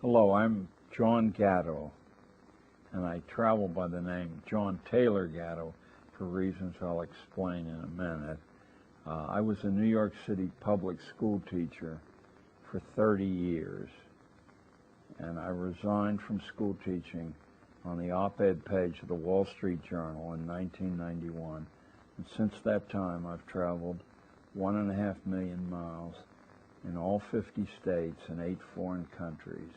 Hello, I'm John Gatto, and I travel by the name John Taylor Gatto for reasons I'll explain in a minute. I was a New York City public school teacher for 30 years, and I resigned from school teaching on the op-ed page of the Wall Street Journal in 1991. And since that time, I've traveled 1.5 million miles in all 50 states and 8 foreign countries,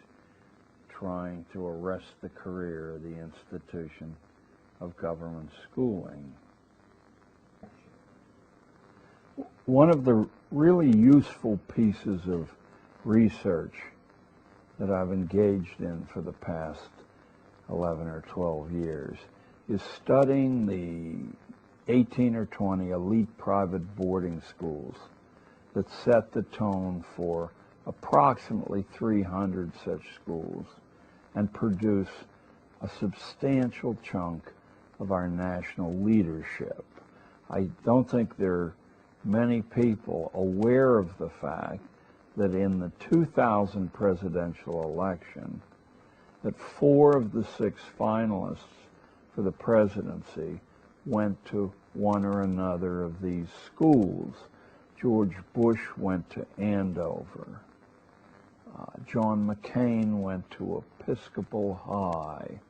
trying to arrest the career of the institution of government schooling. One of the really useful pieces of research that I've engaged in for the past 11 or 12 years is studying the 18 or 20 elite private boarding schools that set the tone for approximately 300 such schools and produce a substantial chunk of our national leadership. I don't think there are many people aware of the fact that in the 2000 presidential election, that 4 of the 6 finalists for the presidency went to one or another of these schools. George Bush went to Andover. John McCain went to Episcopal High.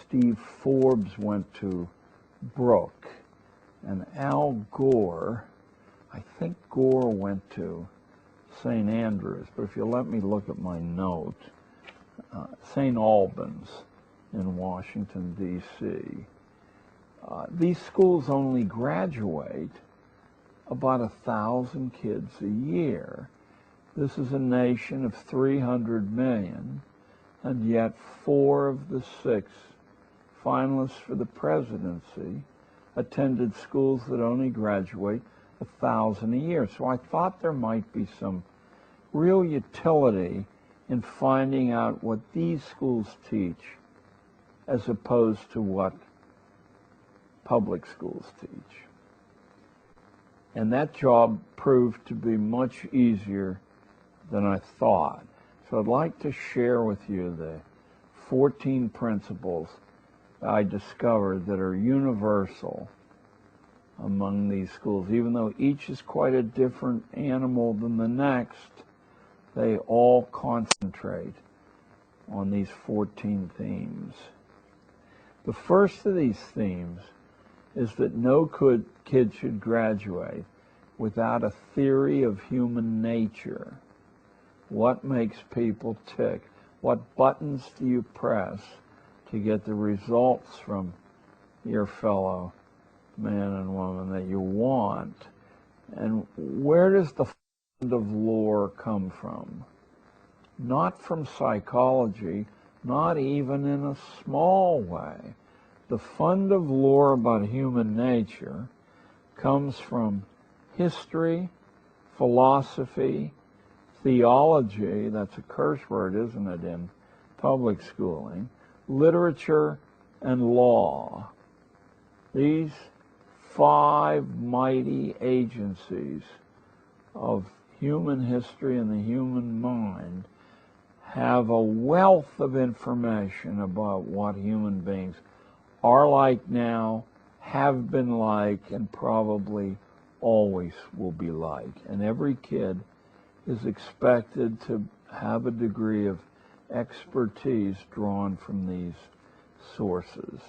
Steve Forbes went to Brooke. And Al Gore, I think Gore went to St. Andrews, but if you let me look at my note, St. Albans in Washington, D.C. These schools only graduate about 1,000 kids a year. This is a nation of 300 million, and yet 4 of the 6 finalists for the presidency attended schools that only graduate 1,000 a year. So I thought there might be some real utility in finding out what these schools teach as opposed to what public schools teach. And that job proved to be much easier than I thought. So I'd like to share with you the 14 principles I discovered that are universal among these schools. Even though each is quite a different animal than the next, they all concentrate on these 14 themes. The first of these themes is that no kid should graduate without a theory of human nature. What makes people tick? What buttons do you press to get the results from your fellow man and woman that you want? And where does the fund of lore come from? Not from psychology, not even in a small way. The fund of lore about human nature comes from history, philosophy, theology, that's a curse word, isn't it, in public schooling, literature, and law. These 5 mighty agencies of human history and the human mind have a wealth of information about what human beings are like now, have been like, and probably always will be like. And every kid is expected to have a degree of expertise drawn from these sources.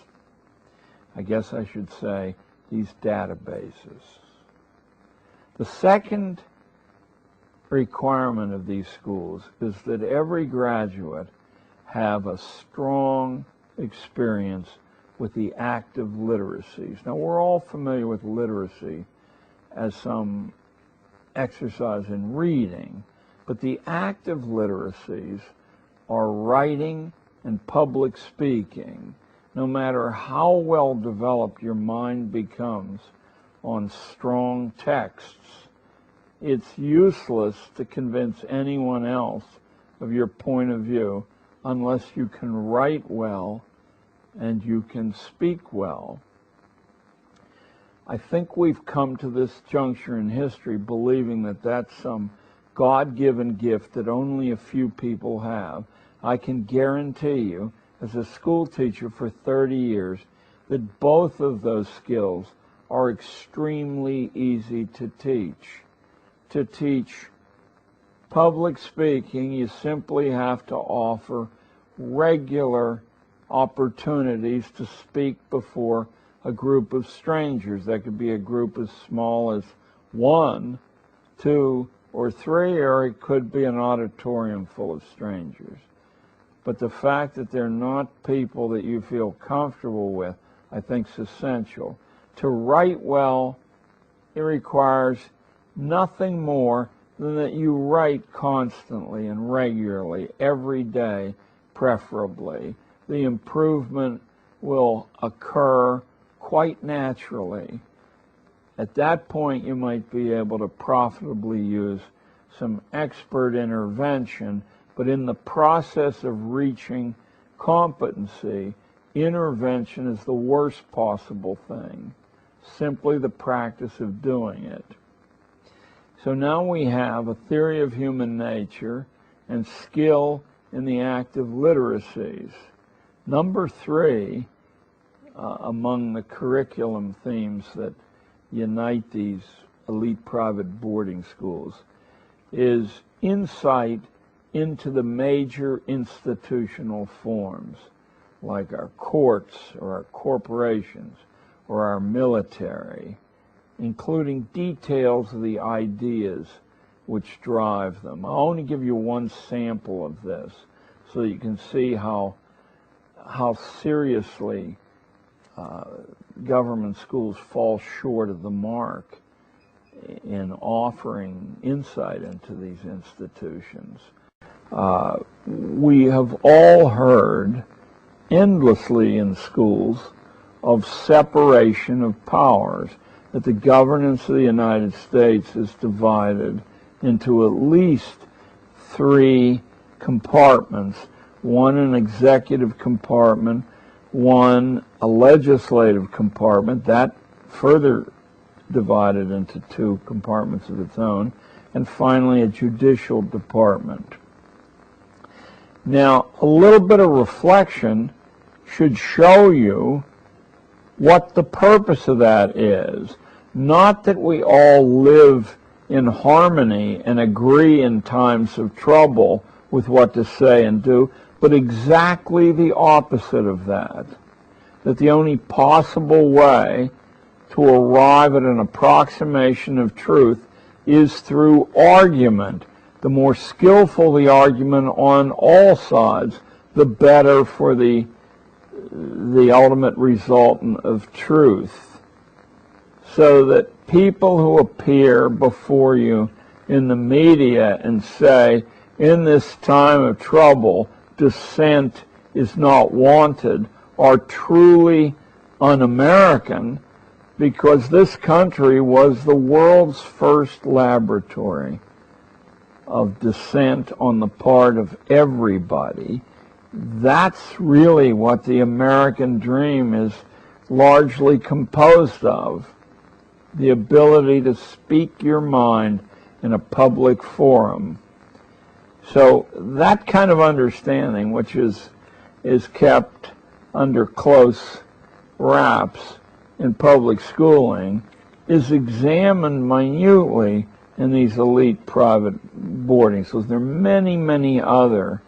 I guess I should say these databases. The second requirement of these schools is that every graduate have a strong experience with the active literacies. Now, we're all familiar with literacy as some exercise in reading, but the active literacies are writing and public speaking. No matter how well developed your mind becomes on strong texts, it's useless to convince anyone else of your point of view unless you can write well and you can speak well. I think we've come to this juncture in history believing that that's some God-given gift that only a few people have. I can guarantee you, as a school teacher for 30 years, that both of those skills are extremely easy to teach. To teach public speaking, you simply have to offer regular opportunities to speak before a group of strangers. That could be a group as small as 1, 2, or 3, or it could be an auditorium full of strangers. But the fact that they're not people that you feel comfortable with, I think, is essential. To write well, it requires nothing more than that you write constantly and regularly, every day, preferably. The improvement will occur quite naturally. At that point, you might be able to profitably use some expert intervention, but in the process of reaching competency, intervention is the worst possible thing, simply the practice of doing it. So now we have a theory of human nature and skill in the active literacies. Number 3, among the curriculum themes that unite these elite private boarding schools, is insight into the major institutional forms, like our courts or our corporations or our military, including details of the ideas which drive them. I'll only give you one sample of this so that you can see how seriously government schools fall short of the mark in offering insight into these institutions. We have all heard endlessly in schools of separation of powers, that the governance of the United States is divided into at least 3 compartments, one an executive compartment, one a legislative compartment, that further divided into 2 compartments of its own, and finally a judicial department. Now, a little bit of reflection should show you what the purpose of that is. Not that we all live in harmony and agree in times of trouble with what to say and do, but exactly the opposite of that. That the only possible way to arrive at an approximation of truth is through argument. The more skillful the argument on all sides, the better for the ultimate resultant of truth. So that people who appear before you in the media and say, in this time of trouble, dissent is not wanted, are truly un-American, because this country was the world's first laboratory of dissent on the part of everybody. That's really what the American dream is largely composed of, the ability to speak your mind in a public forum. So that kind of understanding, which is kept under close wraps in public schooling, is examined minutely in these elite private boarding schools. There are many, many other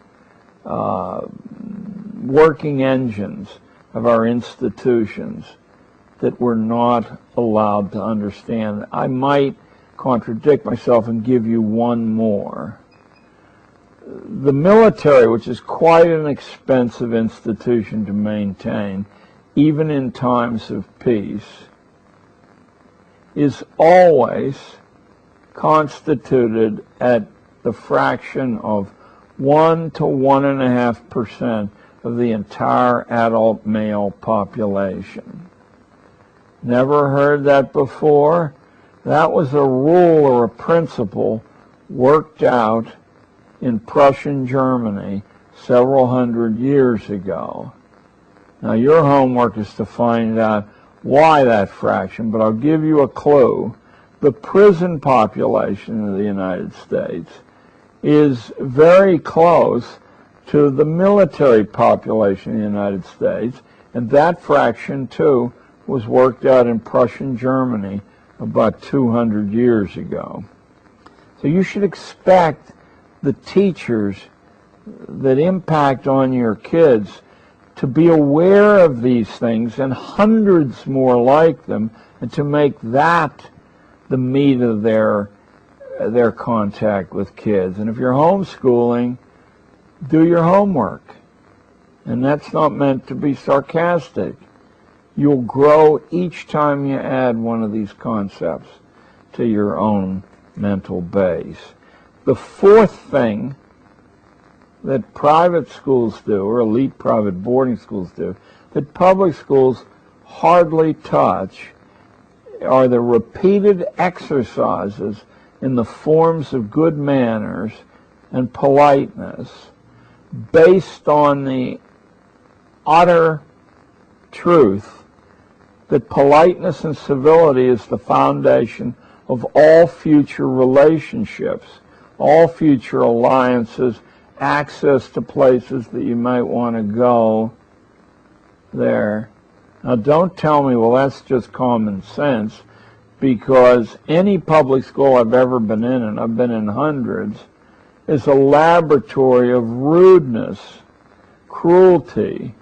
working engines of our institutions that we're not allowed to understand. I might contradict myself and give you one more. The military, which is quite an expensive institution to maintain, even in times of peace, is always constituted at the fraction of 1 to 1.5% of the entire adult male population. Never heard that before? That was a rule or a principle worked out in Prussian Germany several hundred years ago. Now, your homework is to find out why that fraction, but I'll give you a clue. the prison population of the United States is very close to the military population of the United States, and that fraction, too, was worked out in Prussian Germany about 200 years ago. So you should expect the teachers that impact on your kids to be aware of these things and hundreds more like them, and to make that the meat of their contact with kids. And if you're homeschooling, do your homework. And that's not meant to be sarcastic. You'll grow each time you add one of these concepts to your own mental base. The fourth thing that private schools do, or elite private boarding schools do, that public schools hardly touch, are the repeated exercises in the forms of good manners and politeness, based on the utter truth that politeness and civility is the foundation of all future relationships, all future alliances, access to places that you might want to go there. Now, don't tell me, well, that's just common sense, because any public school I've ever been in, and I've been in hundreds, is a laboratory of rudeness, cruelty,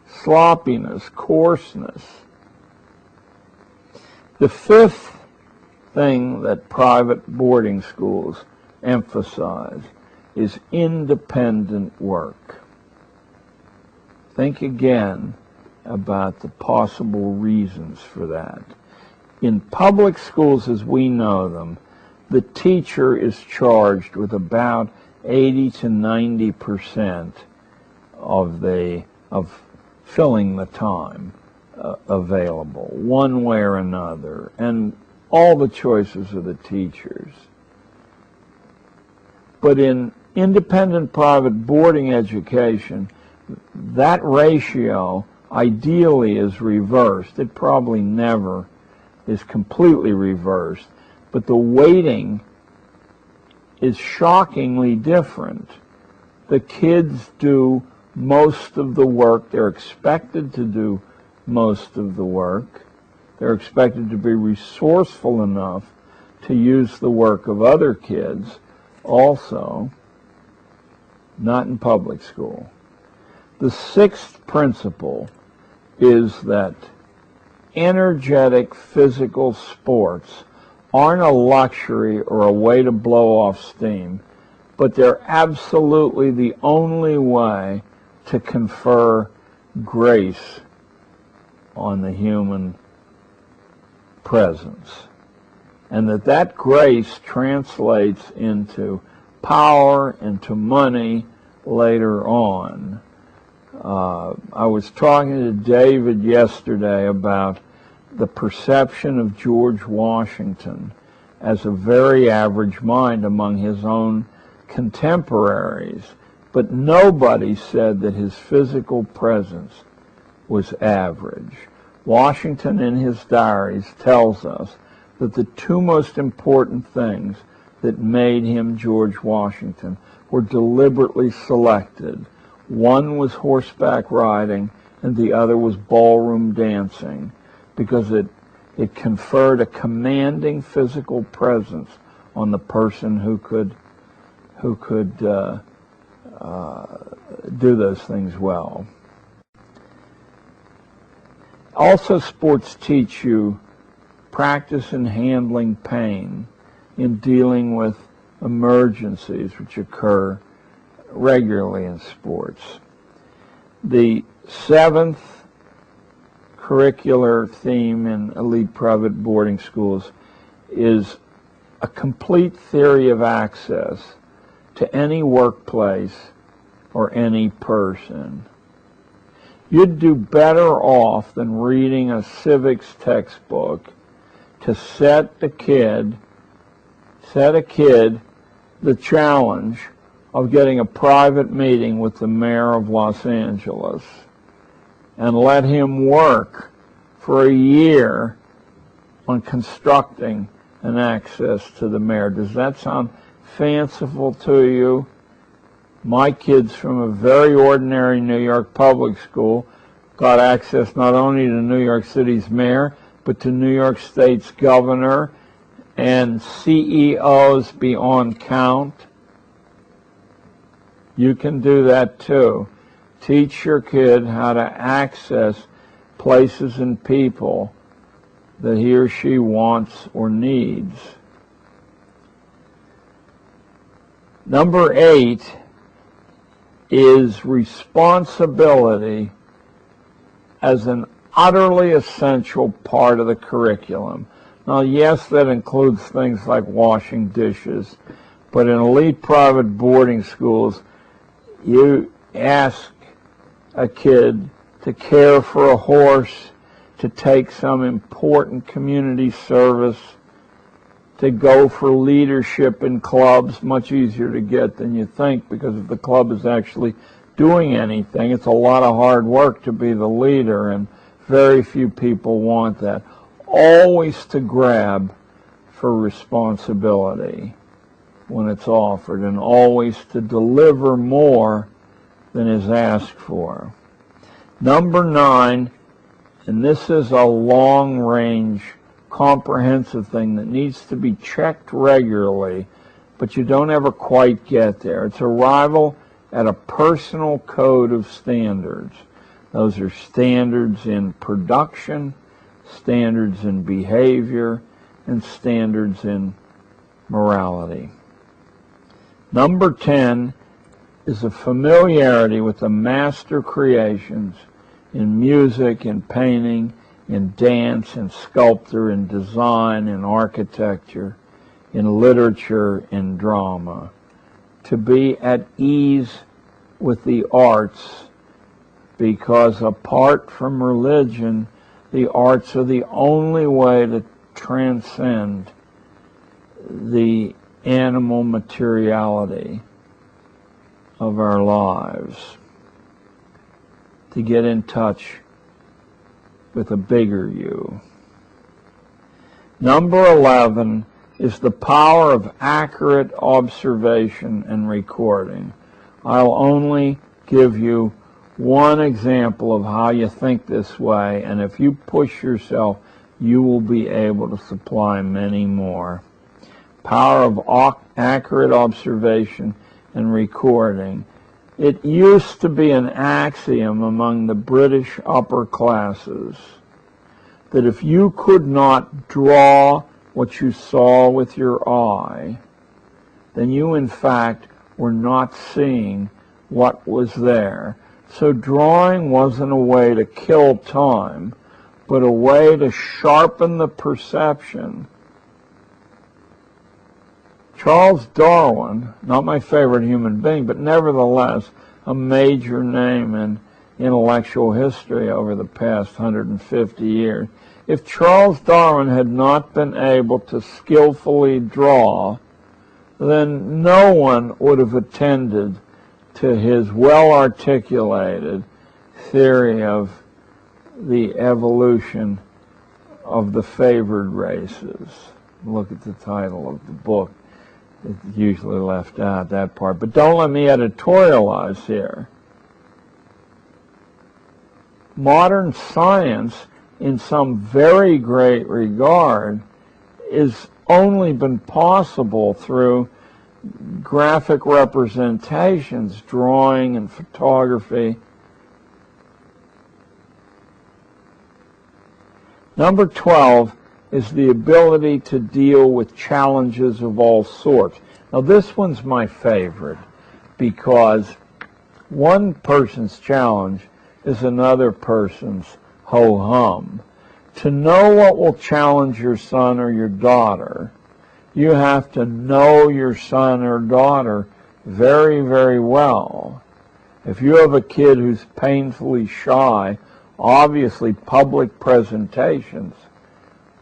sloppiness, coarseness. The fifth thing that private boarding schools emphasize is independent work. Think again about the possible reasons for that. In public schools as we know them, the teacher is charged with about 80 to 90% of filling the time available, one way or another, and all the choices of the teachers. But in independent private boarding education, that ratio ideally is reversed. It probably never is completely reversed, but the weighting is shockingly different. The kids do most of the work. They're expected to do most of the work. They're expected to be resourceful enough to use the work of other kids also, not in public school. The sixth principle is that energetic physical sports aren't a luxury or a way to blow off steam, but they're absolutely the only way to confer grace on the human presence. And that grace translates into power, into money later on. I was talking to David yesterday about the perception of George Washington as a very average mind among his own contemporaries, but nobody said that his physical presence was average. Washington, in his diaries, tells us that the two most important things that made him George Washington were deliberately selected. One was horseback riding, and the other was ballroom dancing, because it conferred a commanding physical presence on the person who could do those things well. Also, sports teach you practice in handling pain, in dealing with emergencies which occur regularly in sports. The seventh curricular theme in elite private boarding schools is a complete theory of access to any workplace or any person. You'd do better off than reading a civics textbook to set a kid the challenge of getting a private meeting with the mayor of Los Angeles and let him work for a year on constructing an access to the mayor. Does that sound fanciful to you? My kids from a very ordinary New York public school got access not only to New York City's mayor, but to New York State's governor and CEOs beyond count. You can do that too. Teach your kid how to access places and people that he or she wants or needs. Number 8 is responsibility as an utterly essential part of the curriculum. Now, yes, that includes things like washing dishes, but in elite private boarding schools, you ask a kid to care for a horse, to take some important community service, to go for leadership in clubs, much easier to get than you think, because if the club is actually doing anything, it's a lot of hard work to be the leader, and very few people want that. Always to grab for responsibility when it's offered, and always to deliver more than is asked for. Number 9, and this is a long-range, comprehensive thing that needs to be checked regularly, but you don't ever quite get there. It's arrival at a personal code of standards. Those are standards in production, standards in behavior, and standards in morality. Number 10 is a familiarity with the master creations in music, in painting, in dance, in sculpture, in design, in architecture, in literature, in drama. To be at ease with the arts, because apart from religion, the arts are the only way to transcend the animal materiality of our lives, to get in touch with a bigger you. Number 11 is the power of accurate observation and recording. I'll only give you one example of how you think this way, and if you push yourself, you will be able to supply many more. Power of accurate observation and recording. It used to be an axiom among the British upper classes that if you could not draw what you saw with your eye, then you in fact were not seeing what was there. So drawing wasn't a way to kill time, but a way to sharpen the perception. Charles Darwin, not my favorite human being, but nevertheless a major name in intellectual history over the past 150 years. If Charles Darwin had not been able to skillfully draw, then no one would have attended to his well-articulated theory of the evolution of the favored races. Look at the title of the book. It's usually left out, that part. But don't let me editorialize here. Modern science, in some very great regard, is only been possible through graphic representations, drawing and photography. Number 12 is the ability to deal with challenges of all sorts. Now this one's my favorite because one person's challenge is another person's ho-hum. To know what will challenge your son or your daughter, you have to know your son or daughter very, very well. If you have a kid who's painfully shy, obviously public presentations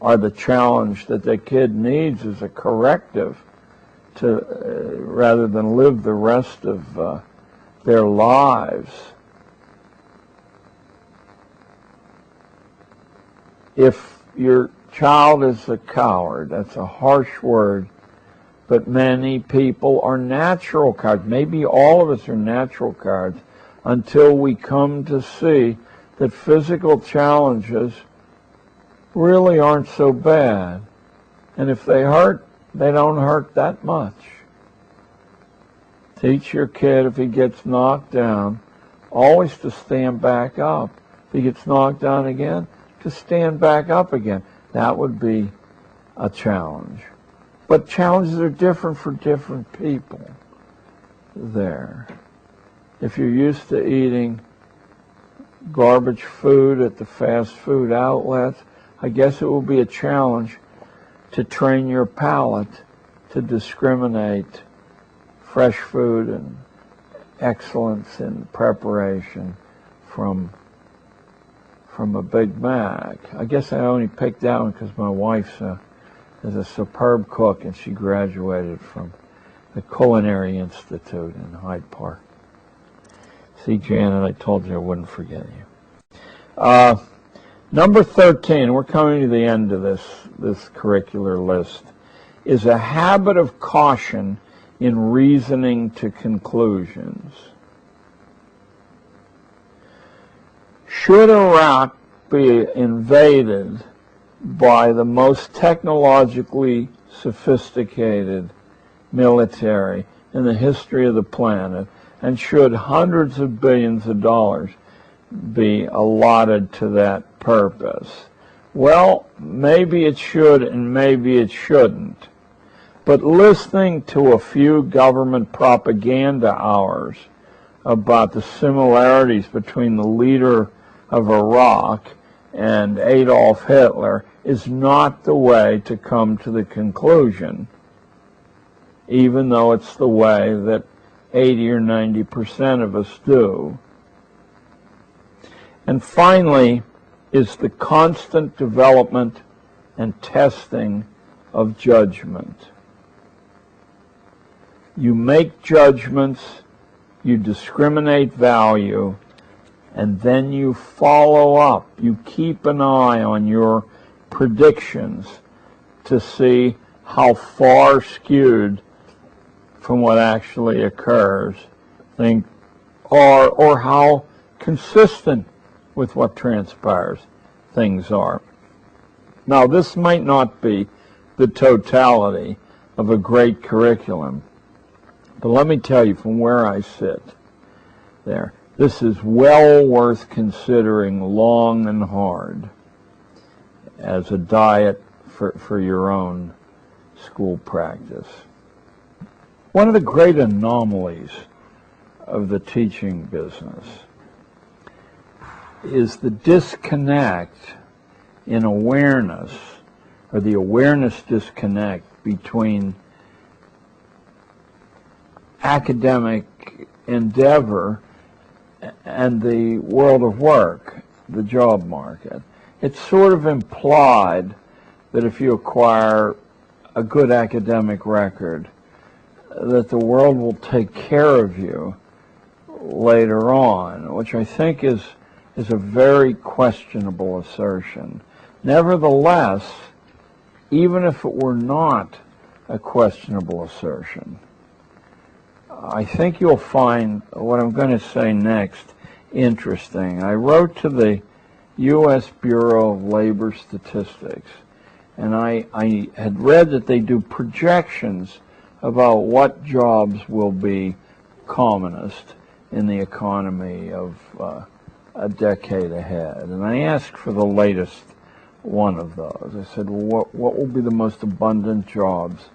are the challenge that the kid needs as a corrective to rather than live the rest of their lives. If your child is a coward. That's a harsh word, but many people are natural cowards. Maybe all of us are natural cowards until we come to see that physical challenges really aren't so bad. And if they hurt, they don't hurt that much. Teach your kid, if he gets knocked down, always to stand back up. If he gets knocked down again, to stand back up again. That would be a challenge. But challenges are different for different people there. If you're used to eating garbage food at the fast food outlets, I guess it will be a challenge to train your palate to discriminate fresh food and excellence in preparation from a Big Mac. I guess I only picked that one because my wife is a superb cook, and she graduated from the Culinary Institute in Hyde Park. See, Janet, I told you I wouldn't forget you. Number 13, we're coming to the end of this curricular list, is a habit of caution in reasoning to conclusions. Should Iraq be invaded by the most technologically sophisticated military in the history of the planet, and should hundreds of billions of dollars be allotted to that purpose? Well, maybe it should and maybe it shouldn't. But listening to a few government propaganda hours about the similarities between the leader of Iraq and Adolf Hitler is not the way to come to the conclusion, even though it's the way that 80 or 90% of us do. And finally is the constant development and testing of judgment. You make judgments, you discriminate value, and then you follow up. You keep an eye on your predictions to see how far skewed from what actually occurs or how consistent with what transpires things are. Now, this might not be the totality of a great curriculum, but let me tell you from where I sit there, this is well worth considering long and hard as a diet for your own school practice. One of the great anomalies of the teaching business is the disconnect in awareness, or the awareness disconnect between academic endeavor and the world of work, the job market. It's sort of implied that if you acquire a good academic record, that the world will take care of you later on, which I think is a very questionable assertion. Nevertheless, even if it were not a questionable assertion, I think you'll find what I'm going to say next interesting. I wrote to the U.S. Bureau of Labor Statistics, and I had read that they do projections about what jobs will be commonest in the economy of a decade ahead. And I asked for the latest one of those. I said, well, what will be the most abundant jobs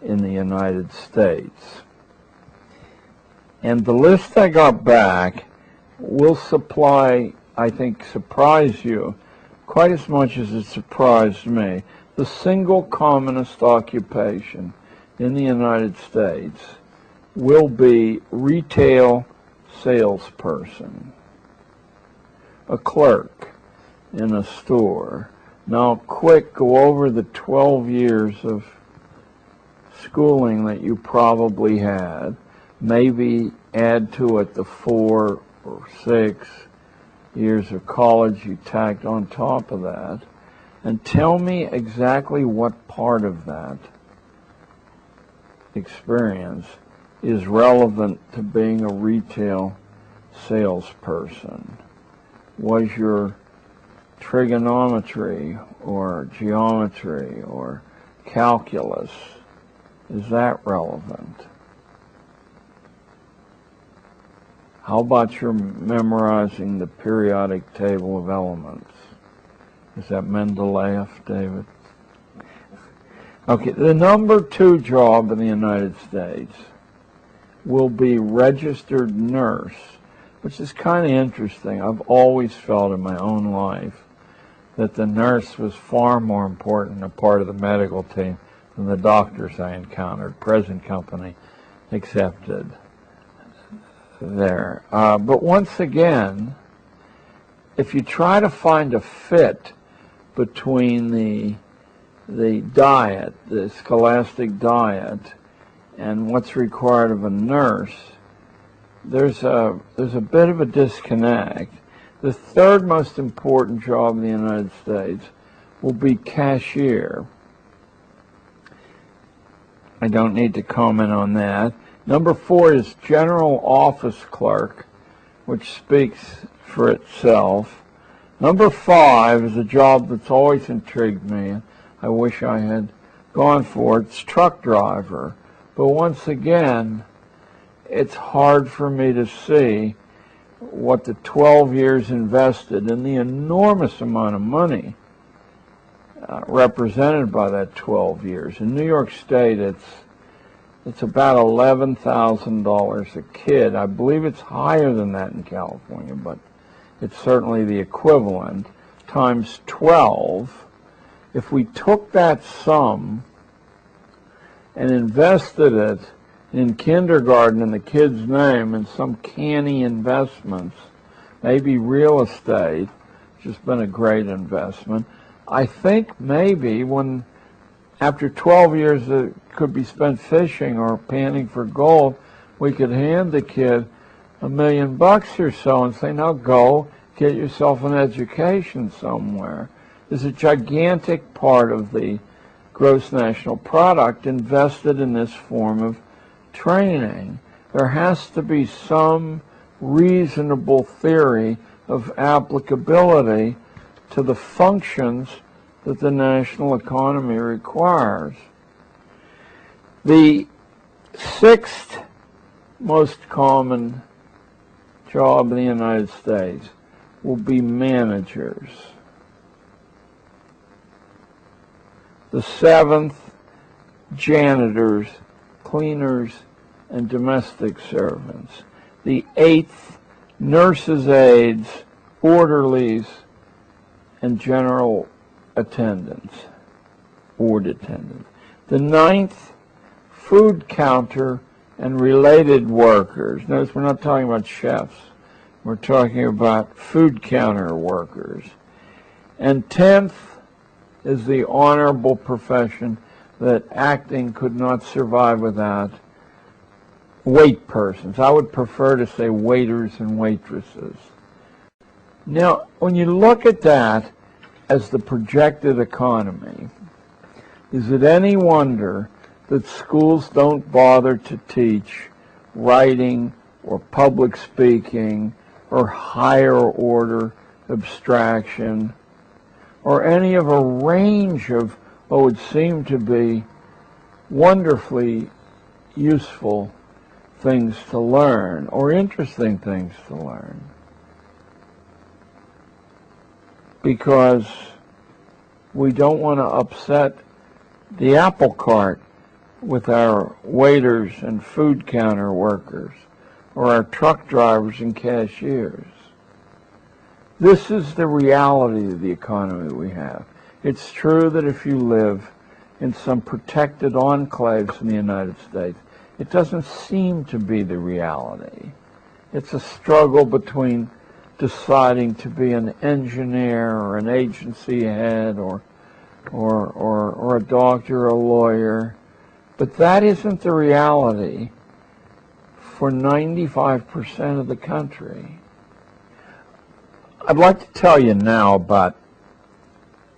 in the United States? And the list I got back will supply, I think, surprise you quite as much as it surprised me. The single commonest occupation in the United States will be retail salesperson, a clerk in a store. Now, quick, go over the 12 years of schooling that you probably had. Maybe add to it the 4 or 6 years of college you tacked on top of that. and tell me exactly what part of that experience is relevant to being a retail salesperson. Was your trigonometry or geometry or calculus, is that relevant? How about your memorizing the periodic table of elements? Is that Mendeleev, David? Okay, the number 2 job in the United States will be registered nurse, which is kind of interesting. I've always felt in my own life that the nurse was far more important a part of the medical team than the doctors I encountered, present company accepted there. But once again, if you try to find a fit between the diet, the scholastic diet, and what's required of a nurse, there's a bit of a disconnect. The third most important job in the United States will be cashier. I don't need to comment on that. Number 4 is general office clerk, which speaks for itself. Number 5 is a job that's always intrigued me. I wish I had gone for it. It's truck driver. But once again, it's hard for me to see what the 12 years invested and the enormous amount of money represented by that 12 years. In New York State, it's about $11,000 a kid. I believe it's higher than that in California, but it's certainly the equivalent, times 12. If we took that sum and invested it in kindergarten in the kid's name and some canny investments, maybe real estate, which has been a great investment, I think maybe when after 12 years that could be spent fishing or panning for gold, we could hand the kid $1 million or so and say, now go get yourself an education somewhere. There's a gigantic part of the gross national product invested in this form of training. There has to be some reasonable theory of applicability to the functions that the national economy requires. The 6th most common job in the United States will be managers. The 7th, janitors, cleaners, and domestic servants. The 8th, nurses' aides, orderlies, and general attendants, ward attendants. The 9th, food counter and related workers. Notice we're not talking about chefs. We're talking about food counter workers. And 10th is the honorable profession that acting could not survive without, wait persons. I would prefer to say waiters and waitresses. Now, when you look at that as the projected economy, is it any wonder that schools don't bother to teach writing or public speaking or higher order abstraction or any of a range of what would seem to be wonderfully useful things to learn or interesting things to learn? Because we don't want to upset the apple cart with our waiters and food counter workers or our truck drivers and cashiers. This is the reality of the economy we have. It's true that if you live in some protected enclaves in the United States, it doesn't seem to be the reality. It's a struggle between deciding to be an engineer or an agency head or a doctor or a lawyer. But that isn't the reality for 95% of the country. I'd like to tell you now about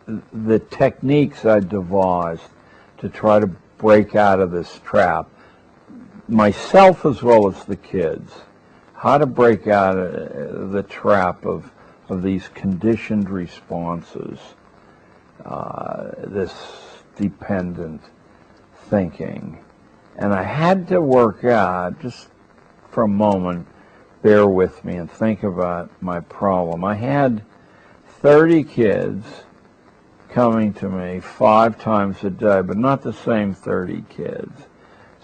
the techniques I devised to try to break out of this trap, myself as well as the kids, how to break out of the trap of these conditioned responses, this dependent thinking. And I had to work out, just for a moment, bear with me and think about my problem. I had 30 kids coming to me 5 times a day, but not the same 30 kids.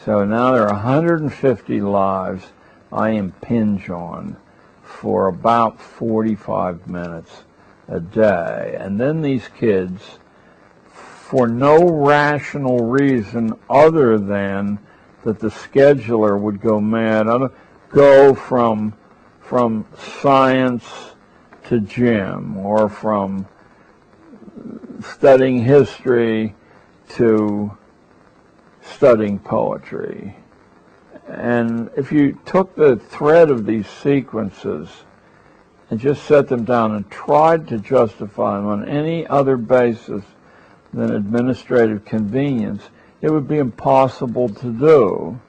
So now there are 150 lives I impinge on for about 45 minutes a day. And then these kids, for no rational reason other than that the scheduler would go mad, go from science to gym, or from studying history to studying poetry. And if you took the thread of these sequences and just set them down and tried to justify them on any other basis than administrative convenience, it would be impossible to do.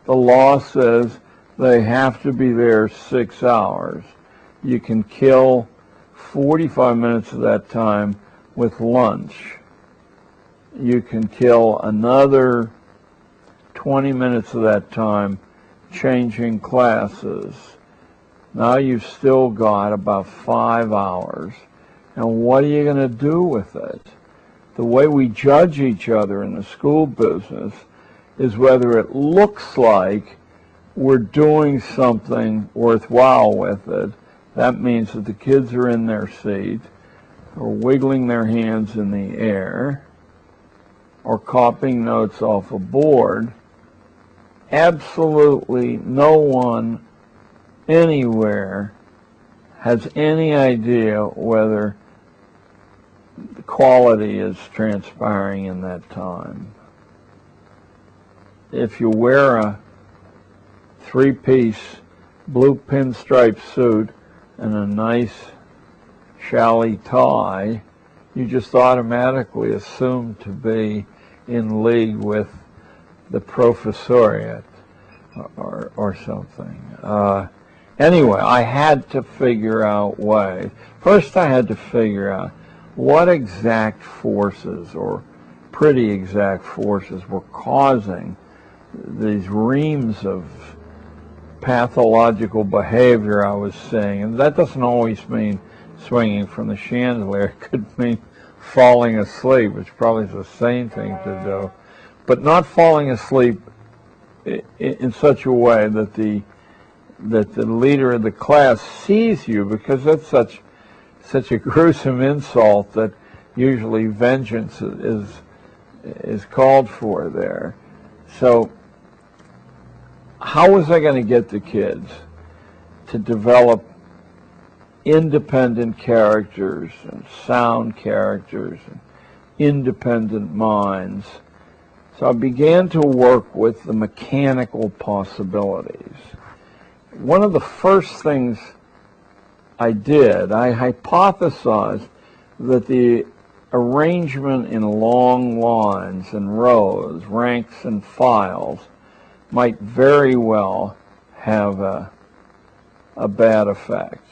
The law says they have to be there 6 hours. You can kill 45 minutes of that time with lunch. You can kill another 20 minutes of that time changing classes. Now you've still got about 5 hours. And what are you going to do with it? The way we judge each other in the school business is whether it looks like we're doing something worthwhile with it. That means that the kids are in their seat, or wiggling their hands in the air, or copying notes off a board. Absolutely no one anywhere has any idea whether the quality is transpiring in that time. If you wear a 3-piece blue pinstripe suit and a nice chalet tie, you just automatically assume to be in league with the professoriate or something. Anyway, I had to figure out ways. First, I had to figure out what exact forces, or pretty exact forces, were causing these reams of pathological behavior I was seeing. And that doesn't always mean swinging from the chandelier. It could mean falling asleep, which probably is a sane thing to do. But not falling asleep in such a way that the leader of the class sees you, because that's such a gruesome insult that usually vengeance is called for there. So how was I going to get the kids to develop independent characters and sound characters and independent minds? So I began to work with the mechanical possibilities. One of the first things I did, I hypothesized that the arrangement in long lines and rows, ranks and files, might very well have a bad effect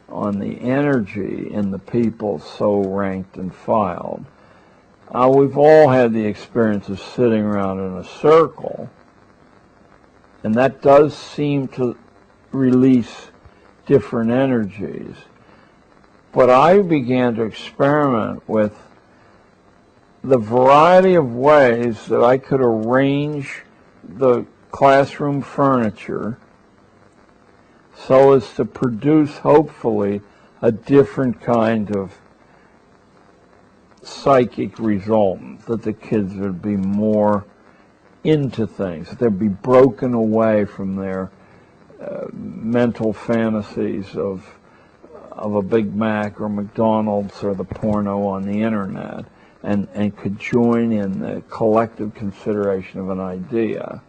on the energy in the people so ranked and filed. We've all had the experience of sitting around in a circle, and that does seem to release different energies. But I began to experiment with the variety of ways that I could arrange the classroom furniture so as to produce, hopefully, a different kind of psychic resultant, that the kids would be more into things, that they'd be broken away from their mental fantasies of a Big Mac or McDonald's or the porno on the internet, and could join in the collective consideration of an idea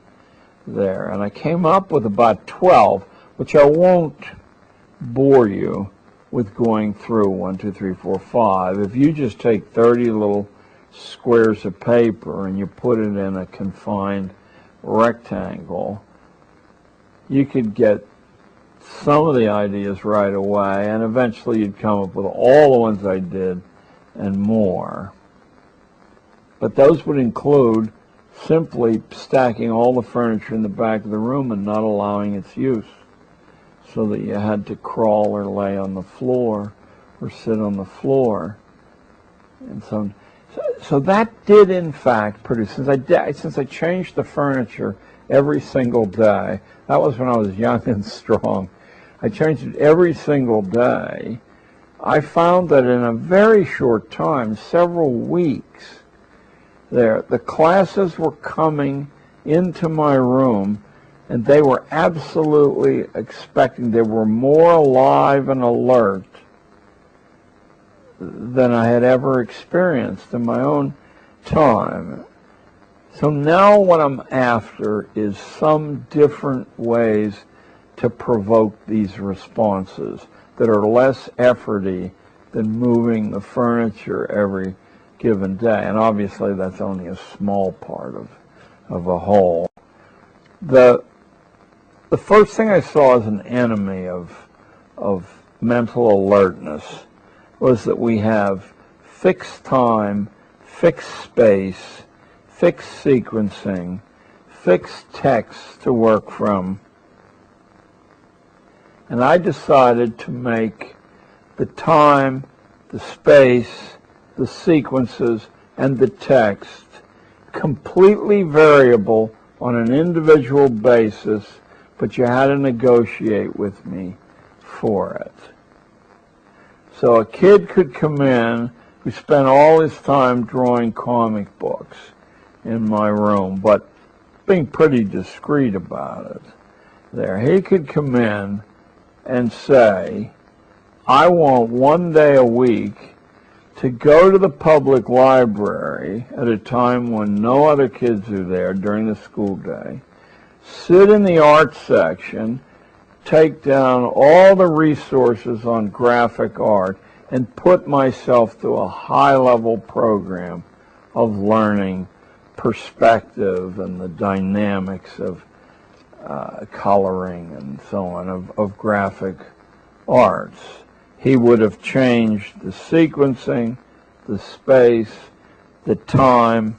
there. And I came up with about 12, which I won't bore you with going through 1, 2, 3, 4, 5. If you just take 30 little squares of paper and you put it in a confined rectangle, you could get some of the ideas right away, and eventually you'd come up with all the ones I did and more. But those would include simply stacking all the furniture in the back of the room and not allowing its use, so that you had to crawl or lay on the floor or sit on the floor. And so that did in fact produce, since I changed the furniture every single day. That was when I was young and strong. I changed it every single day. I found that in a very short time, several weeks, the classes were coming into my room, and they were absolutely expecting. They were more alive and alert than I had ever experienced in my own time. So now what I'm after is some different ways to provoke these responses that are less efforty than moving the furniture every given day. And obviously that's only a small part of a whole. The first thing I saw as an enemy of mental alertness was that we have fixed time, fixed space, fixed sequencing, fixed text to work from. And I decided to make the time, the space, the sequences, and the text completely variable on an individual basis, but you had to negotiate with me for it. So a kid could come in who spent all his time drawing comic books in my room, but being pretty discreet about it. He could come in and say, I want one day a week to go to the public library at a time when no other kids are there during the school day, sit in the art section, take down all the resources on graphic art, and put myself through a high-level program of learning perspective and the dynamics of coloring and so on, of graphic arts. He would have changed the sequencing, the space, the time,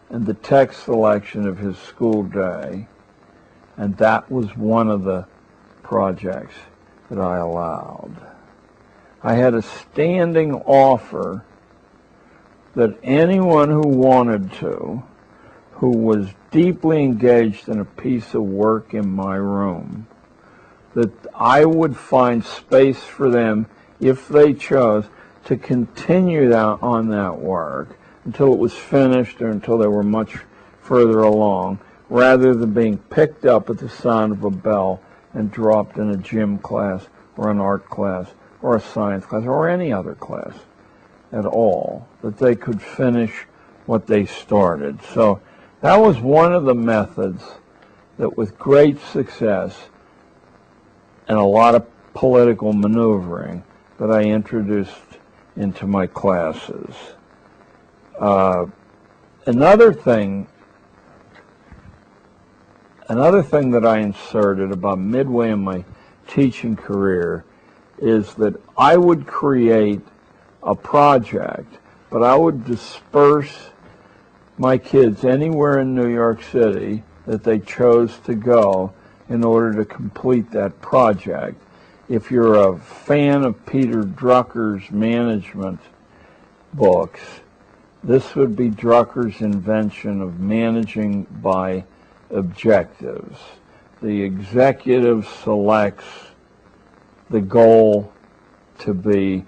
and the text selection of his school day. And that was one of the projects that I allowed. I had a standing offer that anyone who wanted to, who was deeply engaged in a piece of work in my room, that I would find space for them, if they chose, to continue on that work until it was finished or until they were much further along, rather than being picked up at the sound of a bell and dropped in a gym class or an art class or a science class or any other class at all, that they could finish what they started. So that was one of the methods that, with great success and a lot of political maneuvering, that I introduced into my classes. Another thing that I inserted about midway in my teaching career is that I would create a project, but I would disperse my kids anywhere in New York City that they chose to go in order to complete that project. If you're a fan of Peter Drucker's management books, this would be Drucker's invention of managing by objectives. The executive selects the goal to be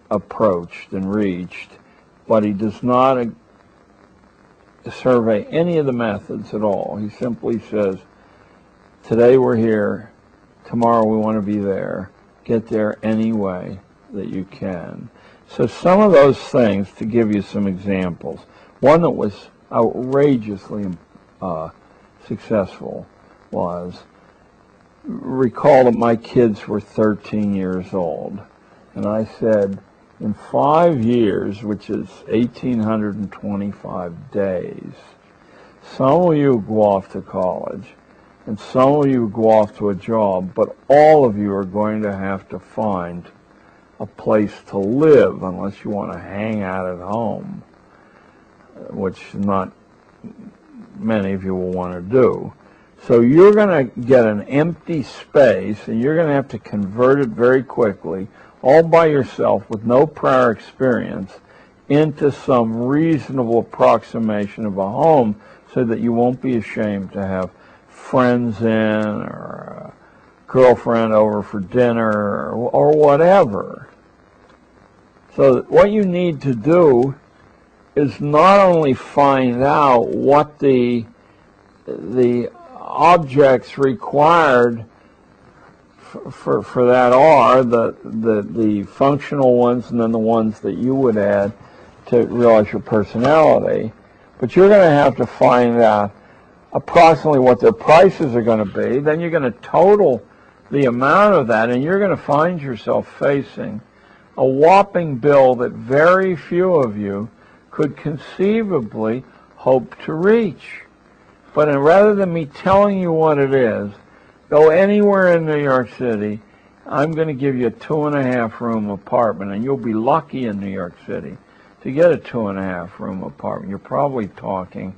approached and reached, but he does not survey any of the methods at all. He simply says, today we're here, tomorrow we want to be there, get there any way that you can. So some of those things, to give you some examples, one that was outrageously successful was recall that my kids were 13 years old, and I said, in 5 years, which is 1,825 days, some of you go off to college, and some of you go off to a job, but all of you are going to have to find a place to live unless you want to hang out at home, which not many of you will want to do. So you're going to get an empty space, and you're going to have to convert it very quickly, all by yourself with no prior experience, into some reasonable approximation of a home so that you won't be ashamed to have friends in or a girlfriend over for dinner or whatever. So what you need to do is not only find out what the objects required for that are, the functional ones and then the ones that you would add to realize your personality, but you're going to have to find out approximately what their prices are going to be. Then you're going to total the amount of that, and you're going to find yourself facing a whopping bill that very few of you could conceivably hope to reach. But rather than me telling you what it is, go anywhere in New York City. I'm going to give you a 2.5-room apartment, and you'll be lucky in New York City to get a 2.5-room apartment. You're probably talking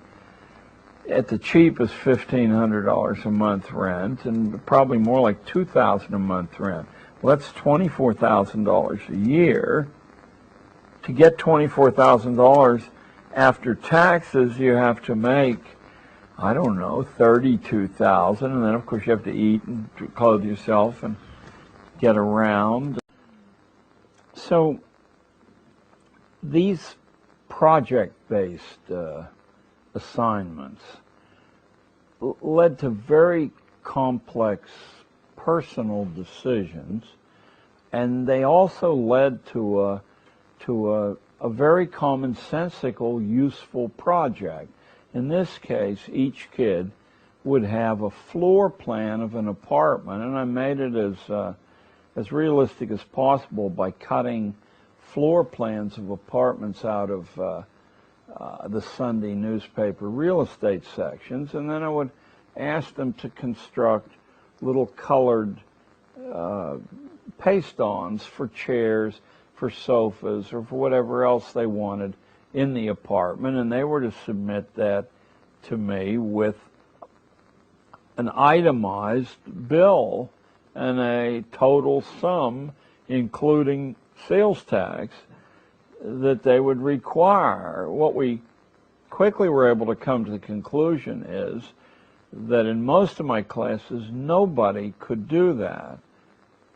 at the cheapest $1,500 a month rent, and probably more like $2,000 a month rent. Well, that's $24,000 a year. To get $24,000 after taxes, you have to make, I don't know, $32,000, and then of course you have to eat and clothe yourself and get around. So these project-based assignments led to very complex personal decisions, and they also led to a very commonsensical, useful project. In this case, each kid would have a floor plan of an apartment, and I made it as realistic as possible by cutting floor plans of apartments out of the Sunday newspaper real estate sections, and then I would ask them to construct little colored paste-ons for chairs, for sofas, or for whatever else they wanted in the apartment, and they were to submit that to me with an itemized bill and a total sum, including sales tax, that they would require. What we quickly were able to come to the conclusion is that in most of my classes, nobody could do that.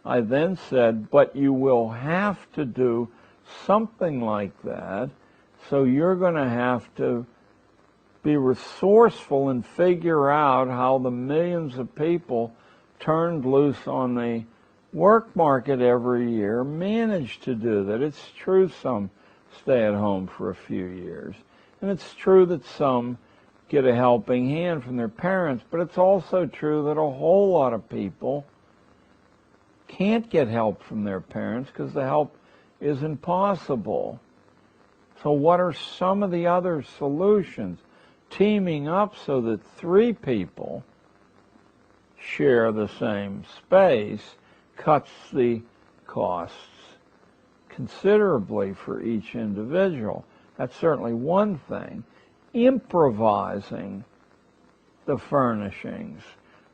I then said, but you will have to do something like that, so you're going to have to be resourceful and figure out how the millions of people turned loose on the work market every year manage to do that. It's true some stay at home for a few years, and it's true that some get a helping hand from their parents, but it's also true that a whole lot of people can't get help from their parents because the help isn't possible. So what are some of the other solutions? Teaming up so that 3 people share the same space cuts the costs considerably for each individual. That's certainly one thing. Improvising the furnishings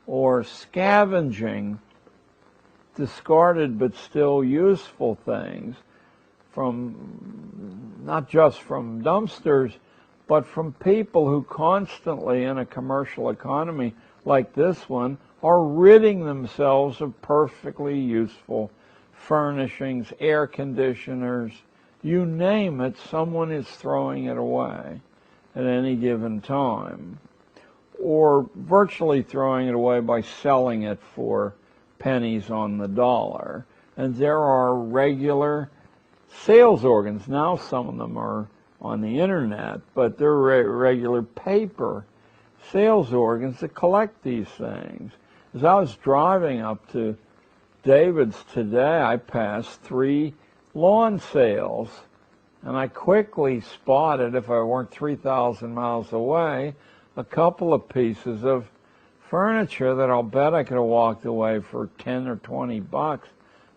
or scavenging discarded but still useful things from, not just from dumpsters, but from people who constantly in a commercial economy like this one are ridding themselves of perfectly useful furnishings, air conditioners, you name it, someone is throwing it away at any given time, or virtually throwing it away by selling it for pennies on the dollar. And there are regular sales organs. Now some of them are on the internet, but they're regular paper sales organs that collect these things. As I was driving up to David's today, I passed 3 lawn sales, and I quickly spotted, if I weren't 3,000 miles away, a couple of pieces of furniture that I'll bet I could have walked away for 10 or 20 bucks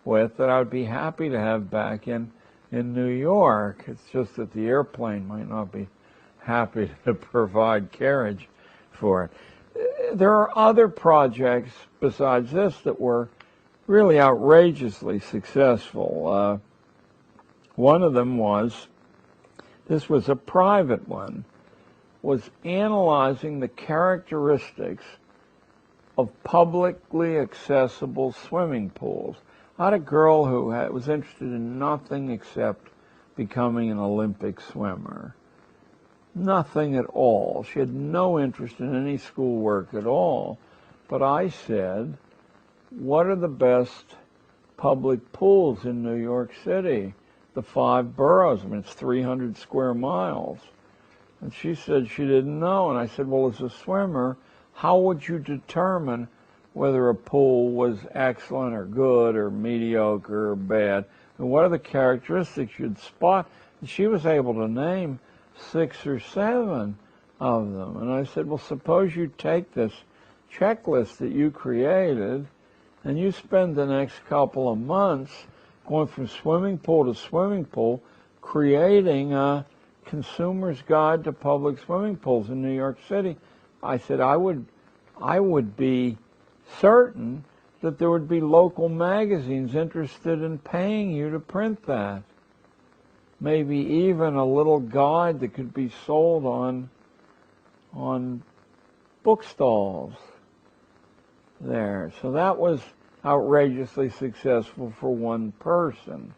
with, that I would be happy to have back in New York. It's just that the airplane might not be happy to provide carriage for it. There are other projects besides this that were really outrageously successful. One of them was, this was a private one, was analyzing the characteristics of publicly accessible swimming pools. I had a girl who was interested in nothing except becoming an Olympic swimmer. Nothing at all. She had no interest in any schoolwork at all. But I said, what are the best public pools in New York City? The 5 boroughs. I mean, it's 300 square miles. And she said she didn't know. And I said, well, as a swimmer, how would you determine whether a pool was excellent or good or mediocre or bad? And what are the characteristics you'd spot? And she was able to name 6 or 7 of them. And I said, well, suppose you take this checklist that you created and you spend the next couple of months going from swimming pool to swimming pool, creating a consumer's guide to public swimming pools in New York City. I said, I would be certain that there would be local magazines interested in paying you to print that. Maybe even a little guide that could be sold on bookstalls there. So that was outrageously successful for one person.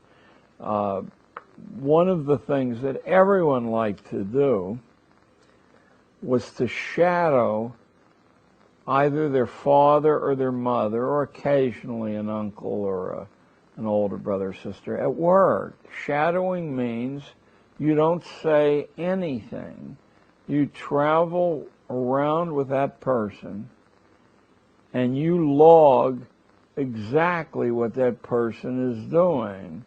One of the things that everyone liked to do was to shadow either their father or their mother, or occasionally an uncle or an older brother or sister at work. Shadowing means you don't say anything. You travel around with that person and you log exactly what that person is doing.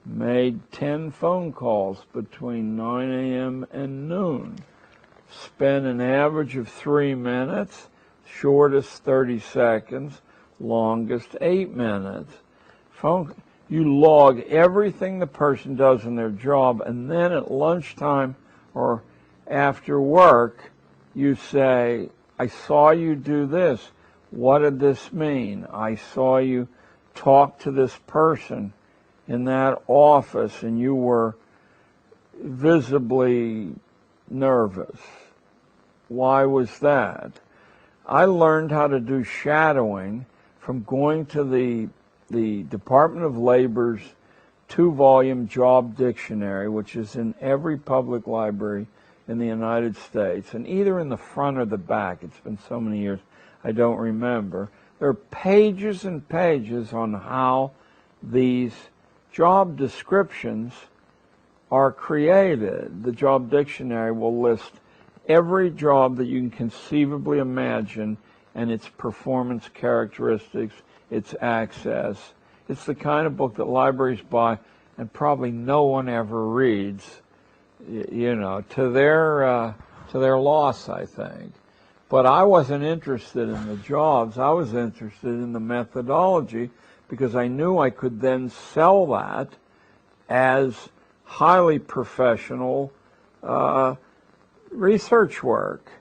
Made 10 phone calls between 9 a.m. and noon. Spent an average of 3 minutes, shortest 30 seconds, longest 8 minutes. You log everything the person does in their job, and then at lunchtime or after work, you say, I saw you do this. What did this mean? I saw you talk to this person in that office, and you were visibly nervous. Why was that? I learned how to do shadowing from going to the Department of Labor's 2-volume job dictionary, which is in every public library in the United States, and either in the front or the back. It's been so many years, I don't remember. There are pages and pages on how these job descriptions are created. The job dictionary will list every job that you can conceivably imagine and its performance characteristics, its access. It's the kind of book that libraries buy and probably no one ever reads, you know, to their loss, I think. But I wasn't interested in the jobs. I was interested in the methodology, because I knew I could then sell that as highly professional research work.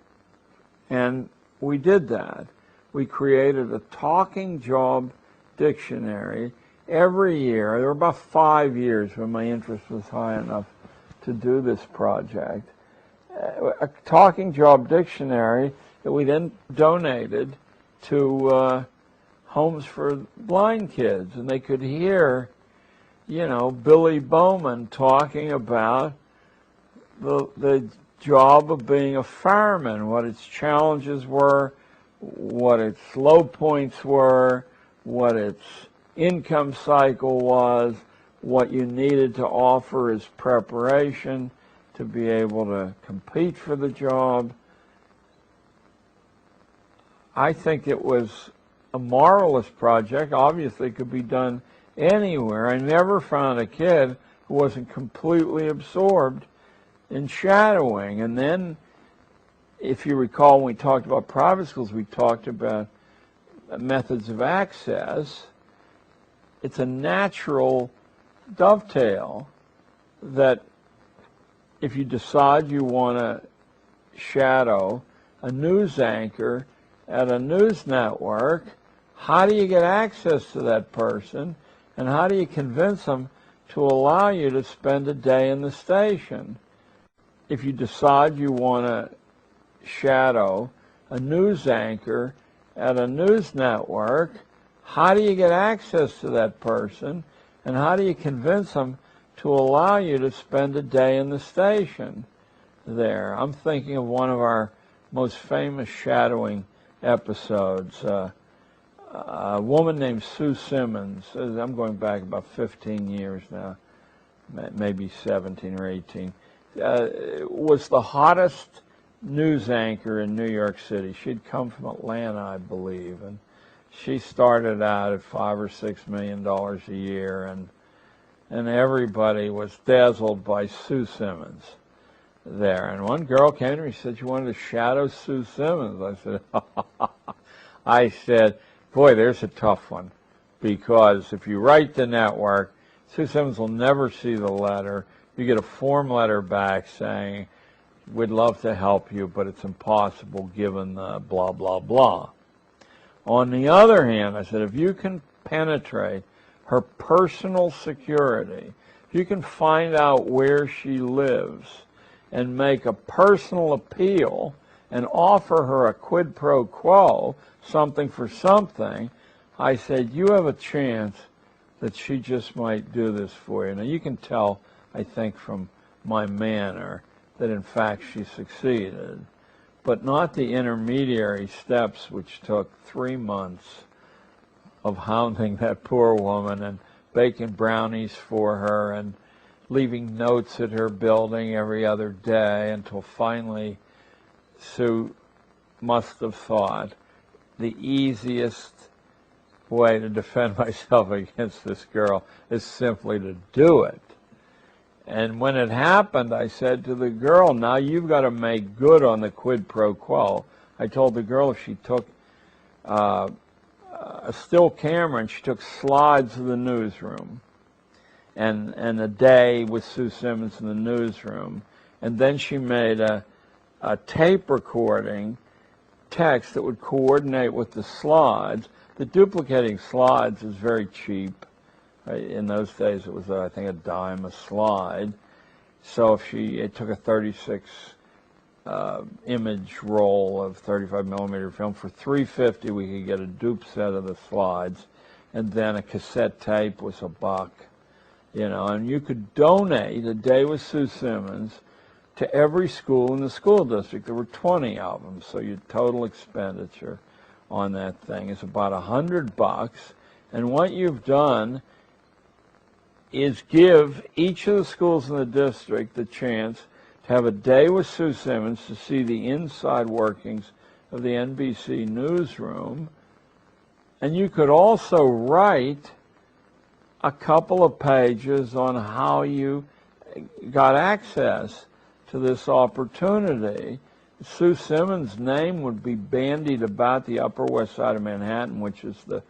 And we did that. We created a talking job dictionary every year. There were about 5 years when my interest was high enough to do this project. A talking job dictionary that we then donated to homes for blind kids, and they could hear, you know, Billy Bowman talking about the job of being a fireman, what its challenges were, what its low points were, what its income cycle was, what you needed to offer as preparation to be able to compete for the job. I think it was a marvelous project. Obviously, it could be done anywhere. I never found a kid who wasn't completely absorbed in shadowing. And then, if you recall, when we talked about private schools, we talked about methods of access. It's a natural dovetail that if you decide you want to shadow a news anchor at a news network, how do you get access to that person, and how do you convince them to allow you to spend a day in the station? If you decide you want to shadow a news anchor at a news network, how do you get access to that person, and how do you convince them to allow you to spend a day in the station there? I'm thinking of one of our most famous shadowing episodes. A woman named Sue Simmons, I'm going back about 15 years now, maybe 17 or 18, was the hottest news anchor in New York City. She'd come from Atlanta, I believe, and she started out at $5 or $6 million a year, and everybody was dazzled by Sue Simmons there. And one girl came to me and said she wanted to shadow Sue Simmons. I said, boy, there's a tough one, because if you write the network, Sue Simmons will never see the letter. You get a form letter back saying, we'd love to help you, but it's impossible given the blah, blah, blah. On the other hand, I said, if you can penetrate her personal security, if you can find out where she lives and make a personal appeal and offer her a quid pro quo, something for something, I said, you have a chance that she just might do this for you. Now, you can tell, I think, from my manner that, in fact, she succeeded, but not the intermediary steps, which took 3 months of hounding that poor woman and baking brownies for her and leaving notes at her building every other day, until finally Sue must have thought the easiest way to defend myself against this girl is simply to do it. And when it happened, I said to the girl, now you've got to make good on the quid pro quo. I told the girl if she took a still camera and she took slides of the newsroom and a day with Sue Simmons in the newsroom, and then she made a tape recording text that would coordinate with the slides. The duplicating slides is very cheap. In those days, it was, I think, a dime a slide. So if it took a 36 image roll of 35 millimeter film for $3.50, we could get a dupe set of the slides, and then a cassette tape was $1, and you could donate a day with Sue Simmons to every school in the school district. There were 20 of them, so your total expenditure on that thing is about $100. And what you've done is give each of the schools in the district the chance to have a day with Sue Simmons to see the inside workings of the NBC newsroom. And you could also write a couple of pages on how you got access to this opportunity. Sue Simmons' name would be bandied about the Upper West Side of Manhattan, which is the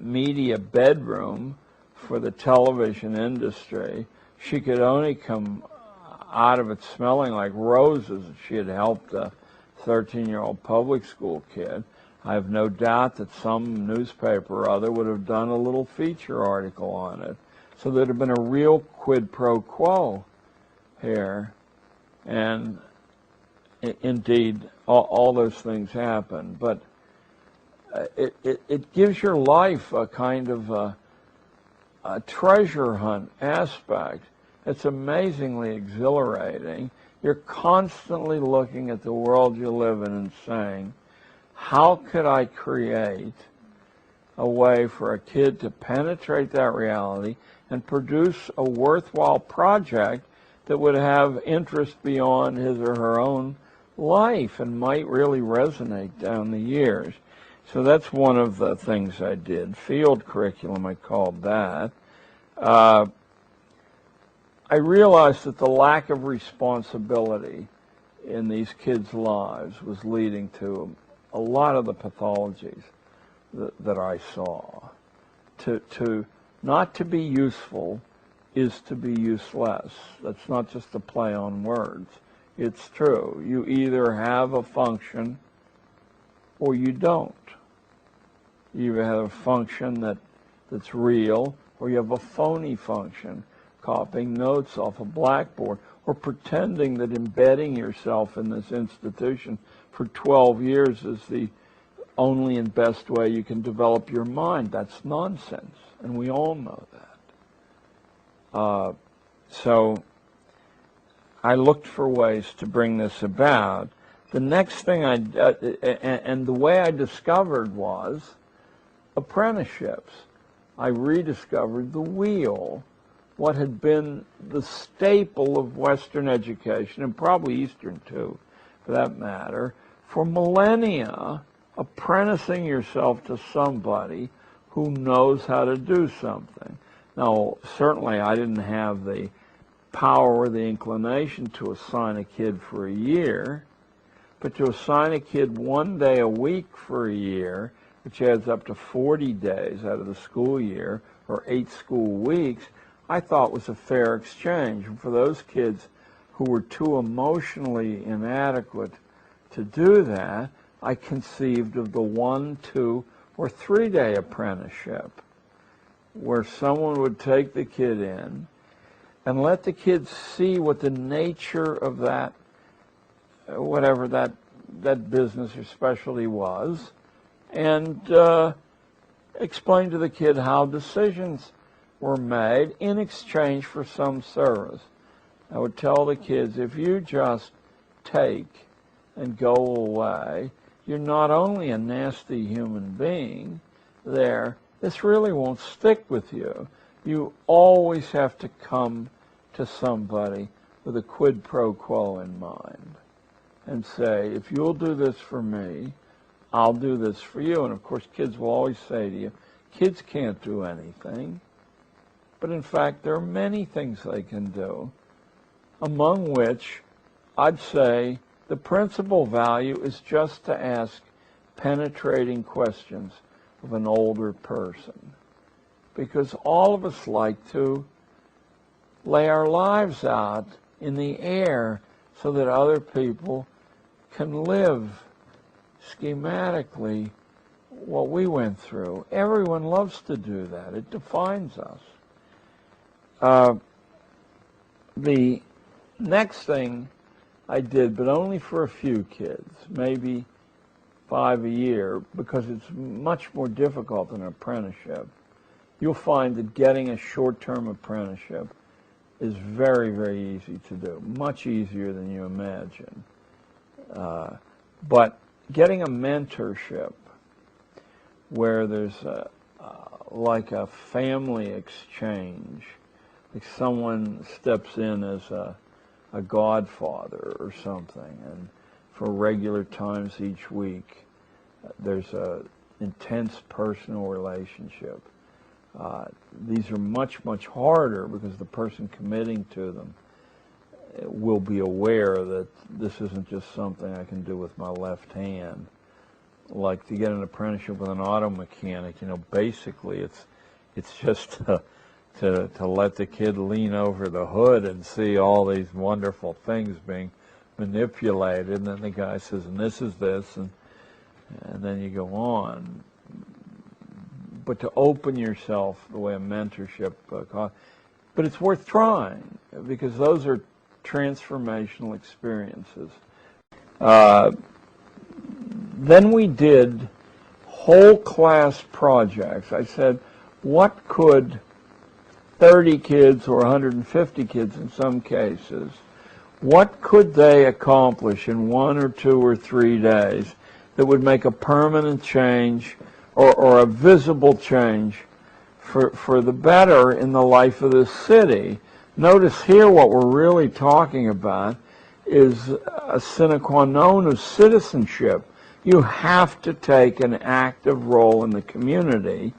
media bedroom for the television industry. She could only come out of it smelling like roses if she had helped a 13-year-old public school kid. I have no doubt that some newspaper or other would have done a little feature article on it. So there'd have been a real quid pro quo here. And indeed, all those things happen. But it gives your life a kind of a treasure hunt aspect. It's amazingly exhilarating. You're constantly looking at the world you live in and saying, how could I create a way for a kid to penetrate that reality and produce a worthwhile project that would have interest beyond his or her own life and might really resonate down the years? So that's one of the things I did. Field curriculum, I called that. I realized that the lack of responsibility in these kids' lives was leading to a lot of the pathologies that I saw. Not to be useful is to be useless. That's not just a play on words. It's true. You either have a function or you don't. You either have a function that's real, or you have a phony function, copying notes off a blackboard, or pretending that embedding yourself in this institution for 12 years is the only and best way you can develop your mind. That's nonsense, and we all know that. So I looked for ways to bring this about. The next thing and the way I discovered was apprenticeships. I rediscovered the wheel, what had been the staple of Western education, and probably Eastern too, for that matter, for millennia, apprenticing yourself to somebody who knows how to do something. Now, certainly I didn't have the power or the inclination to assign a kid for a year, but to assign a kid 1 day a week for a year, which adds up to 40 days out of the school year, or 8 school weeks, I thought was a fair exchange. And for those kids who were too emotionally inadequate to do that, I conceived of the 1, 2, or 3 day apprenticeship, where someone would take the kid in and let the kid see what the nature of that, whatever that business or specialty was, and explain to the kid how decisions were made in exchange for some service. I would tell the kids, if you just take and go away, you're not only a nasty human being there, this really won't stick with you. You always have to come to somebody with a quid pro quo in mind and say, if you'll do this for me, I'll do this for you. And of course, kids will always say to you, kids can't do anything. But in fact, there are many things they can do, among which I'd say the principal value is just to ask penetrating questions of an older person. Because all of us like to lay our lives out in the air so that other people can live schematically what we went through. Everyone loves to do that. It defines us. The next thing I did, but only for a few kids, maybe 5 a year, because it's much more difficult than an apprenticeship. You'll find that getting a short-term apprenticeship is very, very easy to do, much easier than you imagine. But getting a mentorship where there's like a family exchange, like someone steps in as a godfather or something, and for regular times each week, there's a intense personal relationship. These are much, much harder because the person committing to them will be aware that this isn't just something I can do with my left hand. Like to get an apprenticeship with an auto mechanic, basically it's just to let the kid lean over the hood and see all these wonderful things being manipulated, and then the guy says, and this is this, and then you go on. But to open yourself the way a mentorship but it's worth trying, because those are transformational experiences. Then we did whole class projects. I said, what could 30 kids or 150 kids in some cases, what could they accomplish in 1 or 2 or 3 days that would make a permanent change or a visible change for the better in the life of this city? Notice here what we're really talking about is a sine qua non of citizenship. You have to take an active role in the community.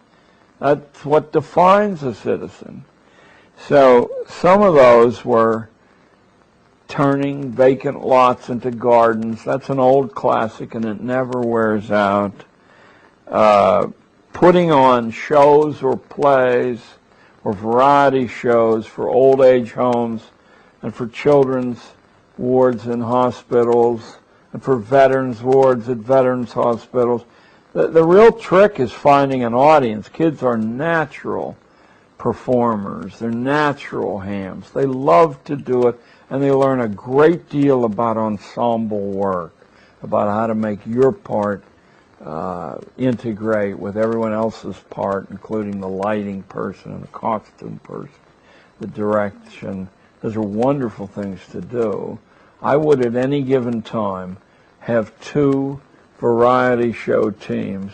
That's what defines a citizen. So some of those were turning vacant lots into gardens. That's an old classic and it never wears out. Putting on shows or plays or variety shows for old age homes and for children's wards in hospitals and for veterans wards at veterans hospitals. The real trick is finding an audience. Kids are natural performers. They're natural hams. They love to do it, and they learn a great deal about ensemble work, about how to make your part integrate with everyone else's part, including the lighting person and the costume person, the direction. Those are wonderful things to do. I would at any given time have 2 variety show teams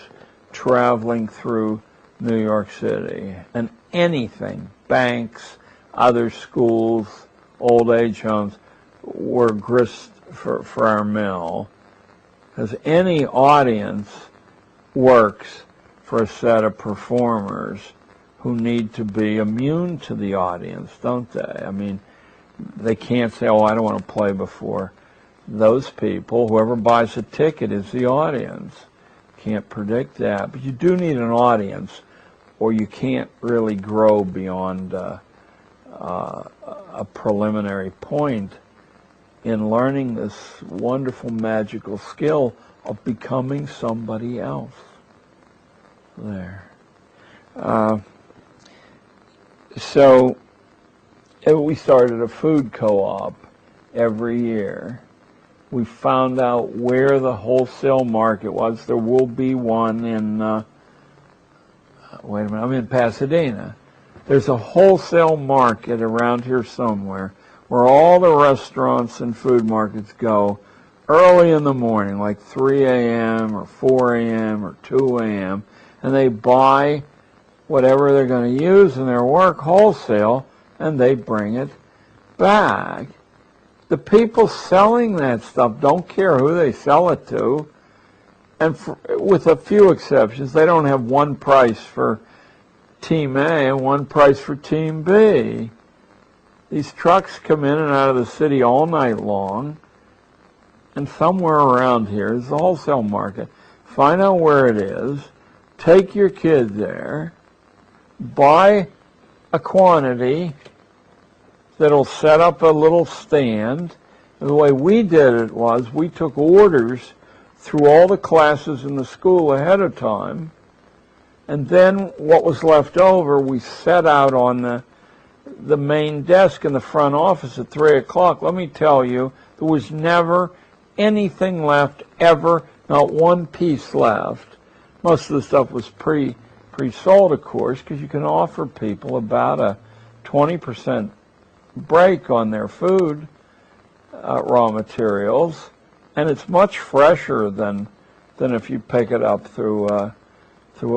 traveling through New York City, and anything, banks, other schools, old age homes, were grist for our mill, because any audience works for a set of performers who need to be immune to the audience, don't they? I mean, they can't say, oh, I don't want to play before those people. Whoever buys a ticket is the audience. Can't predict that. But you do need an audience, or you can't really grow beyond a preliminary point in learning this wonderful magical skill of becoming somebody else. There. So we started a food co-op every year. We found out where the wholesale market was. There will be one in, wait a minute, I'm in Pasadena. There's a wholesale market around here somewhere where all the restaurants and food markets go early in the morning, like 3 a.m. or 4 a.m. or 2 a.m., and they buy whatever they're going to use in their work wholesale, and they bring it back. The people selling that stuff don't care who they sell it to, and with a few exceptions, they don't have one price for Team A and one price for Team B. These trucks come in and out of the city all night long, and somewhere around here is the wholesale market. Find out where it is, take your kid there, buy a quantity that'll set up a little stand. And the way we did it was we took orders through all the classes in the school ahead of time, and then what was left over we set out on the main desk in the front office at 3 o'clock. Let me tell you, there was never anything left, ever, not one piece left. Most of the stuff was pre-sold, of course, because you can offer people about a 20% break on their food raw materials, and it's much fresher than if you pick it up through a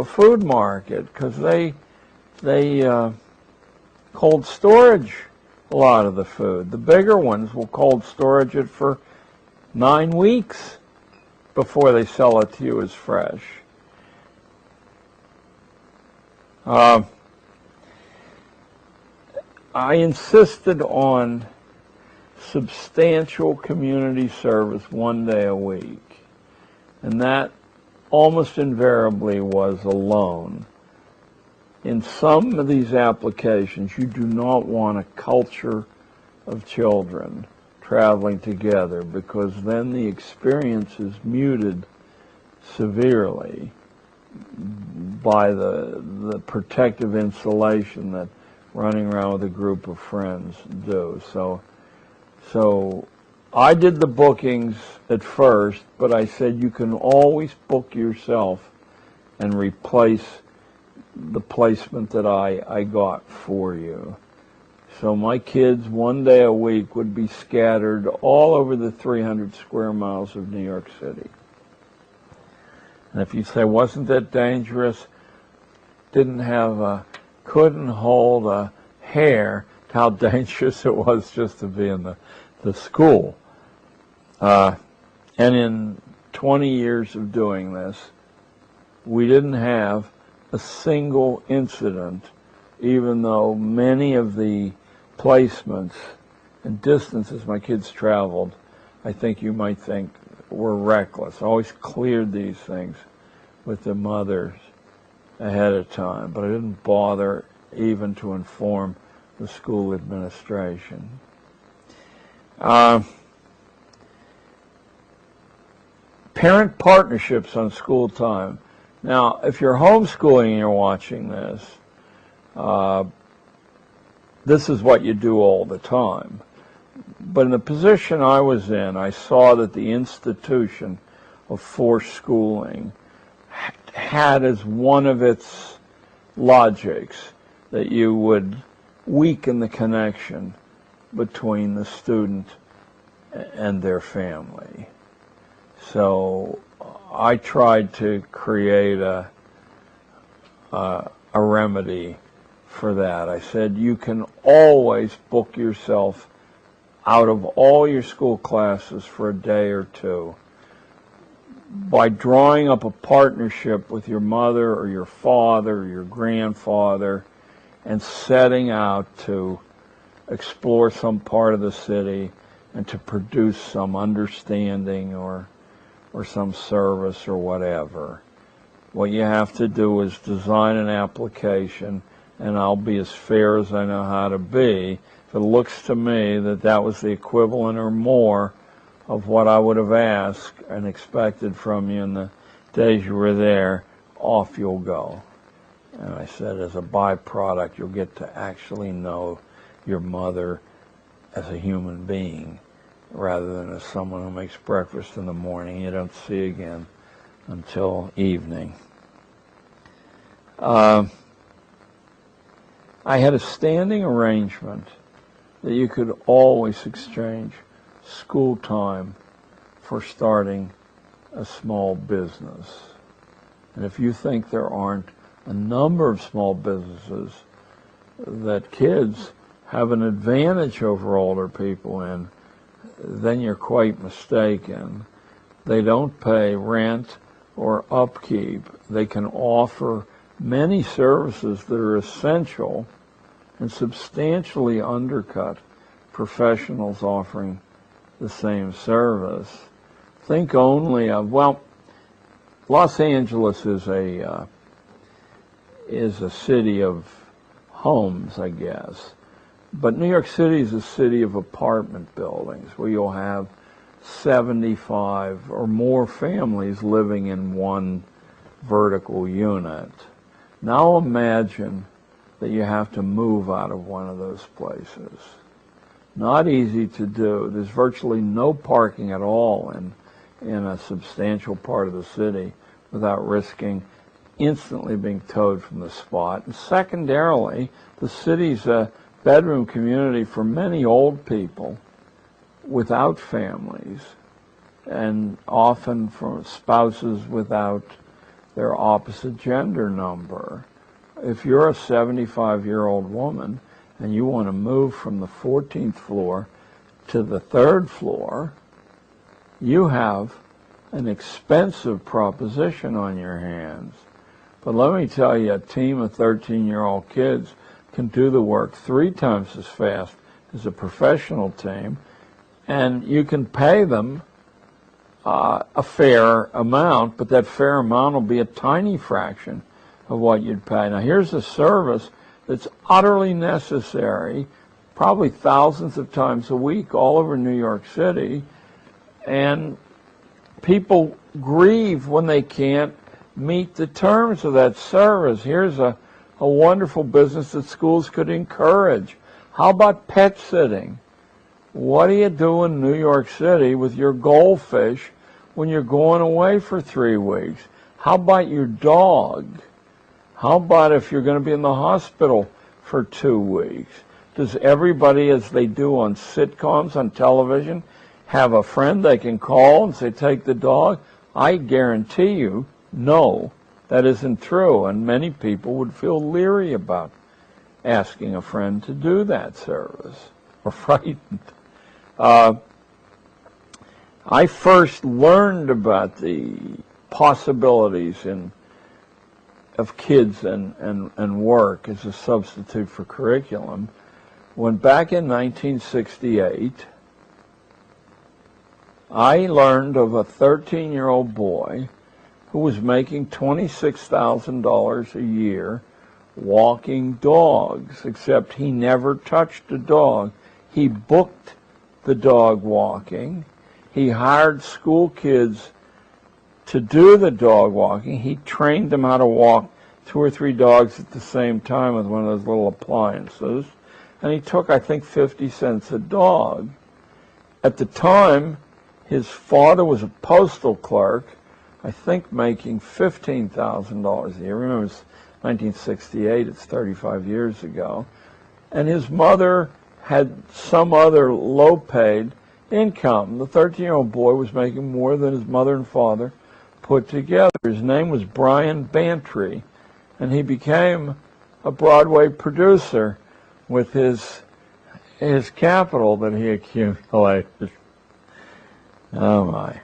food market, because they cold storage a lot of the food. The bigger ones will cold storage it for 9 weeks before they sell it to you as fresh. I insisted on substantial community service 1 day a week, and that almost invariably was alone. In some of these applications, you do not want a culture of children traveling together, because then the experience is muted severely by the protective insulation that running around with a group of friends do. So I did the bookings at first, but I said you can always book yourself and replace the placement that I got for you. So my kids 1 day a week would be scattered all over the 300 square miles of New York City. And if you say, wasn't that dangerous? Couldn't hold a hair to how dangerous it was just to be in the school. And in 20 years of doing this, we didn't have a single incident, even though many of the placements and distances my kids traveled, I think you might think were reckless. I always cleared these things with the mothers ahead of time, but I didn't bother even to inform the school administration. Parent partnerships on school time. Now, if you're homeschooling and you're watching this, this is what you do all the time. But in the position I was in, I saw that the institution of forced schooling had as one of its logics that you would weaken the connection between the student and their family. So I tried to create a remedy for that. I said you can always book yourself out of all your school classes for a day or two by drawing up a partnership with your mother or your father or your grandfather and setting out to explore some part of the city and to produce some understanding or some service or whatever. What you have to do is design an application, and I'll be as fair as I know how to be. If it looks to me that that was the equivalent or more of what I would have asked and expected from you in the days you were there, off you'll go. And I said, as a byproduct, you'll get to actually know your mother as a human being rather than as someone who makes breakfast in the morning you don't see again until evening. I had a standing arrangement that you could always exchange school time for starting a small business. And if you think there aren't a number of small businesses that kids have an advantage over older people in, then you're quite mistaken. They don't pay rent or upkeep. They can offer many services that are essential and substantially undercut professionals offering the same service. Think only of, well, Los Angeles is a city of homes, I guess. But New York City is a city of apartment buildings where you'll have 75 or more families living in one vertical unit. Now imagine that you have to move out of one of those places. Not easy to do. There's virtually no parking at all in a substantial part of the city without risking instantly being towed from the spot. And secondarily, the city's a bedroom community for many old people without families, and often for spouses without their opposite gender number. If you're a 75-year-old woman and you want to move from the 14th floor to the 3rd floor, you have an expensive proposition on your hands. But let me tell you, a team of 13-year-old kids can do the work 3 times as fast as a professional team, and you can pay them a fair amount, but that fair amount will be a tiny fraction of what you'd pay. Now, here's a service that's utterly necessary, probably thousands of times a week all over New York City, and people grieve when they can't meet the terms of that service. Here's a wonderful business that schools could encourage. How about pet sitting? What do you do in New York City with your goldfish when you're going away for 3 weeks? How about your dog? How about if you're going to be in the hospital for 2 weeks? Does everybody, as they do on sitcoms on television, have a friend they can call and say, take the dog? I guarantee you, no, that isn't true, and many people would feel leery about asking a friend to do that service, or frightened. I first learned about the possibilities of kids and work as a substitute for curriculum when back in 1968 I learned of a 13-year-old boy who was making $26,000 a year walking dogs, except he never touched a dog. He booked the dog walking. He hired school kids to do the dog walking. He trained them how to walk 2 or 3 dogs at the same time with one of those little appliances. And he took, I think, 50 cents a dog. At the time, his father was a postal clerk, I think making $15,000 a year. Remember, it's 1968, it's 35 years ago. And his mother had some other low-paid income. The 13-year-old boy was making more than his mother and father put together. His name was Brian Bantry, and he became a Broadway producer with his capital that he accumulated. Oh my.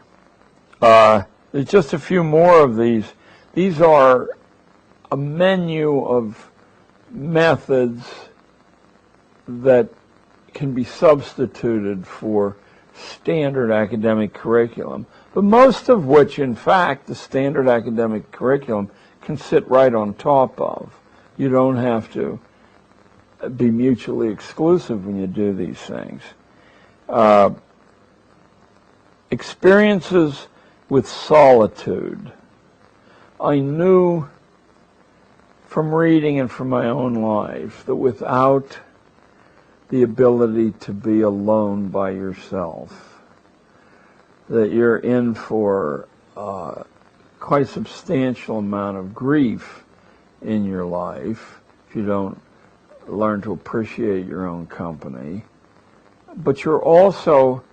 There's just a few more of these. These are a menu of methods that can be substituted for standard academic curriculum, but most of which, in fact, the standard academic curriculum can sit right on top of. You don't have to be mutually exclusive when you do these things. Experiences with solitude. I knew from reading and from my own life that without the ability to be alone by yourself, that you're in for quite a substantial amount of grief in your life if you don't learn to appreciate your own company. But you're also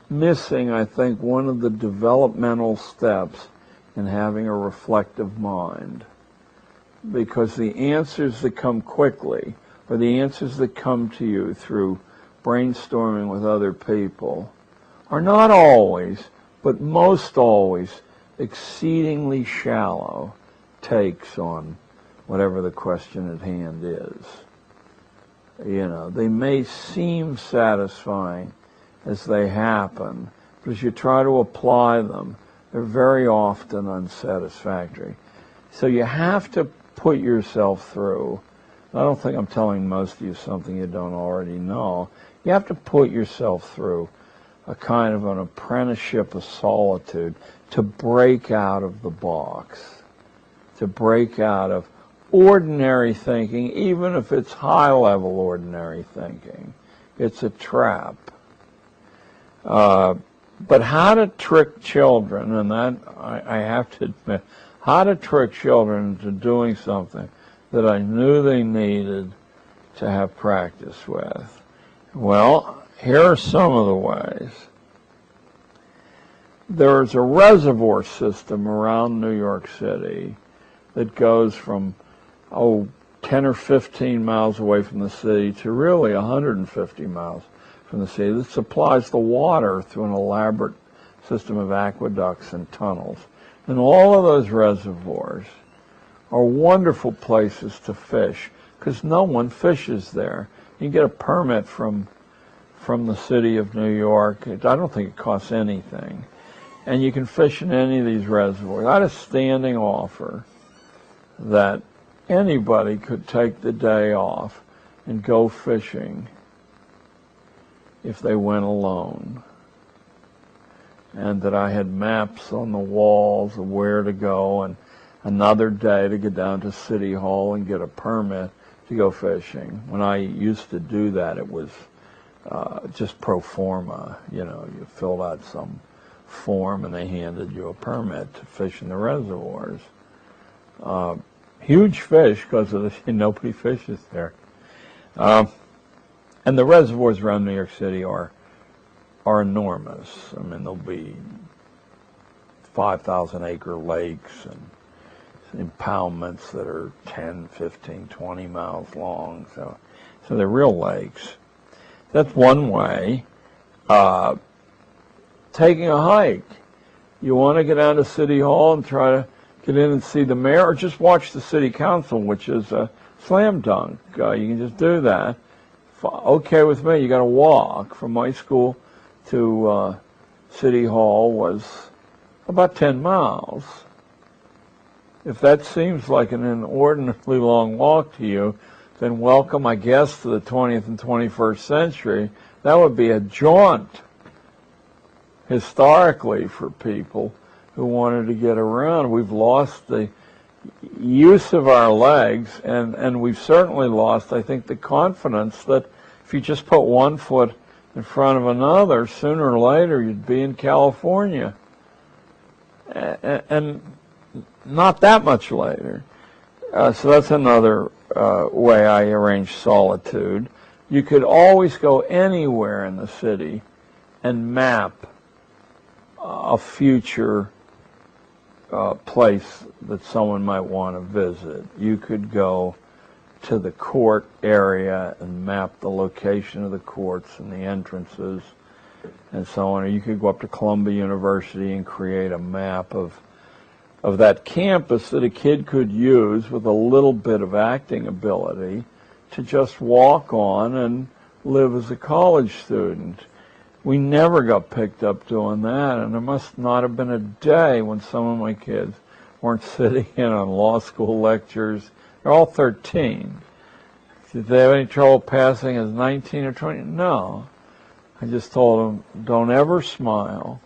missing, I think, one of the developmental steps in having a reflective mind, because the answers that come quickly, or the answers that come to you through brainstorming with other people, are not always, but most always, exceedingly shallow takes on whatever the question at hand is. You know, they may seem satisfying as they happen, but as you try to apply them, they're very often unsatisfactory. So you have to put yourself through. I don't think I'm telling most of you something you don't already know. You have to put yourself through a kind of an apprenticeship of solitude to break out of the box, to break out of ordinary thinking, even if it's high-level ordinary thinking. It's a trap. But how to trick children, and that I have to admit, how to trick children into doing something that I knew they needed to have practice with. Well, here are some of the ways. There's a reservoir system around New York City that goes from, 10 or 15 miles away from the city to really 150 miles from the city, that supplies the water through an elaborate system of aqueducts and tunnels. And all of those reservoirs are wonderful places to fish because no one fishes there. You can get a permit from the city of New York. I don't think it costs anything. And you can fish in any of these reservoirs. I had a standing offer that anybody could take the day off and go fishing if they went alone, and that I had maps on the walls of where to go, and another day to get down to City Hall and get a permit to go fishing. When I used to do that, it was just pro forma. You know, you filled out some form and they handed you a permit to fish in the reservoirs. Huge fish because nobody fishes there. And the reservoirs around New York City are enormous. I mean, there'll be 5,000-acre lakes and impoundments that are 10, 15, 20 miles long. So they're real lakes. That's one way. taking a hike. You want to get down to City Hall and try to get in and see the mayor, or just watch the city council, which is a slam dunk. You can just do that. Okay with me. You got to walk from my school to City Hall was about 10 miles. If that seems like an inordinately long walk to you, then welcome, I guess, to the 20th and 21st century. That would be a jaunt historically for people who wanted to get around. We've lost the use of our legs, and we've certainly lost, I think, the confidence that if you just put one foot in front of another, sooner or later you'd be in California. And not that much later. So that's another way I arrange solitude. You could always go anywhere in the city and map a future place that someone might want to visit. You could go to the court area and map the location of the courts and the entrances and so on. Or you could go up to Columbia University and create a map of that campus that a kid could use with a little bit of acting ability to just walk on and live as a college student. We never got picked up doing that, and there must not have been a day when some of my kids weren't sitting in on law school lectures. They're all 13. Did they have any trouble passing as 19 or 20? No. I just told them, don't ever smile.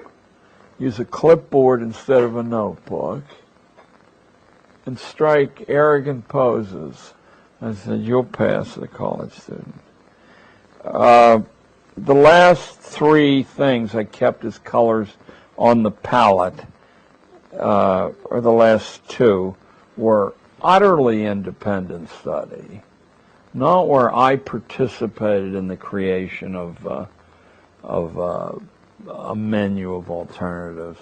Use a clipboard instead of a notebook. And strike arrogant poses. I said, you'll pass as a college student. The last three things I kept as colors on the palette, or the last two, were utterly independent study, not where I participated in the creation of a menu of alternatives,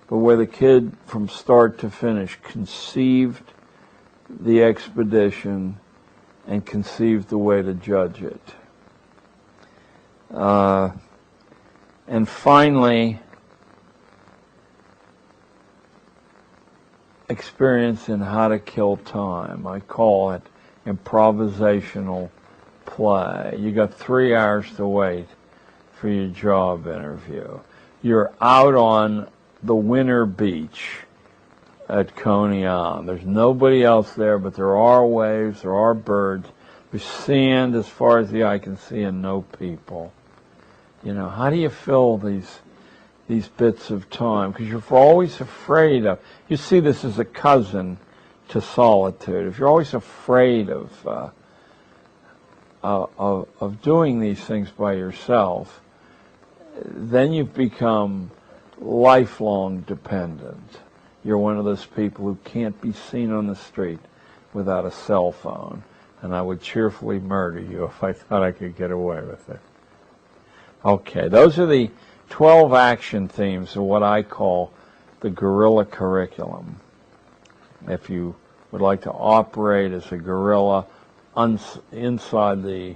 but where the kid from start to finish conceived the expedition and conceived the way to judge it. And finally, experience in how to kill time. I call it improvisational play. You got 3 hours to wait for your job interview. You're out on the winter beach at Coney Island. There's nobody else there, but there are waves, there are birds, there's sand as far as the eye can see, and no people. You know, how do you fill these bits of time? Because you're always afraid of. You see this as a cousin to solitude. If you're always afraid of doing these things by yourself, then you've become lifelong dependent. You're one of those people who can't be seen on the street without a cell phone, and I would cheerfully murder you if I thought I could get away with it. Okay, those are the 12 action themes of what I call the guerrilla curriculum. If you would like to operate as a guerrilla inside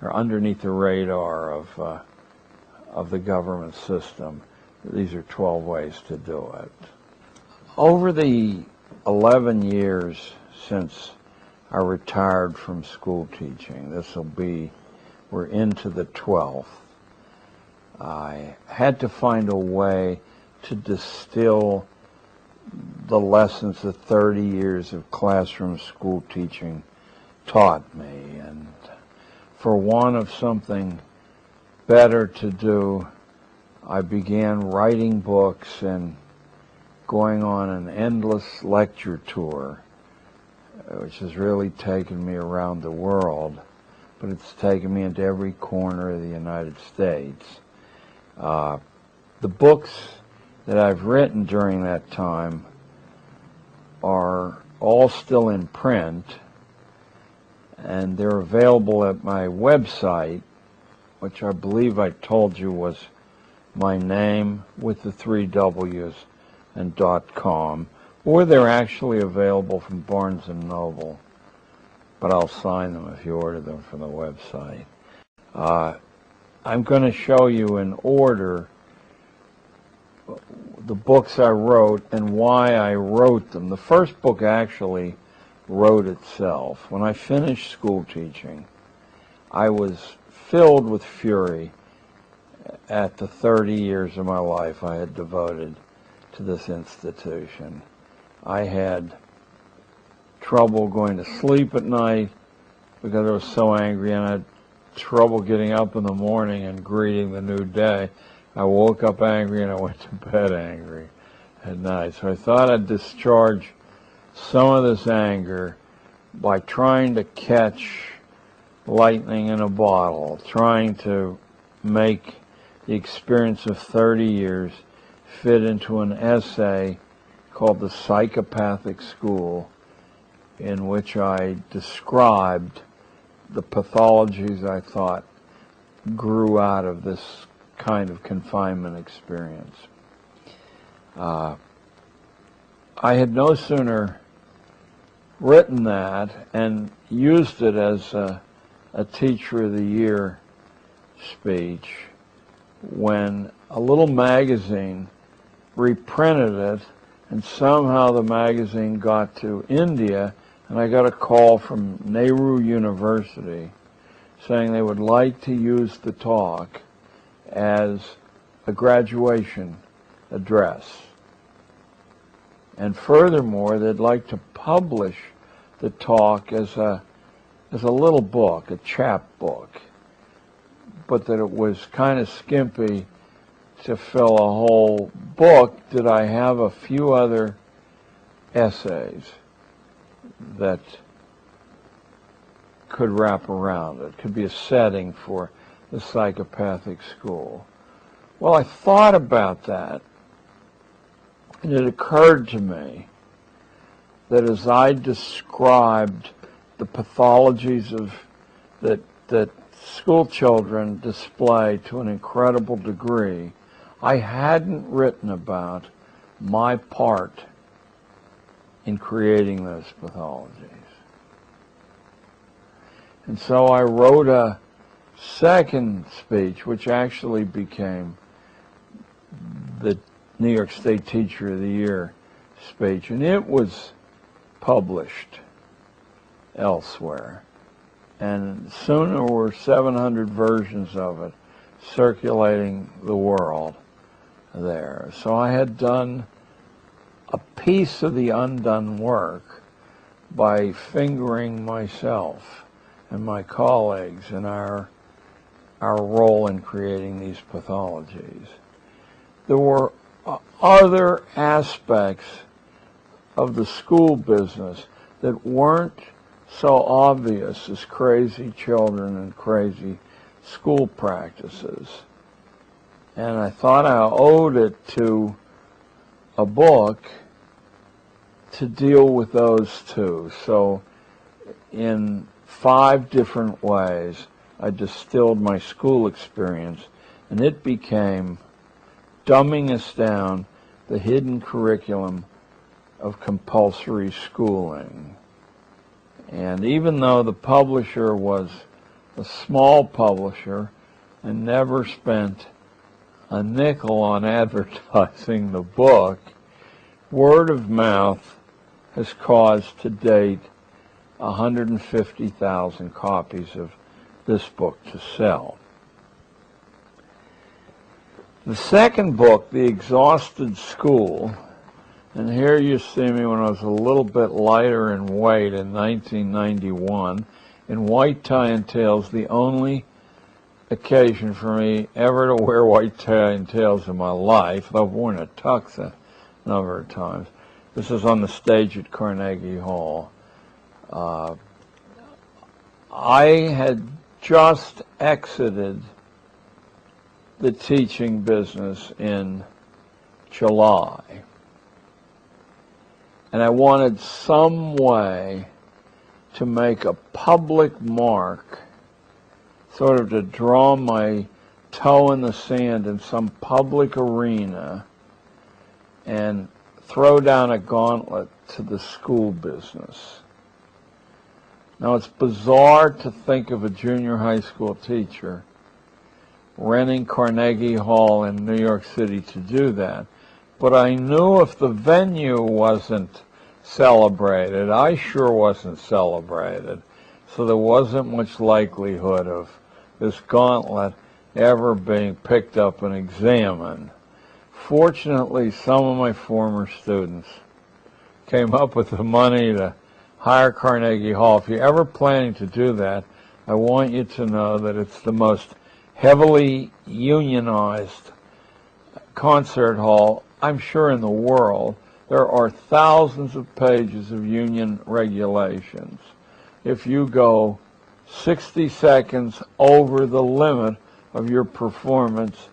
or underneath the radar of the government system, these are 12 ways to do it. Over the 11 years since I retired from school teaching, we're into the 12th, I had to find a way to distill the lessons that 30 years of classroom school teaching taught me. And for want of something better to do, I began writing books and going on an endless lecture tour, which has really taken me around the world, but it's taken me into every corner of the United States. The books that I've written during that time are all still in print, and they're available at my website, which I believe I told you was my name with the 3 W's and .com, or they're actually available from Barnes & Noble, but I'll sign them if you order them from the website. I'm going to show you in order the books I wrote and why I wrote them. The first book actually wrote itself. When I finished school teaching, I was filled with fury at the 30 years of my life I had devoted to this institution. I had trouble going to sleep at night because I was so angry, and I had trouble getting up in the morning and greeting the new day. I woke up angry and I went to bed angry at night. So I thought I'd discharge some of this anger by trying to catch lightning in a bottle, trying to make the experience of 30 years fit into an essay called The Psychopathic School, in which I described the pathologies I thought grew out of this kind of confinement experience. I had no sooner written that and used it as a Teacher of the Year speech when a little magazine reprinted it, and somehow the magazine got to India, and I got a call from Nehru University saying they would like to use the talk as a graduation address. And furthermore, they'd like to publish the talk as a little book, a chapbook, but that it was kind of skimpy to fill a whole book. Did I have a few other essays that could wrap around it, could be a setting for the psychopathic school? Well, I thought about that, and it occurred to me that as I described the pathologies that school children display to an incredible degree, I hadn't written about my part in creating those pathologies. And so I wrote a second speech, which actually became the New York State Teacher of the Year speech, and it was published elsewhere. And soon there were 700 versions of it circulating the world there. So I had done a piece of the undone work by fingering myself and my colleagues in our role in creating these pathologies. There were other aspects of the school business that weren't so obvious as crazy children and crazy school practices. And I thought I owed it to a book to deal with those two. So in 5 different ways, I distilled my school experience, and it became Dumbing Us Down, the Hidden Curriculum of Compulsory Schooling. And even though the publisher was a small publisher and never spent a nickel on advertising the book, word of mouth has caused to date 150,000 copies of this book to sell. The second book, The Exhausted School, and here you see me when I was a little bit lighter in weight in 1991, in white tie and tails, the only occasion for me ever to wear white tie and tails in my life. I've worn a tux a number of times. This is on the stage at Carnegie Hall. I had just exited the teaching business in July, and I wanted some way to make a public mark, sort of to draw my toe in the sand in some public arena and throw down a gauntlet to the school business. Now, it's bizarre to think of a junior high school teacher renting Carnegie Hall in New York City to do that, but I knew if the venue wasn't celebrated, I sure wasn't celebrated. So there wasn't much likelihood of this gauntlet ever being picked up and examined. Fortunately, some of my former students came up with the money to hire Carnegie Hall. If you're ever planning to do that, I want you to know that it's the most heavily unionized concert hall, I'm sure, in the world. There are thousands of pages of union regulations. If you go 60 seconds over the limit of your performance,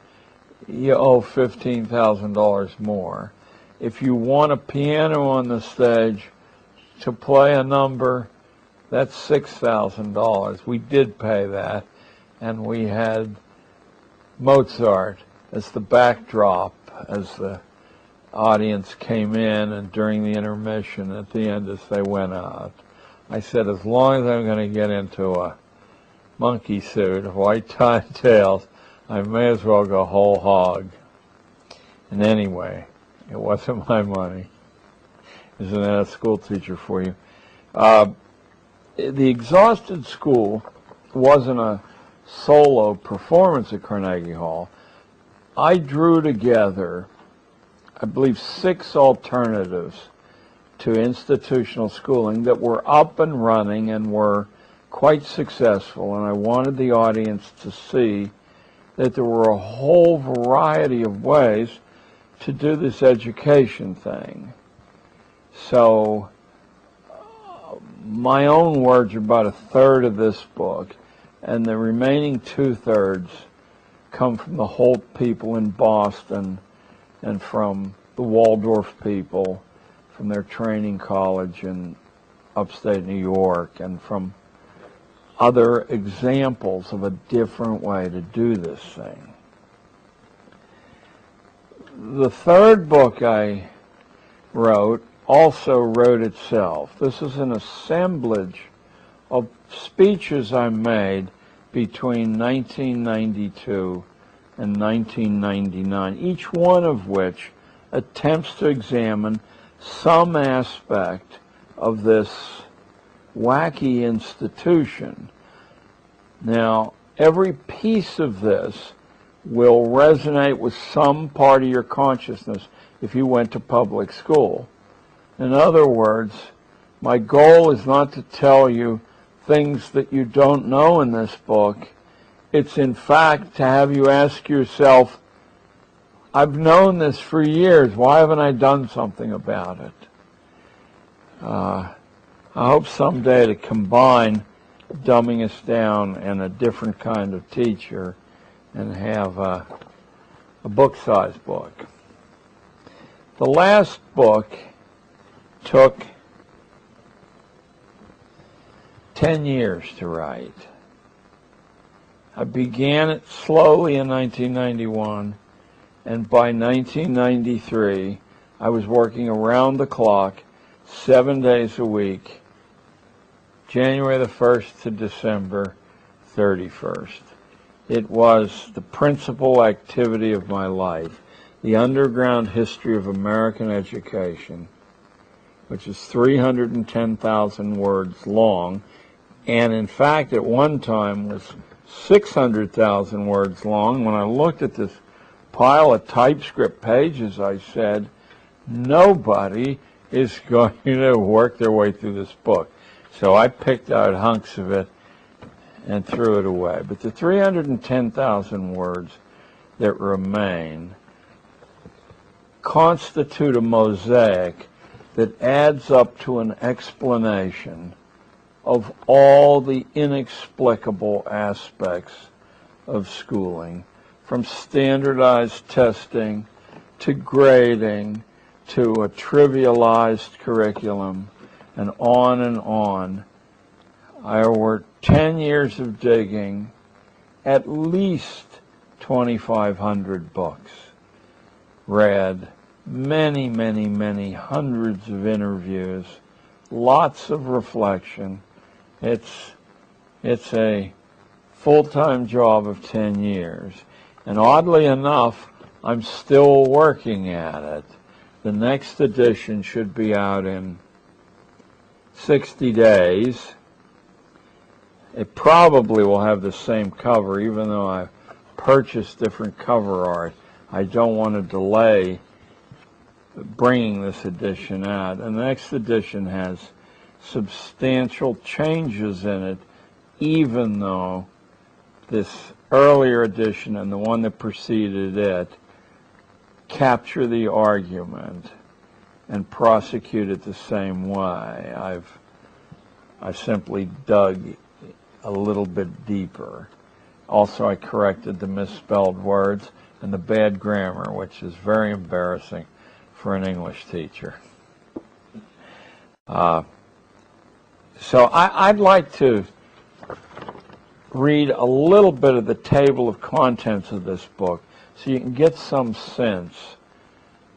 you owe $15,000 more. If you want a piano on the stage to play a number, that's $6,000. We did pay that, and we had Mozart as the backdrop as the audience came in and during the intermission at the end as they went out. I said, as long as I'm going to get into a monkey suit, white tie tails, I may as well go whole hog. And anyway, it wasn't my money. Isn't that a school teacher for you? The Exhausted School wasn't a solo performance at Carnegie Hall. I drew together, I believe, 6 alternatives to institutional schooling that were up and running and were quite successful, and I wanted the audience to see that there were a whole variety of ways to do this education thing. So my own words are about 1/3 of this book, and the remaining 2/3 come from the Holt people in Boston and from the Waldorf people from their training college in upstate New York, and from other examples of a different way to do this thing. The 3rd book I wrote also wrote itself. This is an assemblage of speeches I made between 1992 and 1999, each one of which attempts to examine some aspect of this wacky institution. Now, every piece of this will resonate with some part of your consciousness if you went to public school. In other words, my goal is not to tell you things that you don't know in this book. It's in fact to have you ask yourself, I've known this for years, why haven't I done something about it? I hope someday to combine dumbing us down and a different kind of teacher and have a book-sized book. The last book took 10 years to write. I began it slowly in 1991, and by 1993, I was working around the clock, 7 days a week, January the 1st to December 31st. It was the principal activity of my life, the underground history of American education, which is 310,000 words long, and in fact at one time was 600,000 words long. When I looked at this pile of typescript pages, I said, nobody is going to work their way through this book. So I picked out hunks of it and threw it away. But the 310,000 words that remain constitute a mosaic that adds up to an explanation of all the inexplicable aspects of schooling, from standardized testing to grading to a trivialized curriculum, and on and on. I worked 10 years of digging, at least 2,500 books, read many, many, many hundreds of interviews, lots of reflection. It's a full-time job of 10 years. And oddly enough, I'm still working at it. The next edition should be out in 60 days. It probably will have the same cover, even though I've purchased different cover art. I don't want to delay bringing this edition out. And the next edition has substantial changes in it, even though this earlier edition and the one that preceded it capture the argument and prosecute it the same way. I simply dug a little bit deeper. Also, I corrected the misspelled words and the bad grammar, which is very embarrassing for an English teacher. So I'd like to read a little bit of the table of contents of this book so you can get some sense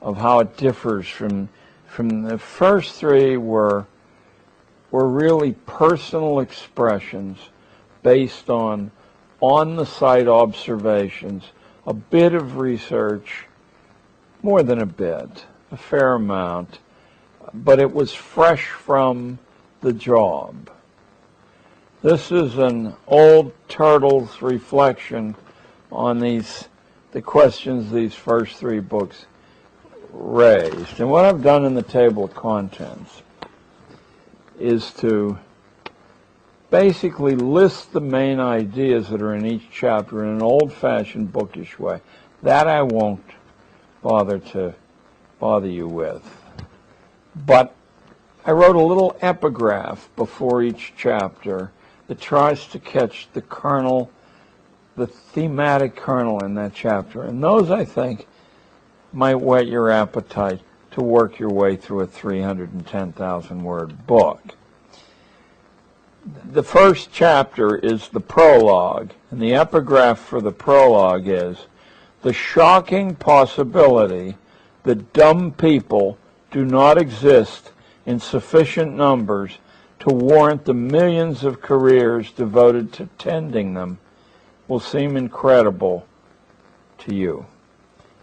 of how it differs from the first three were really personal expressions based on the site observations, a bit of research, more than a bit, a fair amount, but it was fresh from the job. This is an old turtle's reflection on the questions these first three books raised. And what I've done in the table of contents is to basically list the main ideas that are in each chapter in an old-fashioned bookish way. That I won't bother you with. But I wrote a little epigraph before each chapter that tries to catch the kernel, the thematic kernel in that chapter. And those, I think, might whet your appetite to work your way through a 310,000-word book. The first chapter is the prologue, and the epigraph for the prologue is, "The shocking possibility that dumb people do not exist in sufficient numbers to warrant the millions of careers devoted to tending them will seem incredible to you.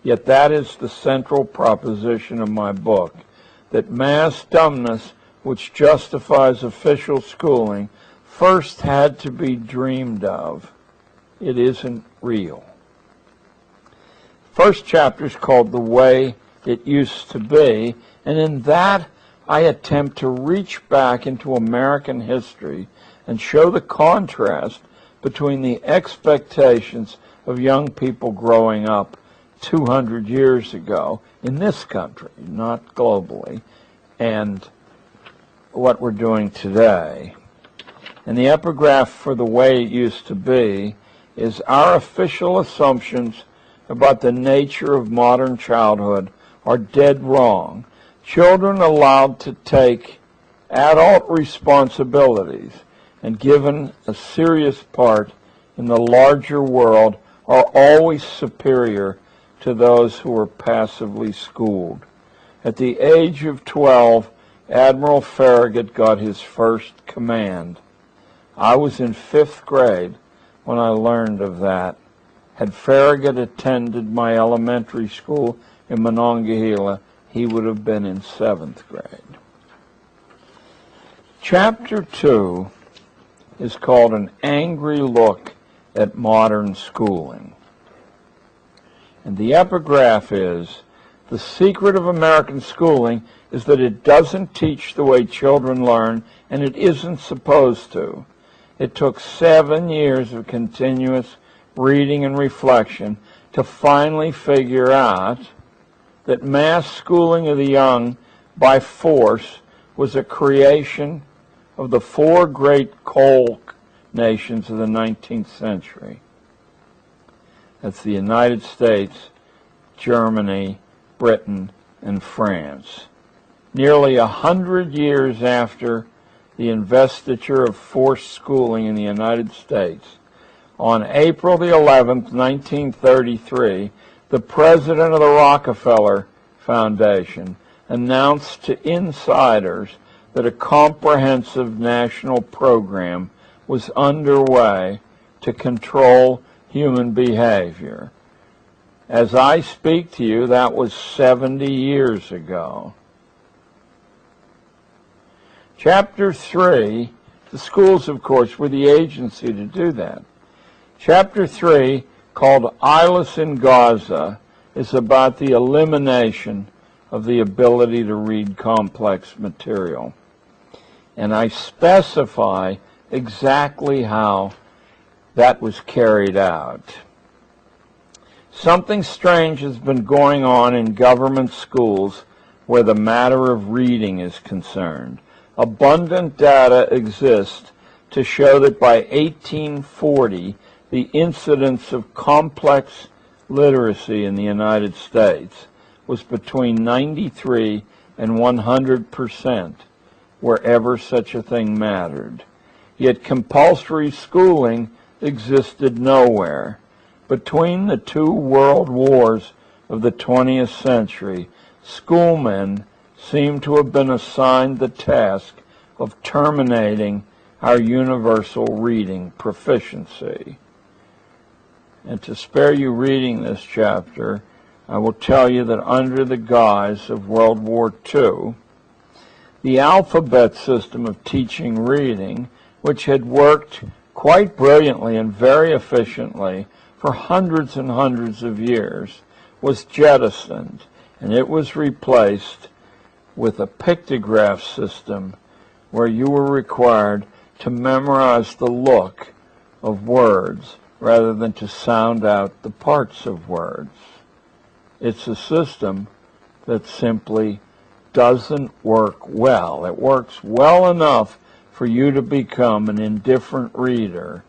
Yet that is the central proposition of my book, that mass dumbness, which justifies official schooling, first had to be dreamed of. It isn't real." First chapter is called The Way It Used to Be, and in that I attempt to reach back into American history and show the contrast between the expectations of young people growing up 200 years ago in this country, not globally, and what we're doing today. And the epigraph for The Way It Used to Be is, "Our official assumptions about the nature of modern childhood are dead wrong. Children allowed to take adult responsibilities and given a serious part in the larger world are always superior to those who were passively schooled. At the age of 12, Admiral Farragut got his first command. I was in 5th grade when I learned of that. Had Farragut attended my elementary school in Monongahela, he would have been in 7th grade." Chapter 2 is called An Angry Look at Modern Schooling. And the epigraph is, "The secret of American schooling is that it doesn't teach the way children learn, and it isn't supposed to. It took 7 years of continuous reading and reflection to finally figure out that mass schooling of the young by force was a creation of the 4 great coal nations of the 19th century. That's the United States, Germany, Britain, and France. Nearly 100 years after the investiture of forced schooling in the United States, on April the 11th, 1933, the president of the Rockefeller Foundation announced to insiders that a comprehensive national program was underway to control human behavior. As I speak to you, that was 70 years ago. Chapter 3, the schools, of course, were the agency to do that. Chapter 3, called Eyeless in Gaza, is about the elimination of the ability to read complex material. And I specify exactly how that was carried out. Something strange has been going on in government schools where the matter of reading is concerned. Abundant data exists to show that by 1840, the incidence of complex literacy in the United States was between 93 and 100%, wherever such a thing mattered. Yet compulsory schooling existed nowhere. Between the two world wars of the 20th century, schoolmen seem to have been assigned the task of terminating our universal reading proficiency. And to spare you reading this chapter, I will tell you that under the guise of World War II, the alphabet system of teaching reading, which had worked quite brilliantly and very efficiently for hundreds and hundreds of years, was jettisoned, and it was replaced with a pictograph system where you were required to memorize the look of words rather than to sound out the parts of words. It's a system that simply doesn't work well. It works well enough for you to become an indifferent reader,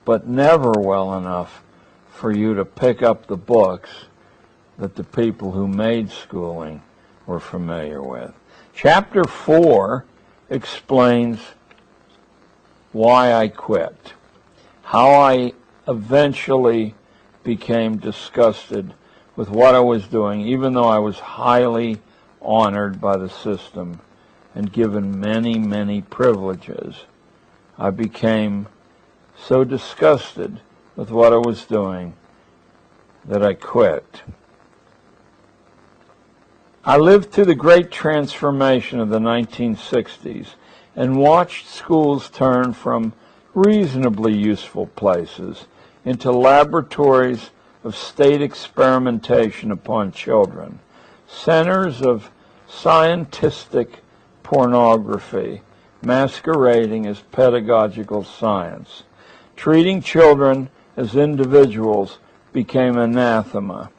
but never well enough for you to pick up the books that the people who made schooling were familiar with. Chapter 4 explains why I quit, how I eventually became disgusted with what I was doing, even though I was highly honored by the system and given many, many privileges. I became so disgusted with what I was doing that I quit. I lived through the great transformation of the 1960s and watched schools turn from reasonably useful places into laboratories of state experimentation upon children, centers of scientific pornography masquerading as pedagogical science. Treating children as individuals became anathema.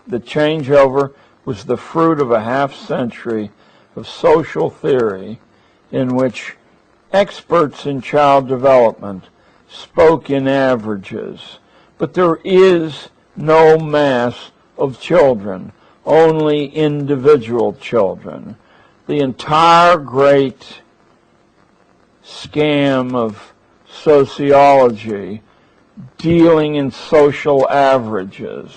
The changeover was the fruit of a half-century of social theory in which experts in child development spoke in averages. But there is no mass of children, only individual children. The entire great scam of sociology dealing in social averages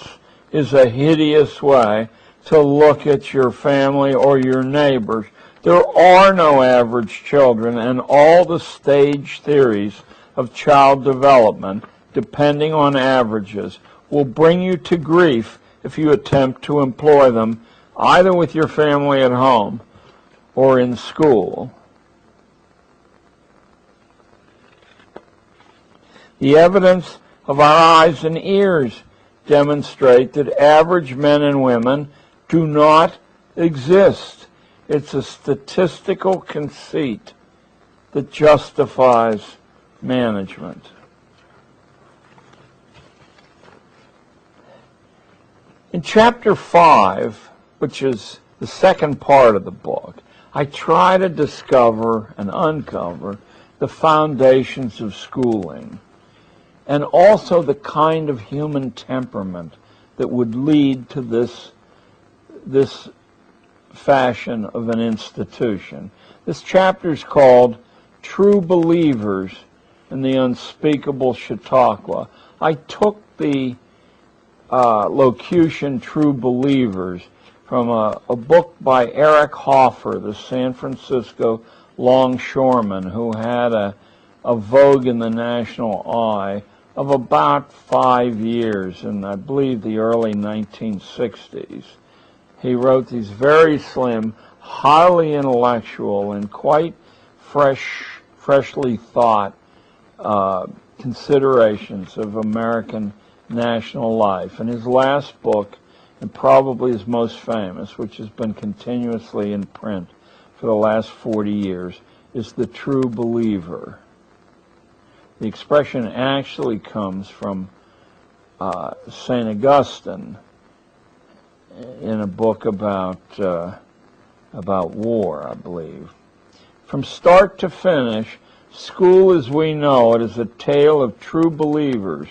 is a hideous way to look at your family or your neighbors. There are no average children, and all the stage theories of child development, depending on averages, will bring you to grief if you attempt to employ them either with your family at home or in school. The evidence of our eyes and ears demonstrate that average men and women do not exist. It's a statistical conceit that justifies management. In chapter 5, which is the second part of the book, I try to discover and uncover the foundations of schooling, and also the kind of human temperament that would lead to this fashion of an institution. This chapter is called True Believers in the Unspeakable Chautauqua. I took the locution True Believers from a book by Eric Hoffer, the San Francisco longshoreman who had a vogue in the national eye of about 5 years, in I believe the early 1960s. He wrote these very slim, highly intellectual, and quite freshly thought considerations of American national life. And his last book, and probably his most famous, which has been continuously in print for the last 40 years, is The True Believer. The expression actually comes from St. Augustine in a book about war, I believe. From start to finish, school as we know it is a tale of true believers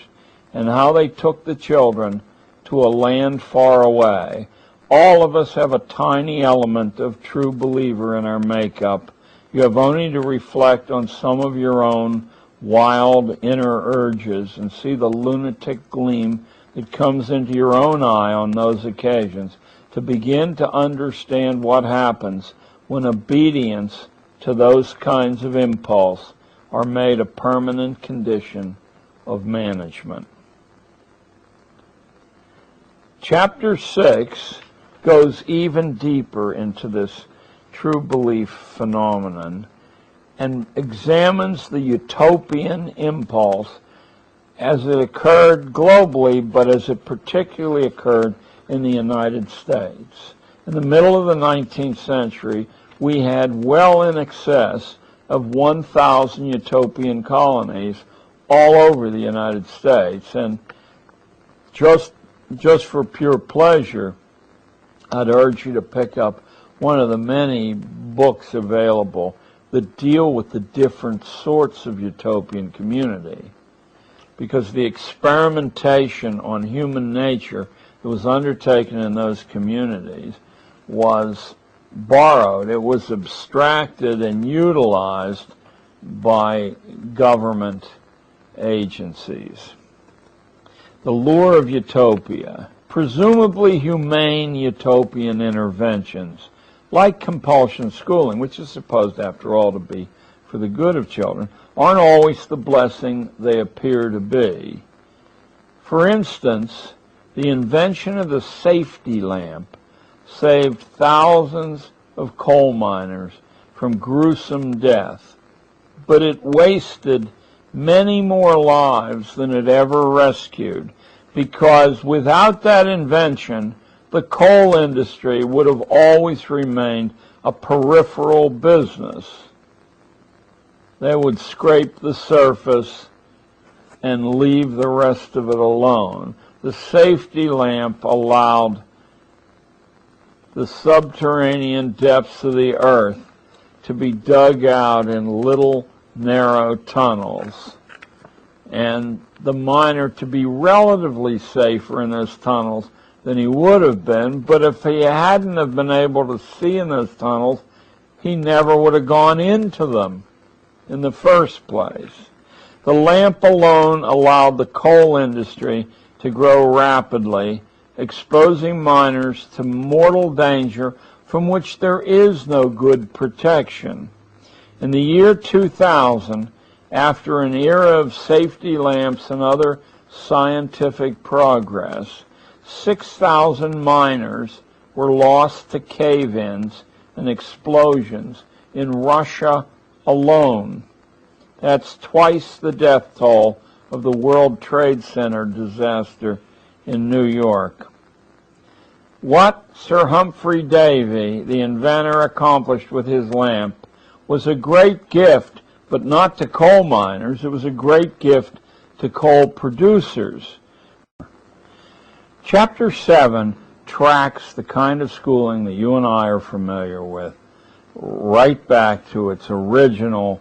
and how they took the children to a land far away. All of us have a tiny element of true believer in our makeup. You have only to reflect on some of your own wild inner urges and see the lunatic gleam that comes into your own eye on those occasions to begin to understand what happens when obedience to those kinds of impulse are made a permanent condition of management. Chapter 6 goes even deeper into this true belief phenomenon and examines the utopian impulse as it occurred globally, but as it particularly occurred in the United States. In the middle of the 19th century, we had well in excess of 1,000 utopian colonies all over the United States. And just for pure pleasure, I'd urge you to pick up one of the many books available that deal with the different sorts of utopian community, because the experimentation on human nature that was undertaken in those communities was borrowed, it was abstracted and utilized by government agencies. The lure of utopia, presumably humane utopian interventions, like compulsion schooling, which is supposed, after all, to be for the good of children, aren't always the blessing they appear to be. For instance, the invention of the safety lamp saved thousands of coal miners from gruesome death, but it wasted many more lives than it ever rescued, because without that invention, the coal industry would have always remained a peripheral business. They would scrape the surface and leave the rest of it alone. The safety lamp allowed the subterranean depths of the earth to be dug out in little narrow tunnels, and the miner to be relatively safer in those tunnels than he would have been. But if he hadn't have been able to see in those tunnels, he never would have gone into them in the first place. The lamp alone allowed the coal industry to grow rapidly, exposing miners to mortal danger from which there is no good protection. In the year 2000, after an era of safety lamps and other scientific progress, 6,000 miners were lost to cave-ins and explosions in Russia alone. That's twice the death toll of the World Trade Center disaster in New York. What Sir Humphrey Davy, the inventor, accomplished with his lamp was a great gift, but not to coal miners. It was a great gift to coal producers. Chapter 7 tracks the kind of schooling that you and I are familiar with right back to its original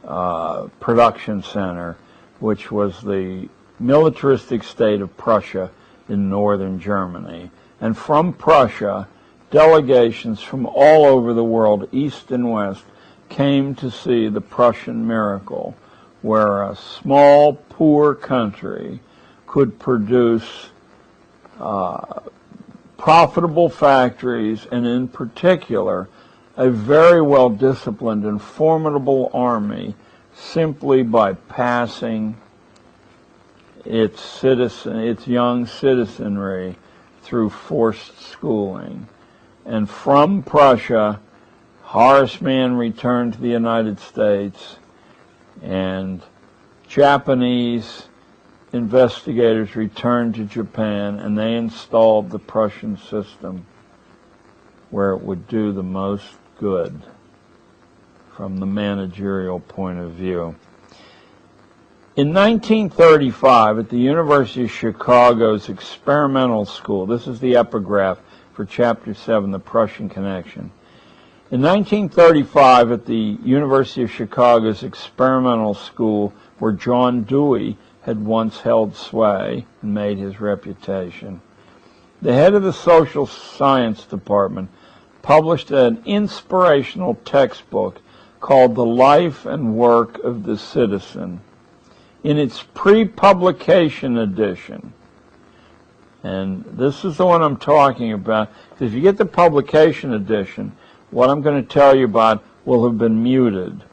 production center, which was the militaristic state of Prussia in northern Germany. And from Prussia, delegations from all over the world, east and west, came to see the Prussian miracle, where a small, poor country could produce profitable factories, and in particular, a very well-disciplined and formidable army, simply by passing its young citizenry through forced schooling. And from Prussia, Horace Mann returned to the United States, and Japanese investigators returned to Japan, and they installed the Prussian system where it would do the most good from the managerial point of view. In 1935, at the University of Chicago's experimental school, this is the epigraph for Chapter 7, The Prussian Connection. In 1935, at the University of Chicago's experimental school, where John Dewey had once held sway and made his reputation, the head of the social science department published an inspirational textbook called The Life and Work of the Citizen. In its pre-publication edition, and this is the one I'm talking about, because if you get the publication edition, what I'm going to tell you about will have been muted.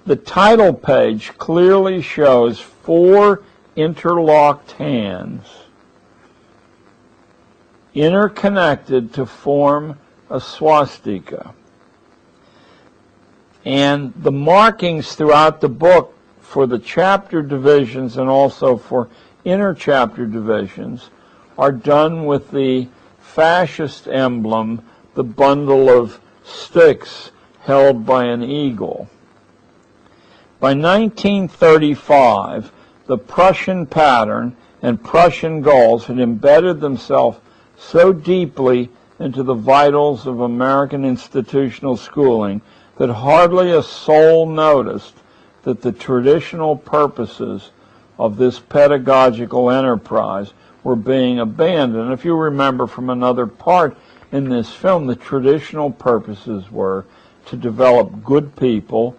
The title page clearly shows 4 interlocked hands interconnected to form a swastika. And the markings throughout the book for the chapter divisions and also for inter-chapter divisions are done with the fascist emblem, the bundle of sticks held by an eagle. By 1935, the Prussian pattern and Prussian goals had embedded themselves so deeply into the vitals of American institutional schooling that hardly a soul noticed that the traditional purposes of this pedagogical enterprise were being abandoned. If you remember from another part in this film, the traditional purposes were to develop good people,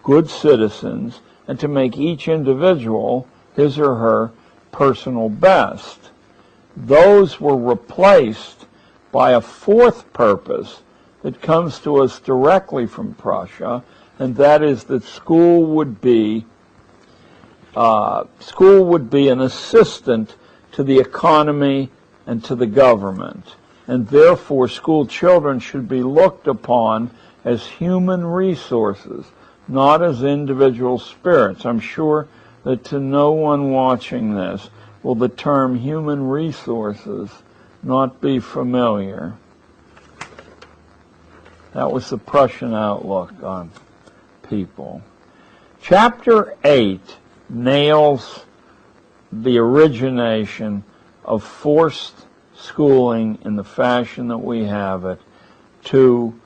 good citizens, and to make each individual his or her personal best. Those were replaced by a 4th purpose that comes to us directly from Prussia, and that is that school would be an assistant to the economy and to the government, and therefore school children should be looked upon as human resources, not as individual spirits. I'm sure that to no one watching this will the term human resources not be familiar. That was the Prussian outlook on people. Chapter 8 nails the origination of forced schooling in the fashion that we have it to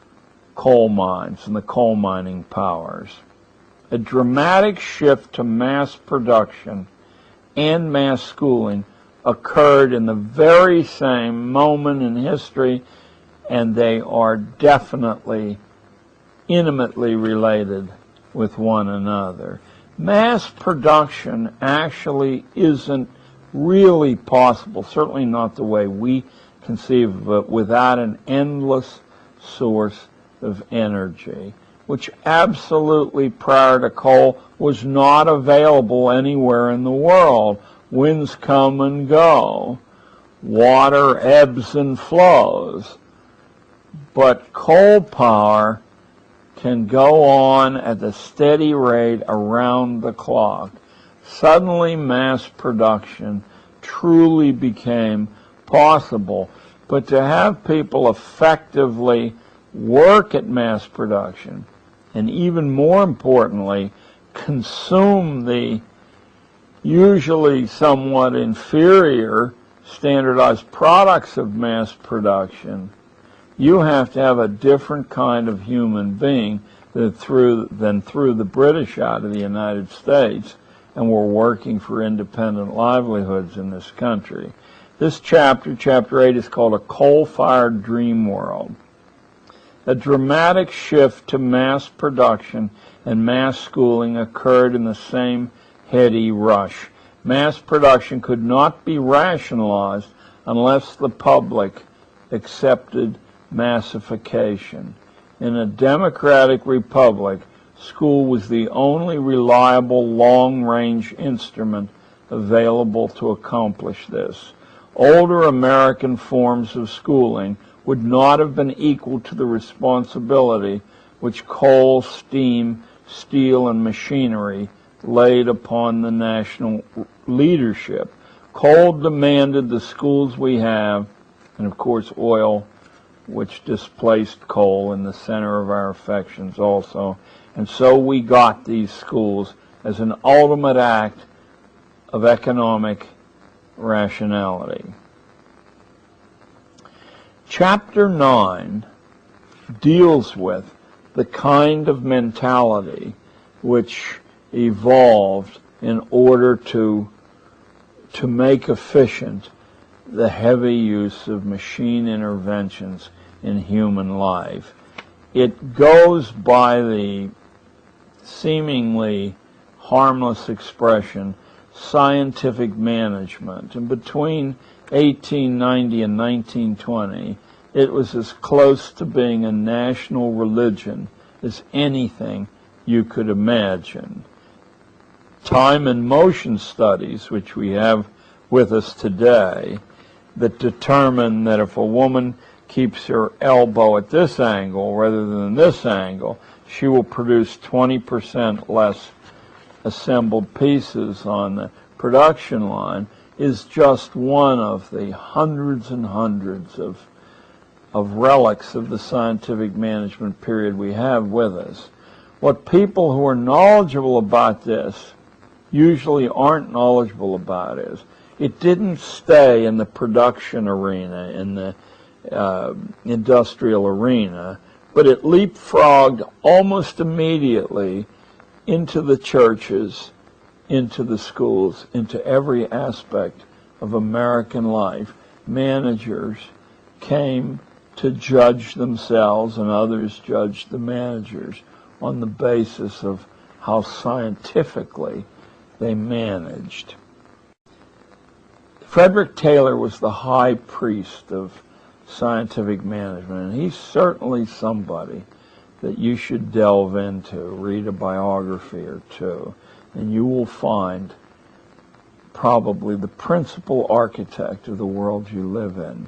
coal mines and the coal mining powers. A dramatic shift to mass production and mass schooling occurred in the very same moment in history, and they are definitely intimately related with one another. Mass production actually isn't really possible, certainly not the way we conceive of it, without an endless source of energy, which absolutely prior to coal was not available anywhere in the world. Winds come and go. Water ebbs and flows. But coal power can go on at a steady rate around the clock. Suddenly mass production truly became possible. But to have people effectively work at mass production, and even more importantly, consume the usually somewhat inferior standardized products of mass production, you have to have a different kind of human being than through the British out of the United States and were working for independent livelihoods in this country. This chapter, Chapter 8, is called A Coal-Fired Dream World. A dramatic shift to mass production and mass schooling occurred in the same heady rush. Mass production could not be rationalized unless the public accepted massification. In a democratic republic, school was the only reliable long-range instrument available to accomplish this. Older American forms of schooling would not have been equal to the responsibility which coal, steam, steel, and machinery laid upon the national leadership. Coal demanded the schools we have, and of course oil, which displaced coal in the center of our affections also. And so we got these schools as an ultimate act of economic rationality. Chapter 9 deals with the kind of mentality which evolved in order to make efficient the heavy use of machine interventions in human life. It goes by the seemingly harmless expression scientific management, and between 1890 and 1920 it was as close to being a national religion as anything you could imagine. Time and motion studies, which we have with us today, that determine that if a woman keeps her elbow at this angle rather than this angle, she will produce 20% less assembled pieces on the production line, is just one of the hundreds and hundreds of relics of the scientific management period we have with us. What people who are knowledgeable about this usually aren't knowledgeable about is it didn't stay in the production arena, in the industrial arena, but it leapfrogged almost immediately into the churches, into the schools, into every aspect of American life. Managers came to judge themselves, and others judged the managers on the basis of how scientifically they managed. Frederick Taylor was the high priest of scientific management, and he's certainly somebody that you should delve into, read a biography or two, and you will find probably the principal architect of the world you live in.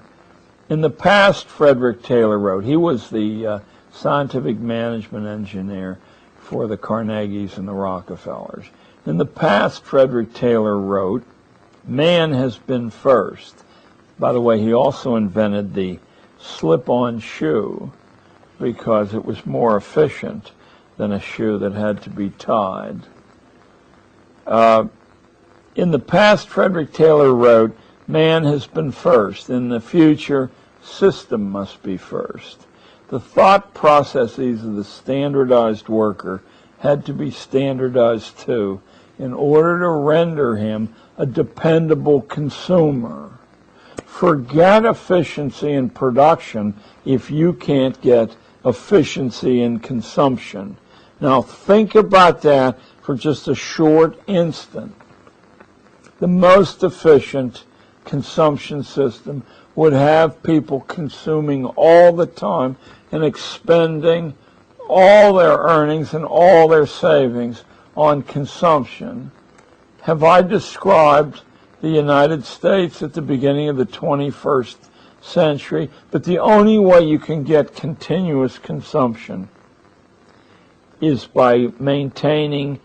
In the past, Frederick Taylor wrote, he was the scientific management engineer for the Carnegies and the Rockefellers. In the past, Frederick Taylor wrote, "Man has been first." By the way, he also invented the slip-on shoe because it was more efficient than a shoe that had to be tied. In the past, Frederick Taylor wrote, "Man has been first. In the future, system must be first." The thought processes of the standardized worker had to be standardized too in order to render him a dependable consumer. Forget efficiency in production if you can't get efficiency in consumption. Now think about that for just a short instant. The most efficient consumption system would have people consuming all the time and expending all their earnings and all their savings on consumption. Have I described the United States at the beginning of the 21st century? But the only way you can get continuous consumption is by maintaining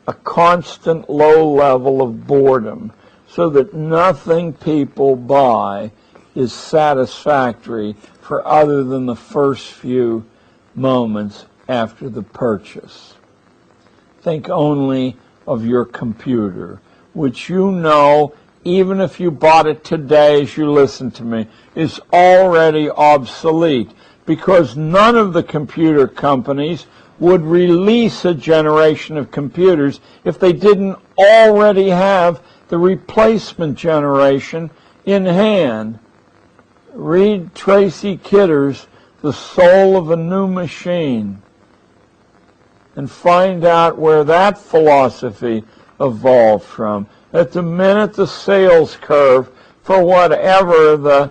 a constant low level of boredom so that nothing people buy is satisfactory for other than the first few moments after the purchase. Think only of your computer, which you know, even if you bought it today as you listen to me, is already obsolete because none of the computer companies would release a generation of computers if they didn't already have the replacement generation in hand. Read Tracy Kidder's The Soul of a New Machine and find out where that philosophy evolved from. At the minute the sales curve for whatever the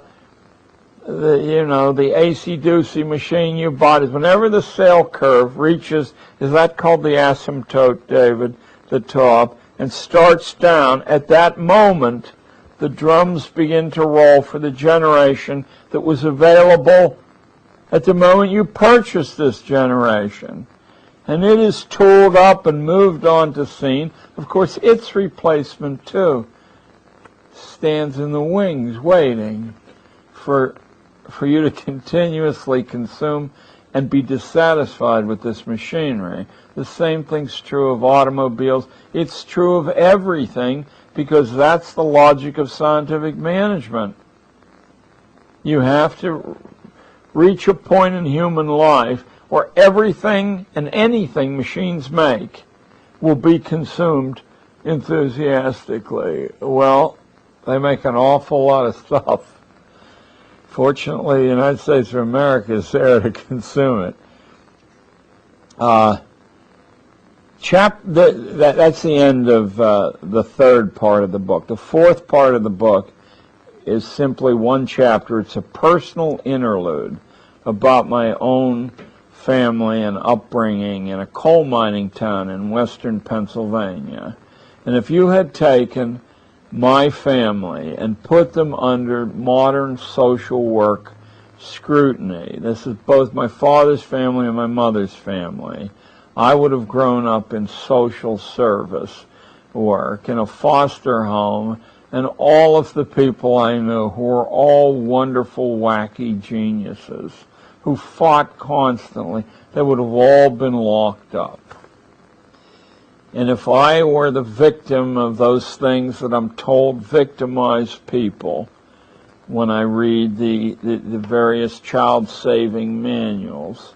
AC-doocy machine you bought is, whenever the sale curve reaches, is that called the asymptote, David, the top, and starts down, at that moment, the drums begin to roll for the generation that was available at the moment you purchased this generation. And it is tooled up and moved on to scene. Of course, its replacement, too, stands in the wings waiting for you to continuously consume and be dissatisfied with this machinery. The same thing's true of automobiles. It's true of everything, because that's the logic of scientific management. You have to reach a point in human life where everything and anything machines make will be consumed enthusiastically. Well, they make an awful lot of stuff. Fortunately, the United States of America is there to consume it. That's the end of the third part of the book. The fourth part of the book is simply one chapter. It's a personal interlude about my own family and upbringing in a coal mining town in western Pennsylvania. And if you had taken my family and put them under modern social work scrutiny, this is both my father's family and my mother's family, I would have grown up in social service work, in a foster home, and all of the people I knew who were all wonderful, wacky geniuses who fought constantly, they would have all been locked up. And if I were the victim of those things that I'm told victimize people when I read the various child-saving manuals,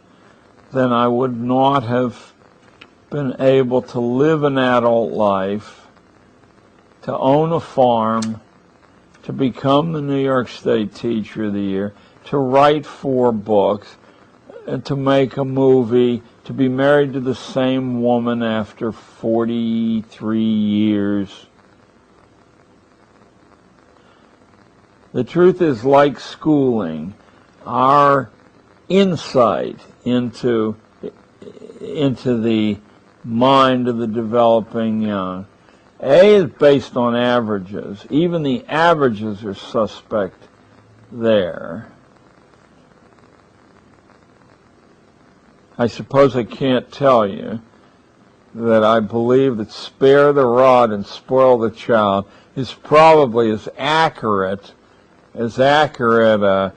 then I would not have been able to live an adult life, to own a farm, to become the New York State Teacher of the Year, to write 4 books, and to make a movie, to be married to the same woman after 43 years. The truth is, like schooling, our insight into the mind of the developing young, is based on averages. Even the averages are suspect there. I suppose I can't tell you that I believe that spare the rod and spoil the child is probably as accurate a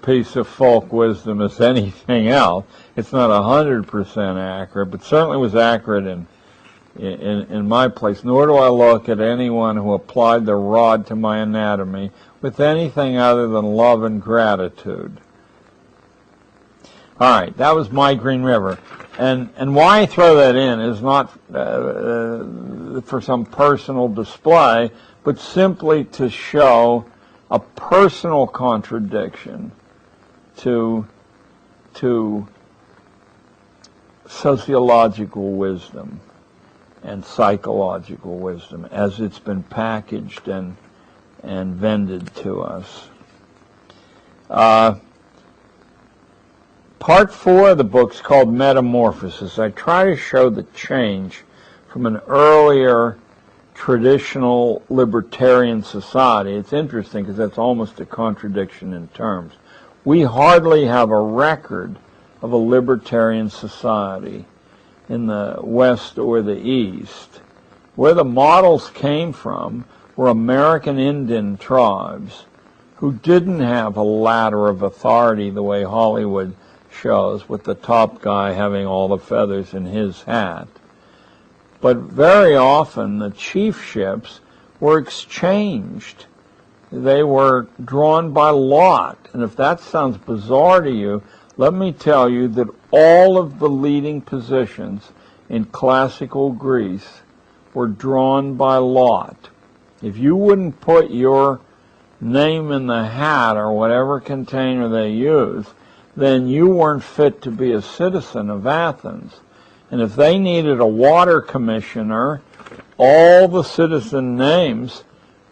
piece of folk wisdom as anything else. It's not 100% accurate, but certainly was accurate in my place. Nor do I look at anyone who applied the rod to my anatomy with anything other than love and gratitude. All right, that was My Green River. And why I throw that in is not for some personal display, but simply to show a personal contradiction to sociological wisdom and psychological wisdom as it's been packaged and vended to us. Part 4 of the book is called Metamorphosis. I try to show the change from an earlier traditional libertarian society. It's interesting because that's almost a contradiction in terms. We hardly have a record of a libertarian society in the West or the East. Where the models came from were American Indian tribes who didn't have a ladder of authority the way Hollywood shows, with the top guy having all the feathers in his hat. But very often the chiefships were exchanged. They were drawn by lot. And if that sounds bizarre to you, let me tell you that all of the leading positions in classical Greece were drawn by lot. If you wouldn't put your name in the hat or whatever container they use, then you weren't fit to be a citizen of Athens. And if they needed a water commissioner, all the citizen names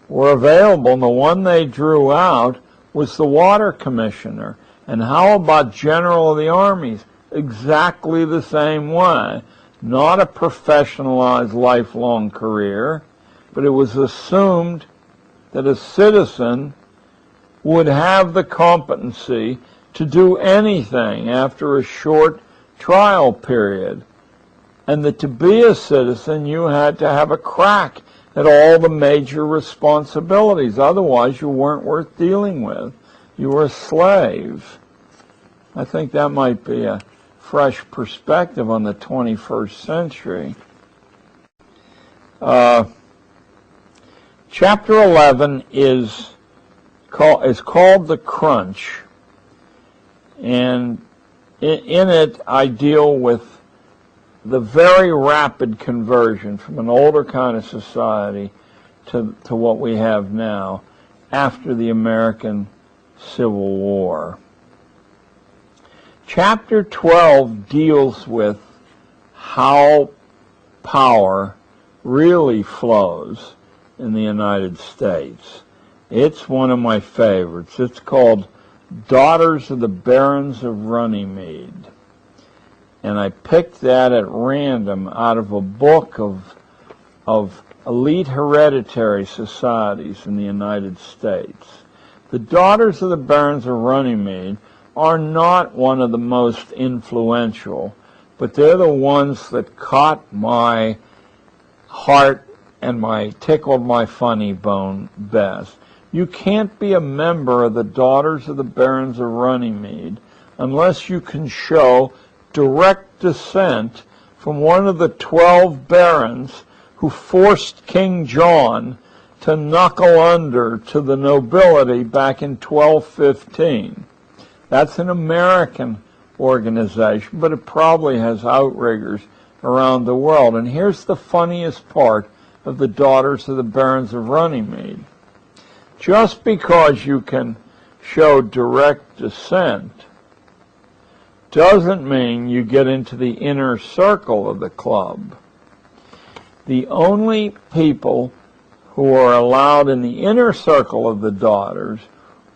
were available, and the one they drew out was the water commissioner. And how about general of the armies? Exactly the same way. not a professionalized lifelong career, but it was assumed that a citizen would have the competency to do anything after a short trial period, and that to be a citizen you had to have a crack at all the major responsibilities. Otherwise you weren't worth dealing with. You were a slave. I think that might be a fresh perspective on the 21st century. Chapter 11 is called The Crunch, and in it I deal with the very rapid conversion from an older kind of society to what we have now after the American Civil War. Chapter 12 deals with how power really flows in the United States. It's one of my favorites. It's called Daughters of the Barons of Runnymede. And I picked that at random out of a book of elite hereditary societies in the United States. The Daughters of the Barons of Runnymede are not one of the most influential, but they're the ones that caught my heart and tickled my funny bone best. You can't be a member of the Daughters of the Barons of Runnymede unless you can show direct descent from one of the 12 barons who forced King John to knuckle under to the nobility back in 1215. That's an American organization, but it probably has outriggers around the world. And here's the funniest part of the Daughters of the Barons of Runnymede. Just because you can show direct descent doesn't mean you get into the inner circle of the club. The only people who are allowed in the inner circle of the daughters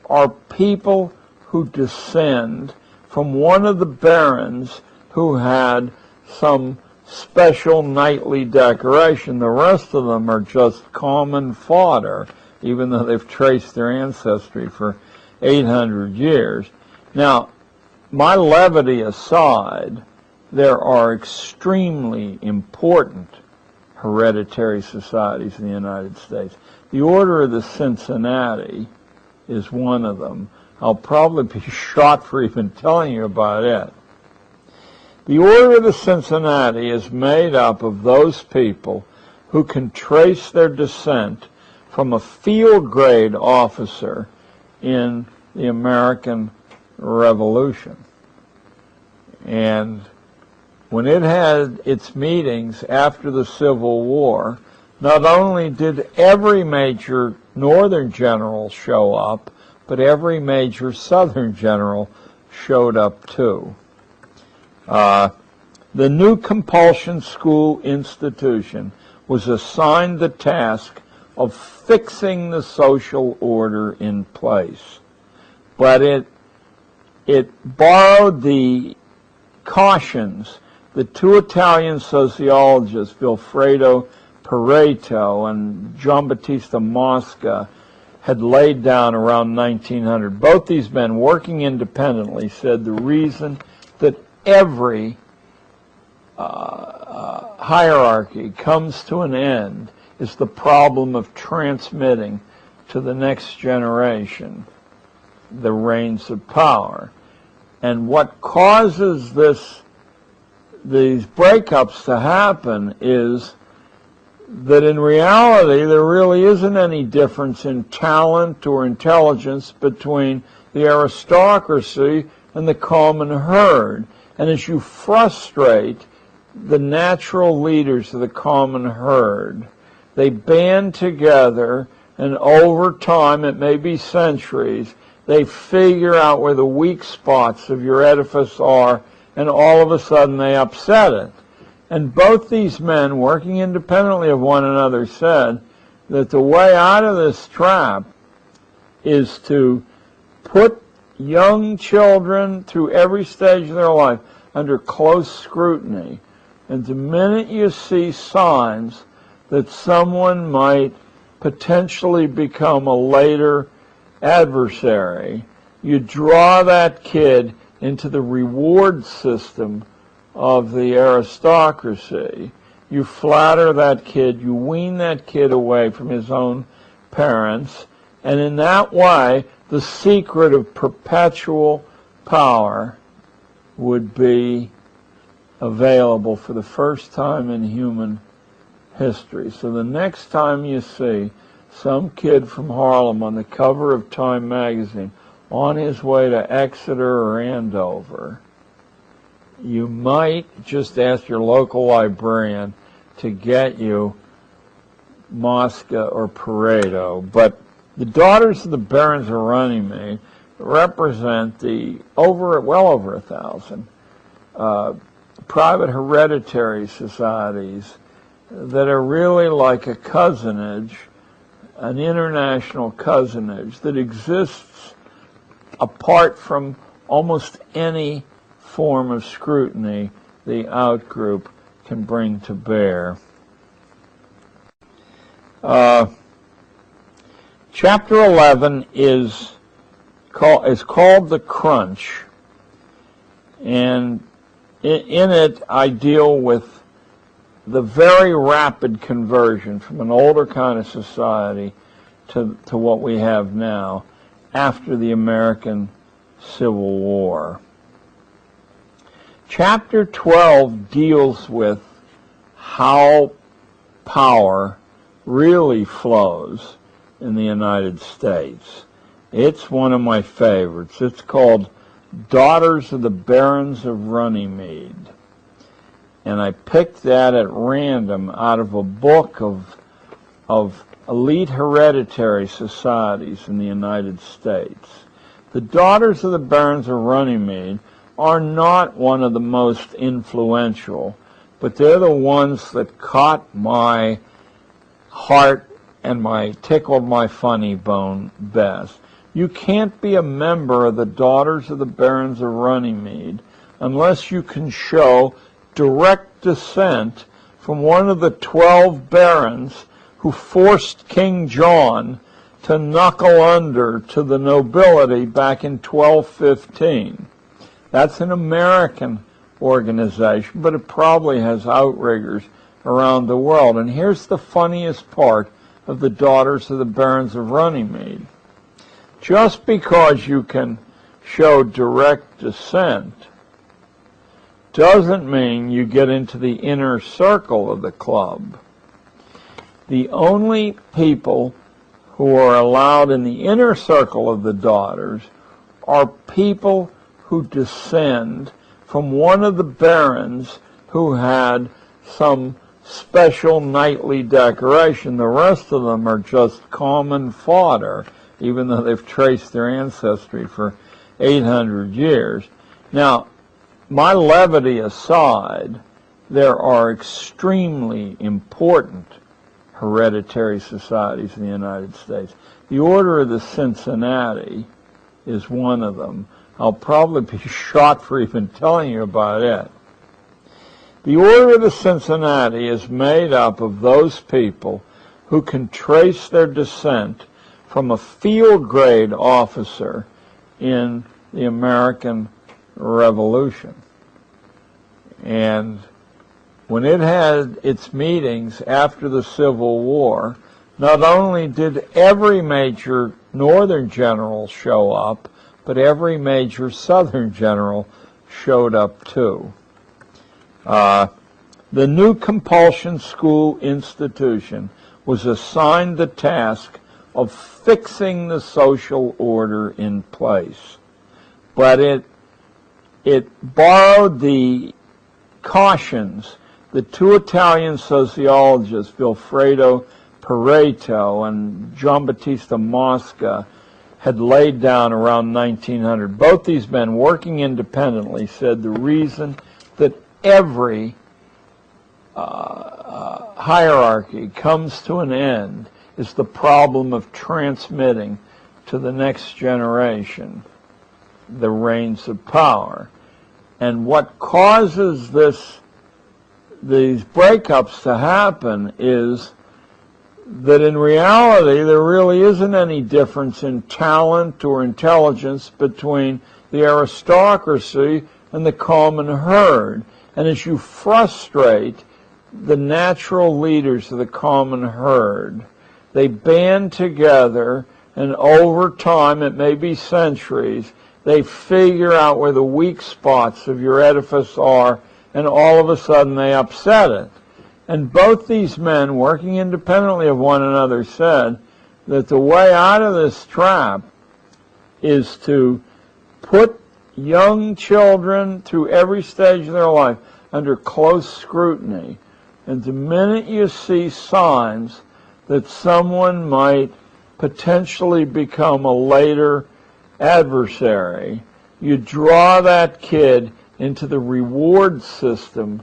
are people who descend from one of the barons who had some special knightly decoration. The rest of them are just common fodder, even though they've traced their ancestry for 800 years. Now, my levity aside, there are extremely important hereditary societies in the United States. The Order of the Cincinnati is one of them. I'll probably be shot for even telling you about it. The Order of the Cincinnati is made up of those people who can trace their descent from a field grade officer in the American Revolution. And when it had its meetings after the Civil War, not only did every major Northern general show up, but every major Southern general showed up too. The new compulsion school institution was assigned the task of fixing the social order in place. But it borrowed the cautions that two Italian sociologists, Vilfredo Pareto and Giambattista Mosca, had laid down around 1900. Both these men, working independently, said the reason that every hierarchy comes to an end is the problem of transmitting to the next generation the reins of power. And what causes these breakups to happen is that in reality there really isn't any difference in talent or intelligence between the aristocracy and the common herd. And as you frustrate the natural leaders of the common herd, they band together, and over time, it may be centuries, they figure out where the weak spots of your edifice are, and all of a sudden they upset it. And both these men, working independently of one another, said that the way out of this trap is to put young children through every stage of their life under close scrutiny And the minute you see signs that someone might potentially become a later adversary, you draw that kid into the reward system of the aristocracy. You flatter that kid, you wean that kid away from his own parents, and in that way, the secret of perpetual power would be available for the first time in human history. So the next time you see some kid from Harlem on the cover of Time magazine on his way to Exeter or Andover, you might just ask your local librarian to get you Mosca or Pareto. But the Daughters of the Barons of Runnymede represent the well over 1,000 private hereditary societies that are really like a cousinage, an international cousinage that exists apart from almost any form of scrutiny the outgroup can bring to bear. Chapter 11 is called The Crunch, and in it I deal with the very rapid conversion from an older kind of society to what we have now after the American Civil War. Chapter 12 deals with how power really flows in the United States. It's one of my favorites. It's called Daughters of the Barons of Runnymede. And I picked that at random out of a book of elite hereditary societies in the United States. The Daughters of the Barons of Runnymede are not one of the most influential, but they're the ones that caught my heart and tickled my funny bone best. You can't be a member of the Daughters of the Barons of Runnymede unless you can show direct descent from one of the 12 barons who forced King John to knuckle under to the nobility back in 1215. That's an American organization, but it probably has outriggers around the world. And here's the funniest part of the Daughters of the Barons of Runnymede. Just because you can show direct descent doesn't mean you get into the inner circle of the club. The only people who are allowed in the inner circle of the Daughters are people who descend from one of the barons who had some special knightly decoration. The rest of them are just common fodder, even though they've traced their ancestry for 800 years. Now, my levity aside, there are extremely important hereditary societies in the United States. The Order of the Cincinnati is one of them. I'll probably be shot for even telling you about it. The Order of the Cincinnati is made up of those people who can trace their descent from a field grade officer in the American Revolution. And when it had its meetings after the Civil War, not only did every major Northern general show up, but every major Southern general showed up too. The new compulsion school institution was assigned the task of fixing the social order in place. But it borrowed the cautions that two Italian sociologists, Vilfredo Pareto and Giambattista Mosca, had laid down around 1900. Both these men, working independently, said the reason that every hierarchy comes to an end is the problem of transmitting to the next generation the reins of power. And what causes this these breakups to happen is that in reality there really isn't any difference in talent or intelligence between the aristocracy and the common herd. And as you frustrate the natural leaders of the common herd, they band together, and over time, it may be centuries, they figure out where the weak spots of your edifice are, and all of a sudden they upset it. And both these men, working independently of one another, said that the way out of this trap is to put young children through every stage of their life under close scrutiny. And the minute you see signs that someone might potentially become a later adversary, you draw that kid into the reward system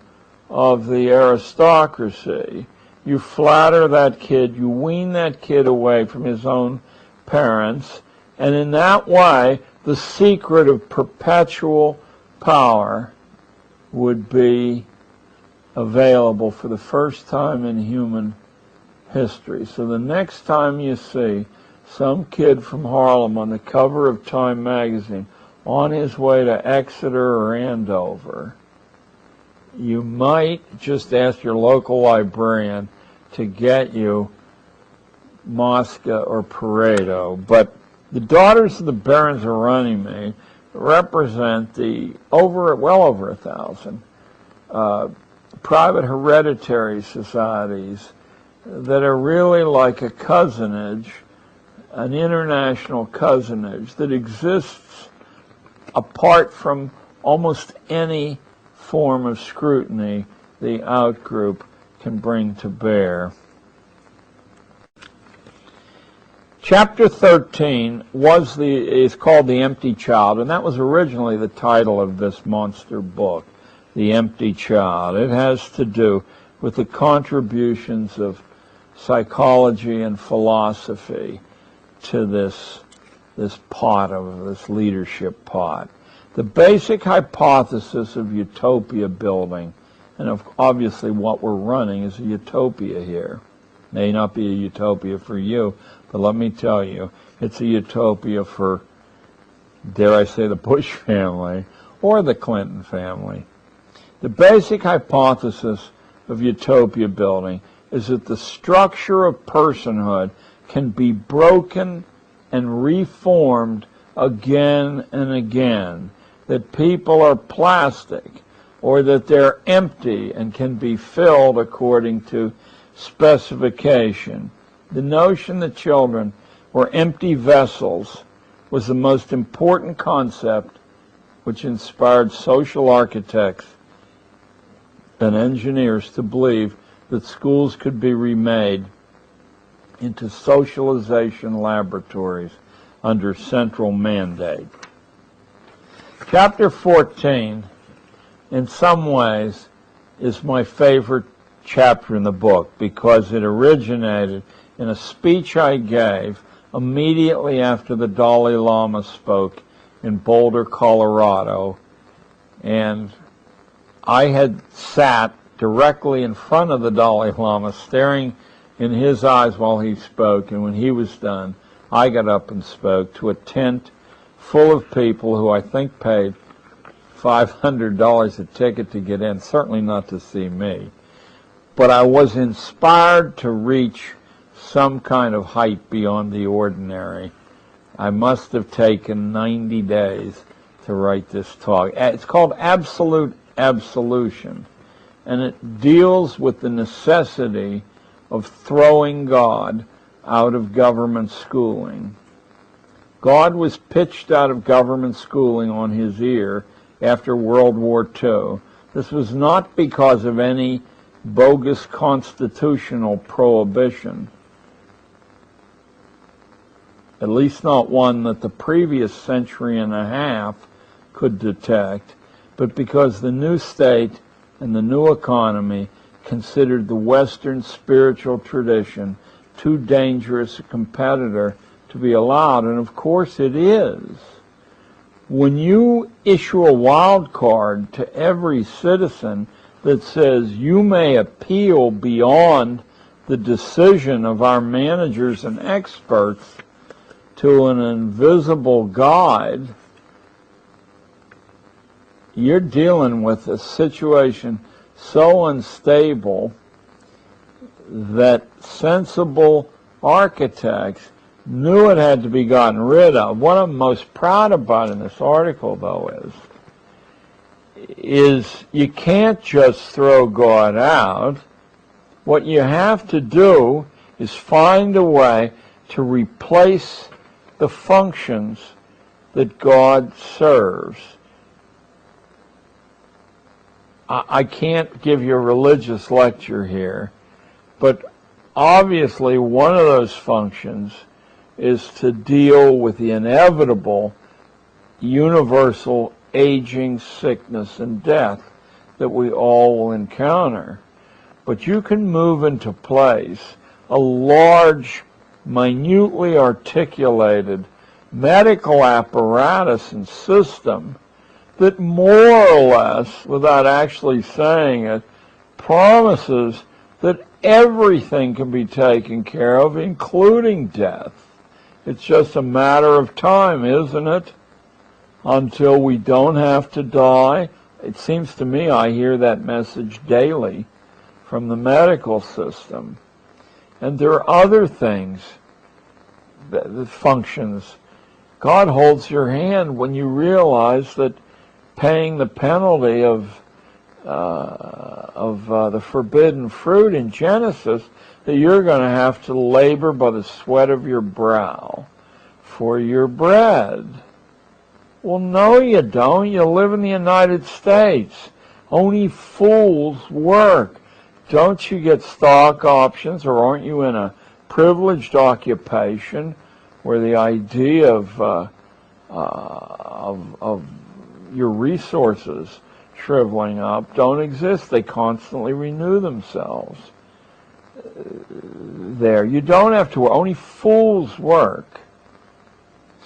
of the aristocracy. You flatter that kid, you wean that kid away from his own parents, and in that way, the secret of perpetual power would be available for the first time in human history. So the next time you see some kid from Harlem on the cover of Time magazine on his way to Exeter or Andover, you might just ask your local librarian to get you Mosca or Pareto. But the daughters of the Barons of Runnymede represent the well over 1,000 private hereditary societies that are really like a cousinage, an international cousinage that exists apart from almost any form of scrutiny the outgroup can bring to bear. Chapter 13 is called The Empty Child, and that was originally the title of this monster book, The Empty Child. It has to do with the contributions of psychology and philosophy to this leadership pot. The basic hypothesis of utopia building, and obviously what we're running is a utopia here. May not be a utopia for you, but let me tell you, it's a utopia for, dare I say, the Bush family or the Clinton family. The basic hypothesis of utopia building is that the structure of personhood can be broken and reformed again and again, that people are plastic, or that they're empty and can be filled according to specification. The notion that children were empty vessels was the most important concept which inspired social architects and engineers to believe that schools could be remade into socialization laboratories under central mandate. Chapter 14, in some ways, is my favorite chapter in the book because it originated in a speech I gave immediately after the Dalai Lama spoke in Boulder, Colorado, and I had sat directly in front of the Dalai Lama, staring in his eyes while he spoke, and when he was done, I got up and spoke to a tent full of people who I think paid $500 a ticket to get in, certainly not to see me. But I was inspired to reach some kind of height beyond the ordinary. I must have taken 90 days to write this talk. It's called Absolute Absolution, and it deals with the necessity of throwing God out of government schooling. God was pitched out of government schooling on his ear after World War II. This was not because of any bogus constitutional prohibition, at least not one that the previous century and a half could detect, but because the new state and the new economy considered the Western spiritual tradition too dangerous a competitor to be allowed, and of course it is. When you issue a wild card to every citizen that says you may appeal beyond the decision of our managers and experts to an invisible guide, you're dealing with a situation so unstable that sensible architects knew it had to be gotten rid of. What I'm most proud about in this article, though, is you can't just throw God out. What you have to do is find a way to replace the functions that God serves. I can't give you a religious lecture here, but obviously one of those functions is to deal with the inevitable universal aging, sickness, and death that we all will encounter. But you can move into place a large, minutely articulated medical apparatus and system that more or less, without actually saying it, promises that everything can be taken care of, including death. It's just a matter of time, isn't it? Until we don't have to die. It seems to me I hear that message daily from the medical system. And there are other things, that functions. God holds your hand when you realize that paying the penalty of the forbidden fruit in Genesis, that you're going to have to labor by the sweat of your brow for your bread. Well, no, you don't. You live in the United States. Only fools work. Don't you get stock options, or aren't you in a privileged occupation where the idea of your resources shriveling up don't exist? They constantly renew themselves. There, you don't have to work. Only fools work.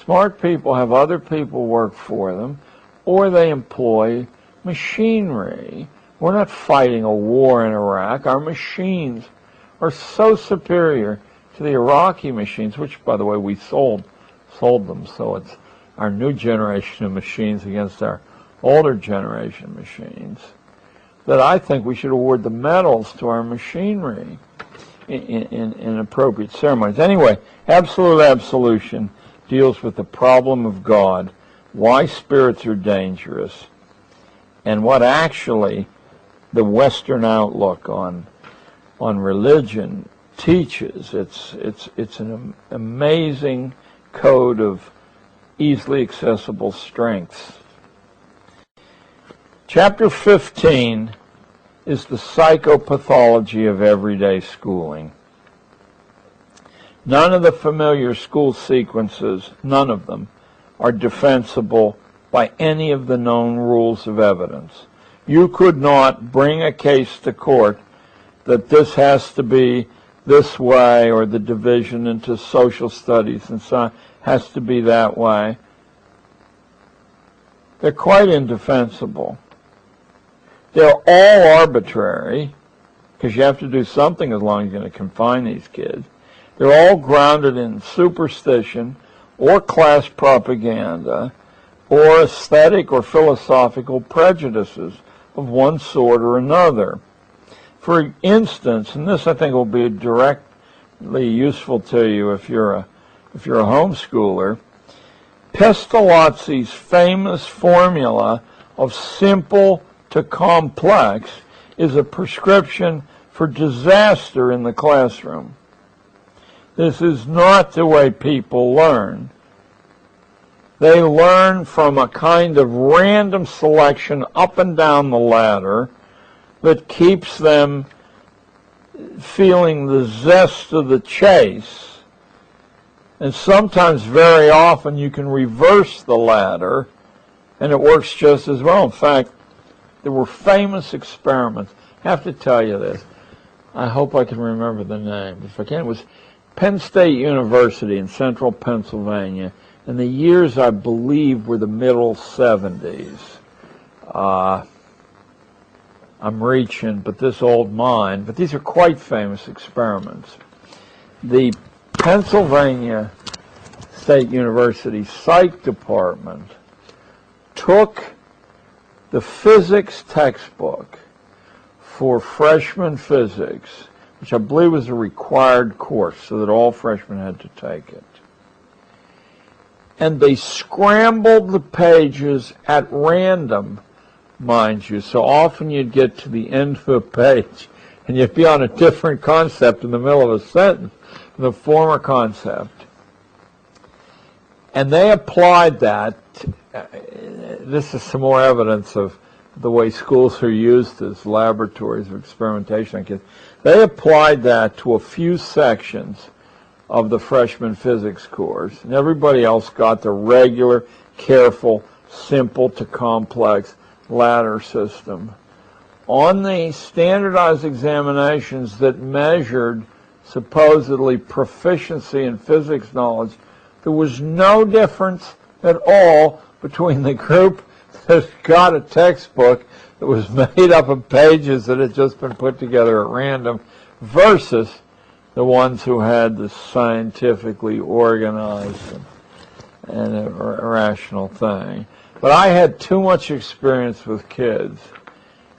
Smart people have other people work for them, or they employ machinery. We're not fighting a war in Iraq. Our machines are so superior to the Iraqi machines, which, by the way, we sold them. So it's our new generation of machines against our older generation machines, that I think we should award the medals to our machinery in appropriate ceremonies. Anyway, absolute absolution deals with the problem of God, why spirits are dangerous, and what actually the Western outlook on religion teaches. It's an amazing code of easily accessible strengths. Chapter 15 is the psychopathology of everyday schooling. None of the familiar school sequences, none of them, are defensible by any of the known rules of evidence. You could not bring a case to court that this has to be this way, or the division into social studies and so on has to be that way. They're quite indefensible. They're all arbitrary, because you have to do something as long as you're going to confine these kids. They're all grounded in superstition or class propaganda or aesthetic or philosophical prejudices of one sort or another. For instance, and this I think will be directly useful to you if you're a homeschooler, Pestalozzi's famous formula of simple to complex is a prescription for disaster in the classroom. This is not the way people learn. They learn from a kind of random selection up and down the ladder that keeps them feeling the zest of the chase. And sometimes, very often, you can reverse the ladder, and it works just as well. In fact, there were famous experiments. I have to tell you this. I hope I can remember the name. If I can, it was Penn State University in central Pennsylvania. And the years, I believe, were the middle 70s. I'm reaching, but this old mind, but these are quite famous experiments. The Pennsylvania State University Psych Department took the physics textbook for freshman physics, which I believe was a required course, so that all freshmen had to take it. And they scrambled the pages at random, mind you. So often you'd get to the end of a page and you'd be on a different concept in the middle of a sentence, the former concept. And they applied that. This is some more evidence of the way schools are used as laboratories of experimentation on kids. They applied that to a few sections of the freshman physics course, and everybody else got the regular, careful, simple to complex ladder system. On the standardized examinations that measured supposedly proficiency in physics knowledge, there was no difference at all between the group that got a textbook that was made up of pages that had just been put together at random versus the ones who had the scientifically organized and a rational thing. But I had too much experience with kids,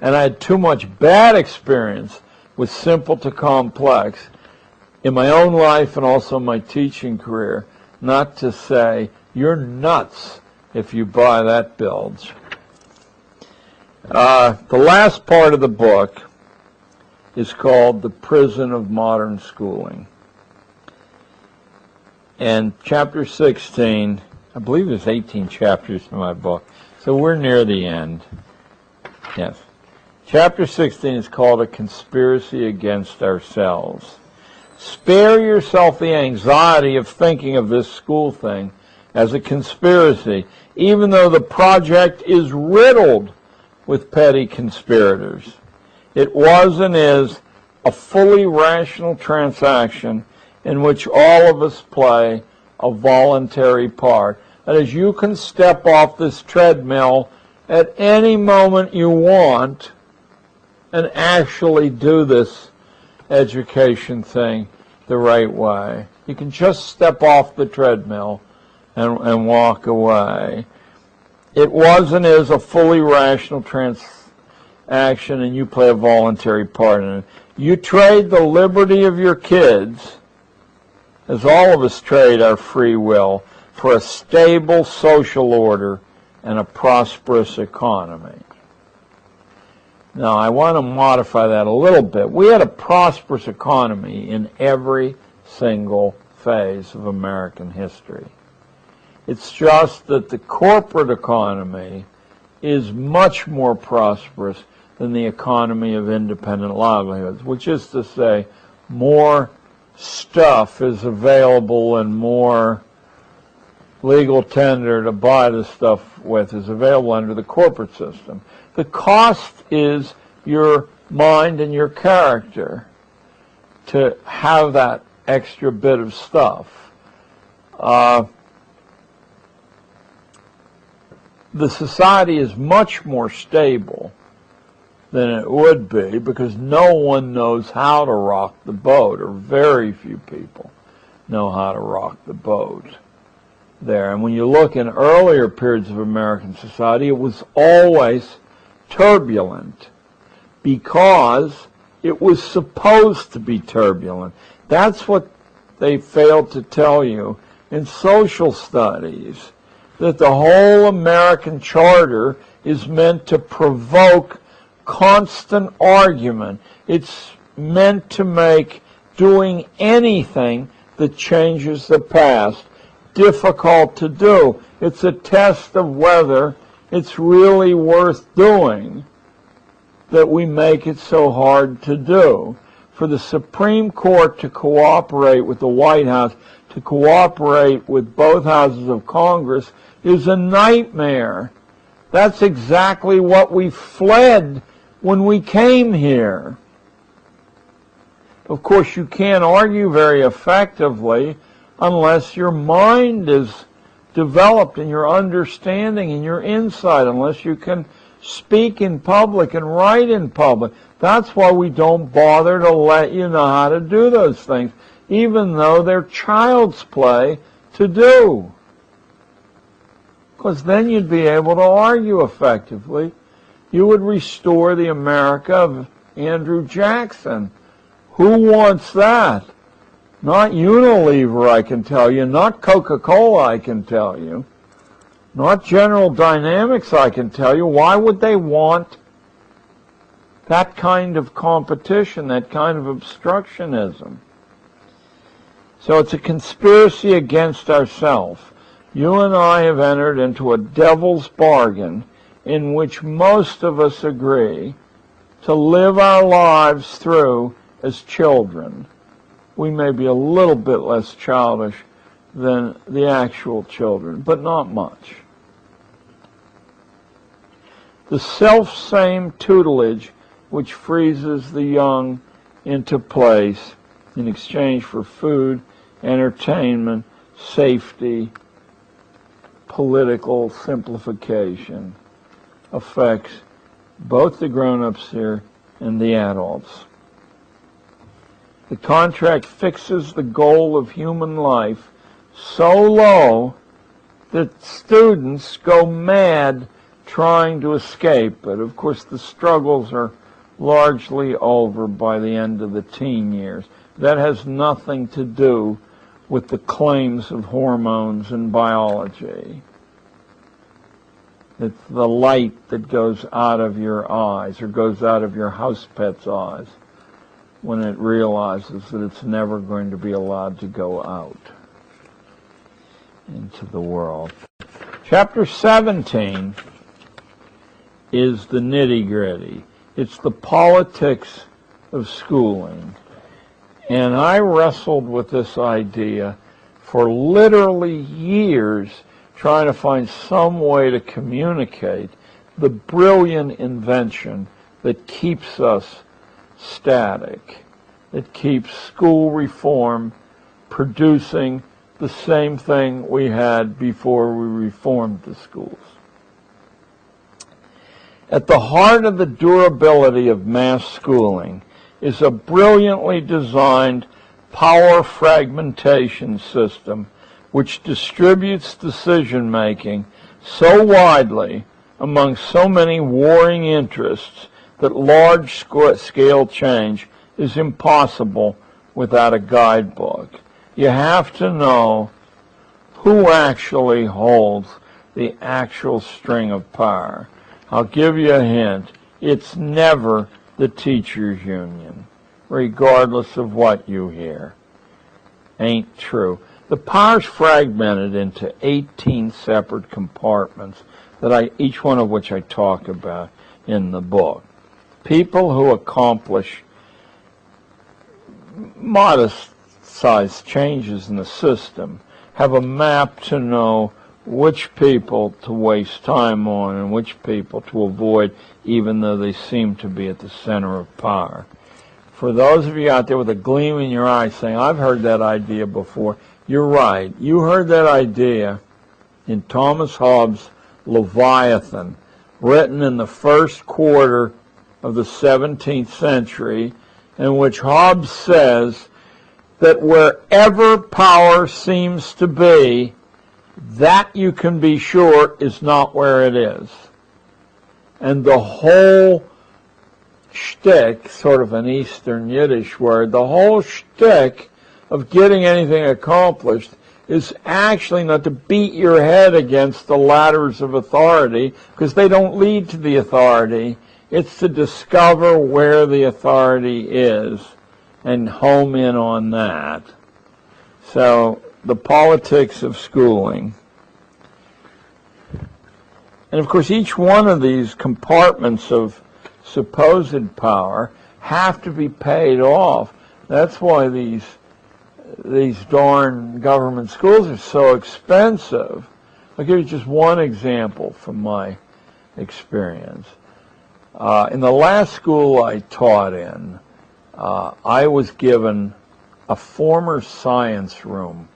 and I had too much bad experience with simple to complex in my own life and also my teaching career, not to say, you're nuts if you buy that bilge. The last part of the book is called The Prison of Modern Schooling. And chapter 16, I believe there's 18 chapters in my book, so we're near the end. Yes. Chapter 16 is called A Conspiracy Against Ourselves. Spare yourself the anxiety of thinking of this school thing as a conspiracy, even though the project is riddled with petty conspirators. It was and is a fully rational transaction in which all of us play a voluntary part. That is, you can step off this treadmill at any moment you want and actually do this education thing the right way. You can just step off the treadmill and walk away. It was and is a fully rational transaction, and you play a voluntary part in it. You trade the liberty of your kids, as all of us trade our free will, for a stable social order and a prosperous economy. Now, I want to modify that a little bit. We had a prosperous economy in every single phase of American history. It's just that the corporate economy is much more prosperous than the economy of independent livelihoods, which is to say, more stuff is available and more legal tender to buy the stuff with is available under the corporate system. The cost is your mind and your character to have that extra bit of stuff. The society is much more stable than it would be because no one knows how to rock the boat, or very few people know how to rock the boat there. And when you look in earlier periods of American society, it was always turbulent because it was supposed to be turbulent. That's what they failed to tell you in social studies, that the whole American charter is meant to provoke constant argument. It's meant to make doing anything that changes the past difficult to do. It's a test of whether it's really worth doing that we make it so hard to do. For the Supreme Court to cooperate with the White House, to cooperate with both houses of Congress, is a nightmare. That's exactly what we fled when we came here. Of course, you can't argue very effectively unless your mind is developed and your understanding and your insight, unless you can speak in public and write in public. That's why we don't bother to let you know how to do those things, even though they're child's play to do. Because then you'd be able to argue effectively. You would restore the America of Andrew Jackson. Who wants that? Not Unilever, I can tell you. Not Coca-Cola, I can tell you. Not General Dynamics, I can tell you. Why would they want that kind of competition, that kind of obstructionism? So it's a conspiracy against ourselves. You and I have entered into a devil's bargain in which most of us agree to live our lives through as children. We may be a little bit less childish than the actual children, but not much. The self-same tutelage which freezes the young into place in exchange for food, entertainment, safety, political simplification affects both the grown-ups here and the adults. The contract fixes the goal of human life so low that students go mad trying to escape. But of course the struggles are largely over by the end of the teen years. That has nothing to do with the claims of hormones and biology. It's the light that goes out of your eyes, or goes out of your house pet's eyes, when it realizes that it's never going to be allowed to go out into the world. Chapter 17 is the nitty-gritty. It's the politics of schooling. And I wrestled with this idea for literally years, trying to find some way to communicate the brilliant invention that keeps us static, that keeps school reform producing the same thing we had before we reformed the schools. At the heart of the durability of mass schooling is a brilliantly designed power fragmentation system which distributes decision-making so widely among so many warring interests that large-scale change is impossible without a guidebook. You have to know who actually holds the actual string of power. I'll give you a hint. It's never the teachers' union, regardless of what you hear. Ain't true. The power's fragmented into 18 separate compartments, each one of which I talk about in the book. People who accomplish modest-sized changes in the system have a map to know which people to waste time on and which people to avoid, even though they seem to be at the center of power. For those of you out there with a gleam in your eye saying, I've heard that idea before, you're right. You heard that idea in Thomas Hobbes' Leviathan, written in the first quarter of the 17th century, in which Hobbes says that wherever power seems to be, that you can be sure is not where it is. And the whole shtick, sort of an Eastern Yiddish word, the whole shtick of getting anything accomplished is actually not to beat your head against the ladders of authority, because they don't lead to the authority. It's to discover where the authority is and home in on that. So, the politics of schooling. And of course, each one of these compartments of supposed power have to be paid off. That's why these darn government schools are so expensive. I'll give you just one example from my experience. In the last school I taught in, I was given a former science room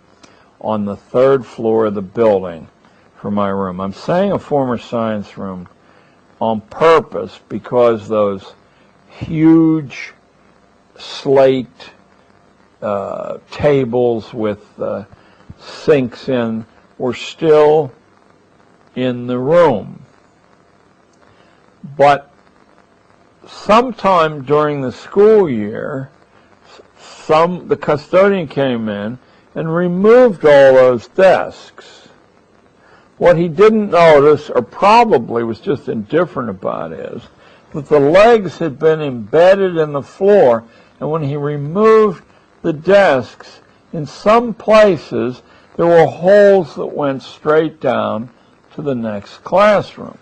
on the third floor of the building for my room. I'm saying a former science room on purpose because those huge slate tables with sinks in were still in the room. But sometime during the school year, the custodian came in and removed all those desks. What he didn't notice, or probably was just indifferent about, is that the legs had been embedded in the floor, and when he removed the desks, in some places there were holes that went straight down to the next classroom.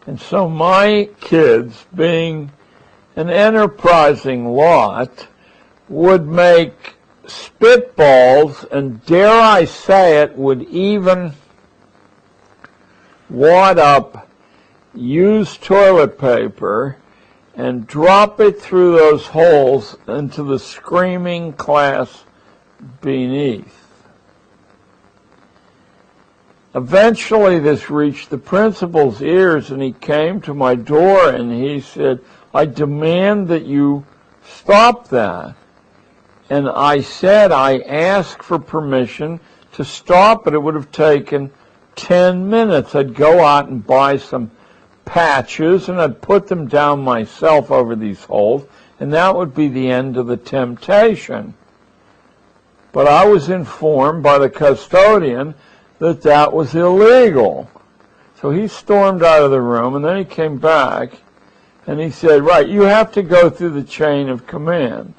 And so my kids, being an enterprising lot, would make spitballs, and dare I say it, would even wad up used toilet paper and drop it through those holes into the screaming class beneath. Eventually this reached the principal's ears, and he came to my door and he said, "I demand that you stop that." And I said I asked for permission to stop it. It would have taken 10 minutes. I'd go out and buy some patches, and I'd put them down myself over these holes, and that would be the end of the temptation. But I was informed by the custodian that that was illegal. So he stormed out of the room, and then he came back, and he said, "Right, you have to go through the chain of command."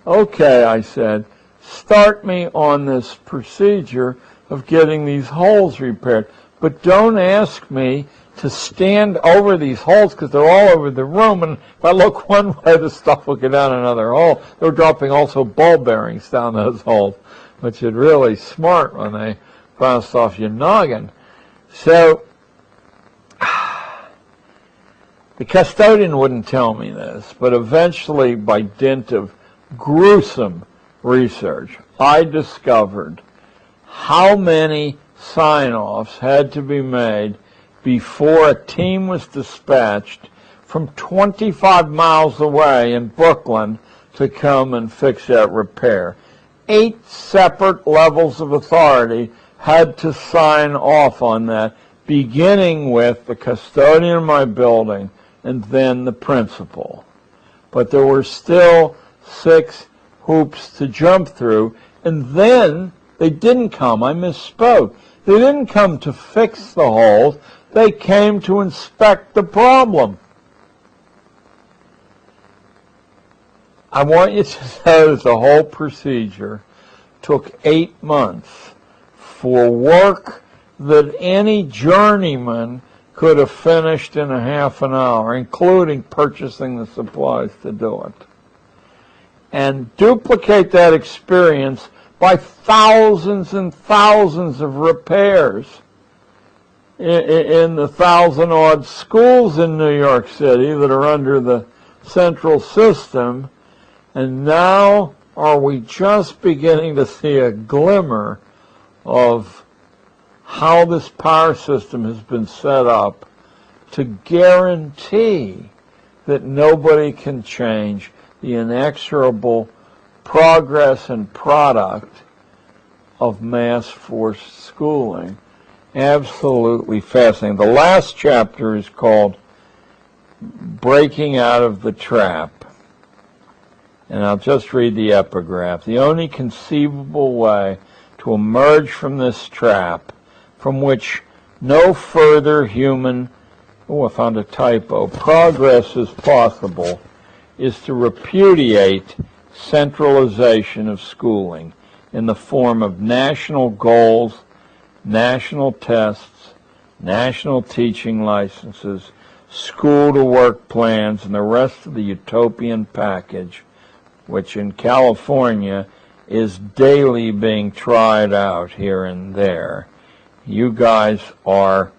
"Okay," I said, "start me on this procedure of getting these holes repaired. But don't ask me to stand over these holes because they're all over the room, and if I look one way, the stuff will get down another hole." They were dropping also ball bearings down those holes, which is really smart when they bounce off your noggin. So the custodian wouldn't tell me this, but eventually, by dint of gruesome research, I discovered how many sign-offs had to be made before a team was dispatched from 25 miles away in Brooklyn to come and fix that repair. 8 separate levels of authority had to sign off on that, beginning with the custodian of my building and then the principal. But there were still 6 hoops to jump through, and then they didn't come. I misspoke. They didn't come to fix the holes. They came to inspect the problem. I want you to know that the whole procedure took 8 months for work that any journeyman could have finished in a half an hour, including purchasing the supplies to do it. And duplicate that experience by thousands and thousands of repairs in the 1,000-odd schools in New York City that are under the central system. And now are we just beginning to see a glimmer of how this power system has been set up to guarantee that nobody can change the inexorable progress and product of mass forced schooling. Absolutely fascinating. The last chapter is called Breaking Out of the Trap. And I'll just read the epigraph. "The only conceivable way to emerge from this trap, from which no further human," I found a typo, "progress is possible, is to repudiate centralization of schooling in the form of national goals, national tests, national teaching licenses, school-to-work plans, and the rest of the utopian package, which in California is daily being tried out here and there. You guys are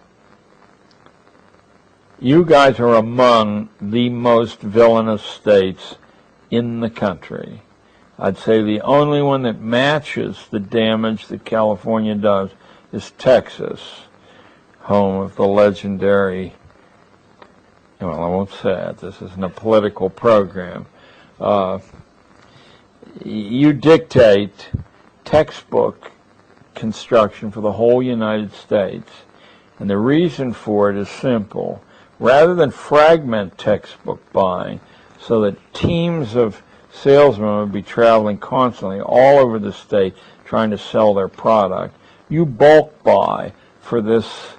among the most villainous states in the country. I'd say the only one that matches the damage that California does is Texas. home of the legendary, well, I won't say it, this isn't a political program. You dictate textbook construction for the whole United States, and the reason for it is simple. Rather than fragment textbook buying so that teams of salesmen would be traveling constantly all over the state trying to sell their product, you bulk buy for this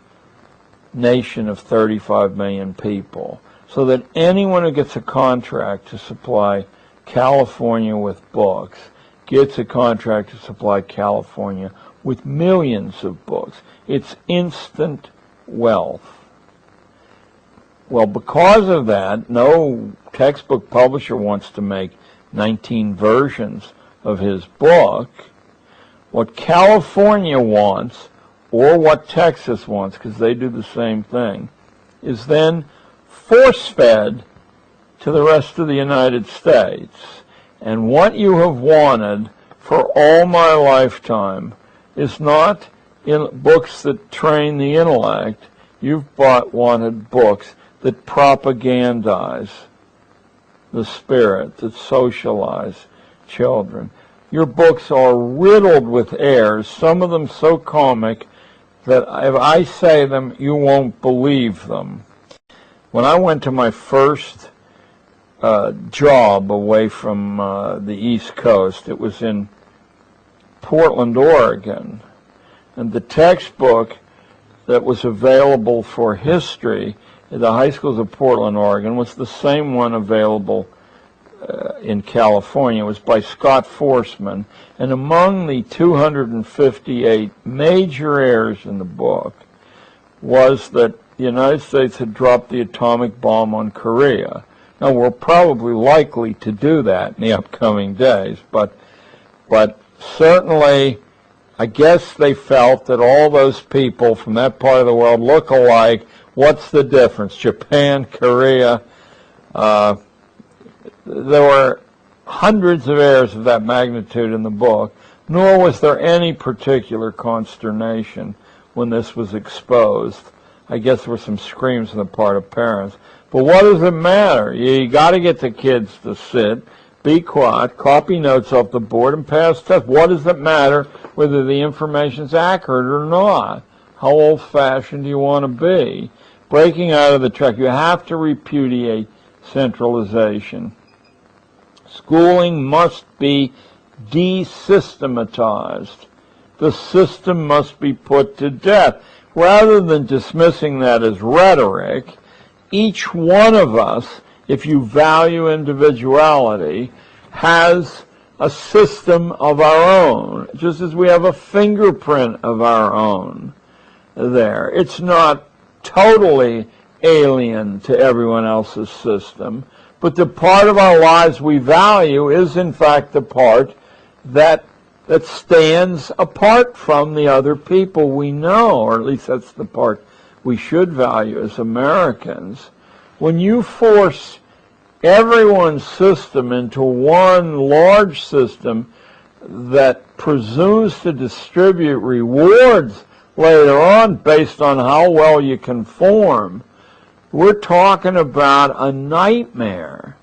nation of 35 million people, so that anyone who gets a contract to supply California with books gets a contract to supply California with millions of books. It's instant wealth. Well, because of that, no textbook publisher wants to make 19 versions of his book. What California wants, or what Texas wants, because they do the same thing, is then force-fed to the rest of the United States. And what you have wanted for all my lifetime is not in books that train the intellect. You've wanted books that propagandize the spirit, that socialize children. Your books are riddled with errors, some of them so comic that if I say them, you won't believe them. When I went to my first job away from the East Coast, it was in Portland, Oregon, and the textbook that was available for history at the high schools of Portland, Oregon, was the same one available in California. It was by Scott Forsman, and among the 258 major errors in the book was that the United States had dropped the atomic bomb on Korea. Now, we're probably likely to do that in the upcoming days, but certainly I guess they felt that all those people from that part of the world look alike. What's the difference? Japan, Korea. There were hundreds of errors of that magnitude in the book, nor was there any particular consternation when this was exposed. I guess there were some screams on the part of parents. But what does it matter? You got to get the kids to sit, be quiet, copy notes off the board, and pass tests. What does it matter whether the information's accurate or not? How old-fashioned do you want to be? Breaking out of the track, you have to repudiate centralization. Schooling must be desystematized. The system must be put to death. Rather than dismissing that as rhetoric, each one of us, if you value individuality, has a system of our own, just as we have a fingerprint of our own there. It's not totally alien to everyone else's system, but the part of our lives we value is, in fact, the part that stands apart from the other people we know, or at least that's the part we should value as Americans. When you force everyone's system into one large system that presumes to distribute rewards later on based on how well you conform, we're talking about a nightmare.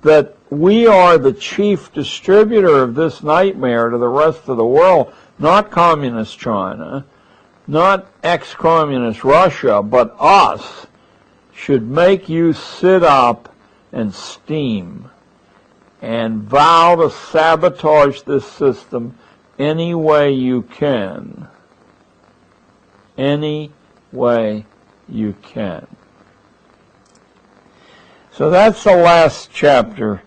That we are the chief distributor of this nightmare to the rest of the world, not communist China, not ex-communist Russia, but us, should make you sit up and steam and vow to sabotage this system any way you can. Any way you can. So that's the last chapter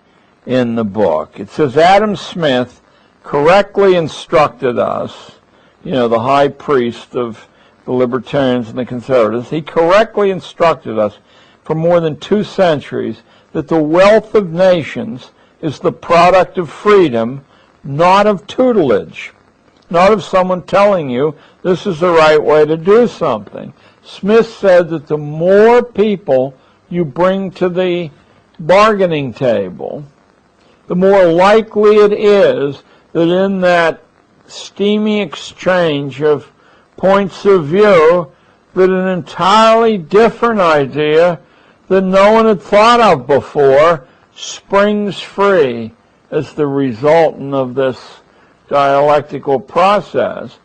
in the book. It says Adam Smith correctly instructed us, the high priest of the libertarians and the conservatives, he correctly instructed us for more than 2 centuries that the wealth of nations is the product of freedom, not of tutelage, not of someone telling you this is the right way to do something. Smith said that the more people you bring to the bargaining table, the more likely it is that in that steamy exchange of points of view, that an entirely different idea that no one had thought of before springs free as the resultant of this dialectical process.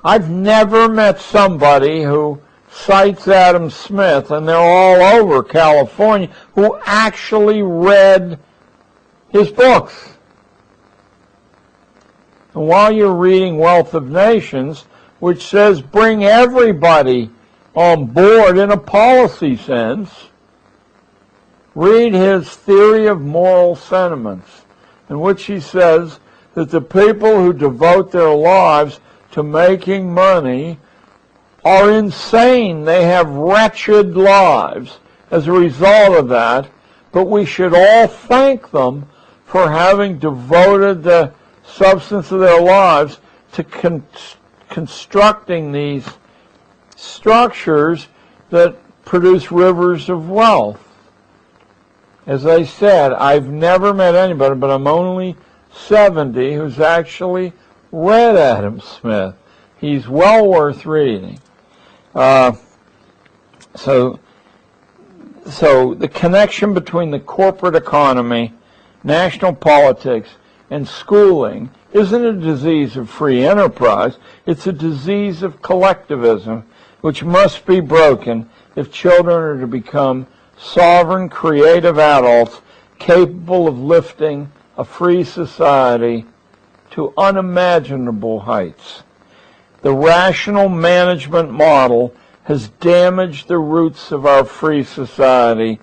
I've never met somebody who cites Adam Smith, and they're all over California, who actually read his books. And while you're reading Wealth of Nations, which says bring everybody on board in a policy sense, read his Theory of Moral Sentiments, in which he says that the people who devote their lives to making money are insane. They have wretched lives as a result of that, but we should all thank them for having devoted the substance of their lives to constructing these structures that produce rivers of wealth. As I said, I've never met anybody, but I'm only 70, who's actually read Adam Smith. He's well worth reading. So the connection between the corporate economy, national politics, and schooling isn't a disease of free enterprise. It's a disease of collectivism, which must be broken if children are to become sovereign, creative adults capable of lifting a free society to unimaginable heights. The rational management model has damaged the roots of our free society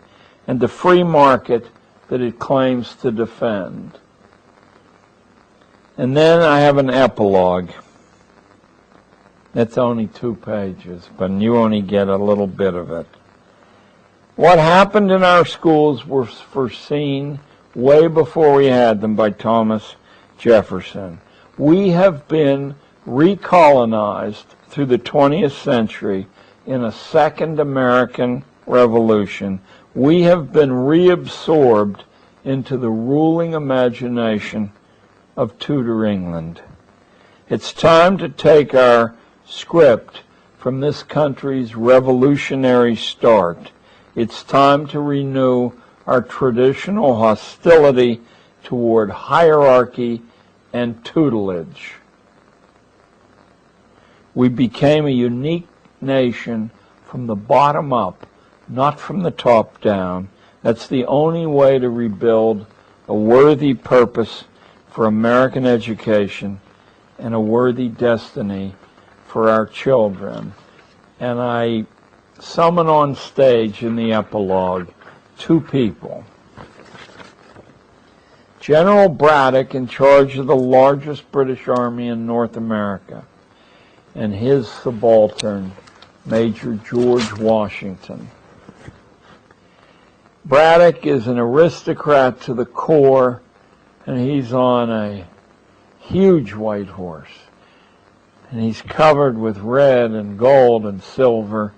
and the free market that it claims to defend. And then I have an epilogue. It's only 2 pages, but you only get a little bit of it. What happened in our schools was foreseen way before we had them by Thomas Jefferson. We have been recolonized through the 20th century in a second American Revolution. We have been reabsorbed into the ruling imagination of Tudor England. It's time to take our script from this country's revolutionary start. It's time to renew our traditional hostility toward hierarchy and tutelage. We became a unique nation from the bottom up, not from the top down. That's the only way to rebuild a worthy purpose for American education and a worthy destiny for our children. And I summon on stage in the epilogue 2 people. General Braddock, in charge of the largest British army in North America, and his subaltern, Major George Washington. Braddock is an aristocrat to the core, and he's on a huge white horse. And he's covered with red and gold and silver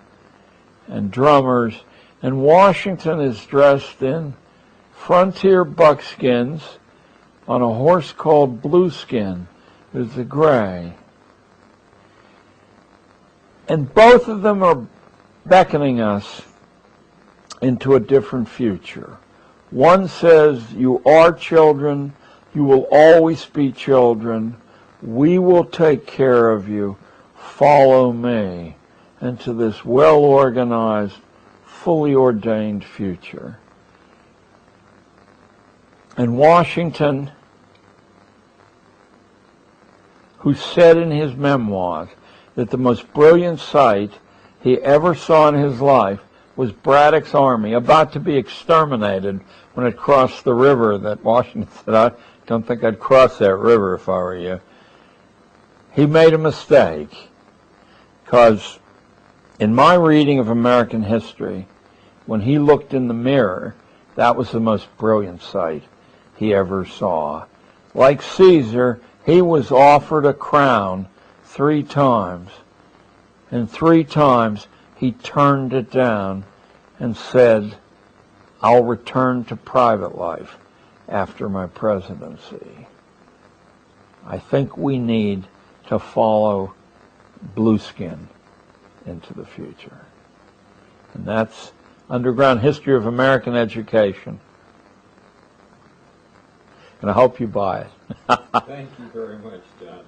and drummers. And Washington is dressed in frontier buckskins on a horse called Blueskin, who's a gray. And both of them are beckoning us into a different future. One says, you are children, you will always be children, we will take care of you, follow me into this well-organized, fully ordained future. And Washington, who said in his memoirs that the most brilliant sight he ever saw in his life was Braddock's army about to be exterminated when it crossed the river that Washington said, I don't think I'd cross that river if I were you. He made a mistake, because in my reading of American history, when he looked in the mirror, that was the most brilliant sight he ever saw. Like Caesar, he was offered a crown 3 times, and 3 times he turned it down and said, I'll return to private life after my presidency. I think we need to follow Blueskin into the future. And that's Underground History of American Education. And I hope you buy it. Thank you very much, John.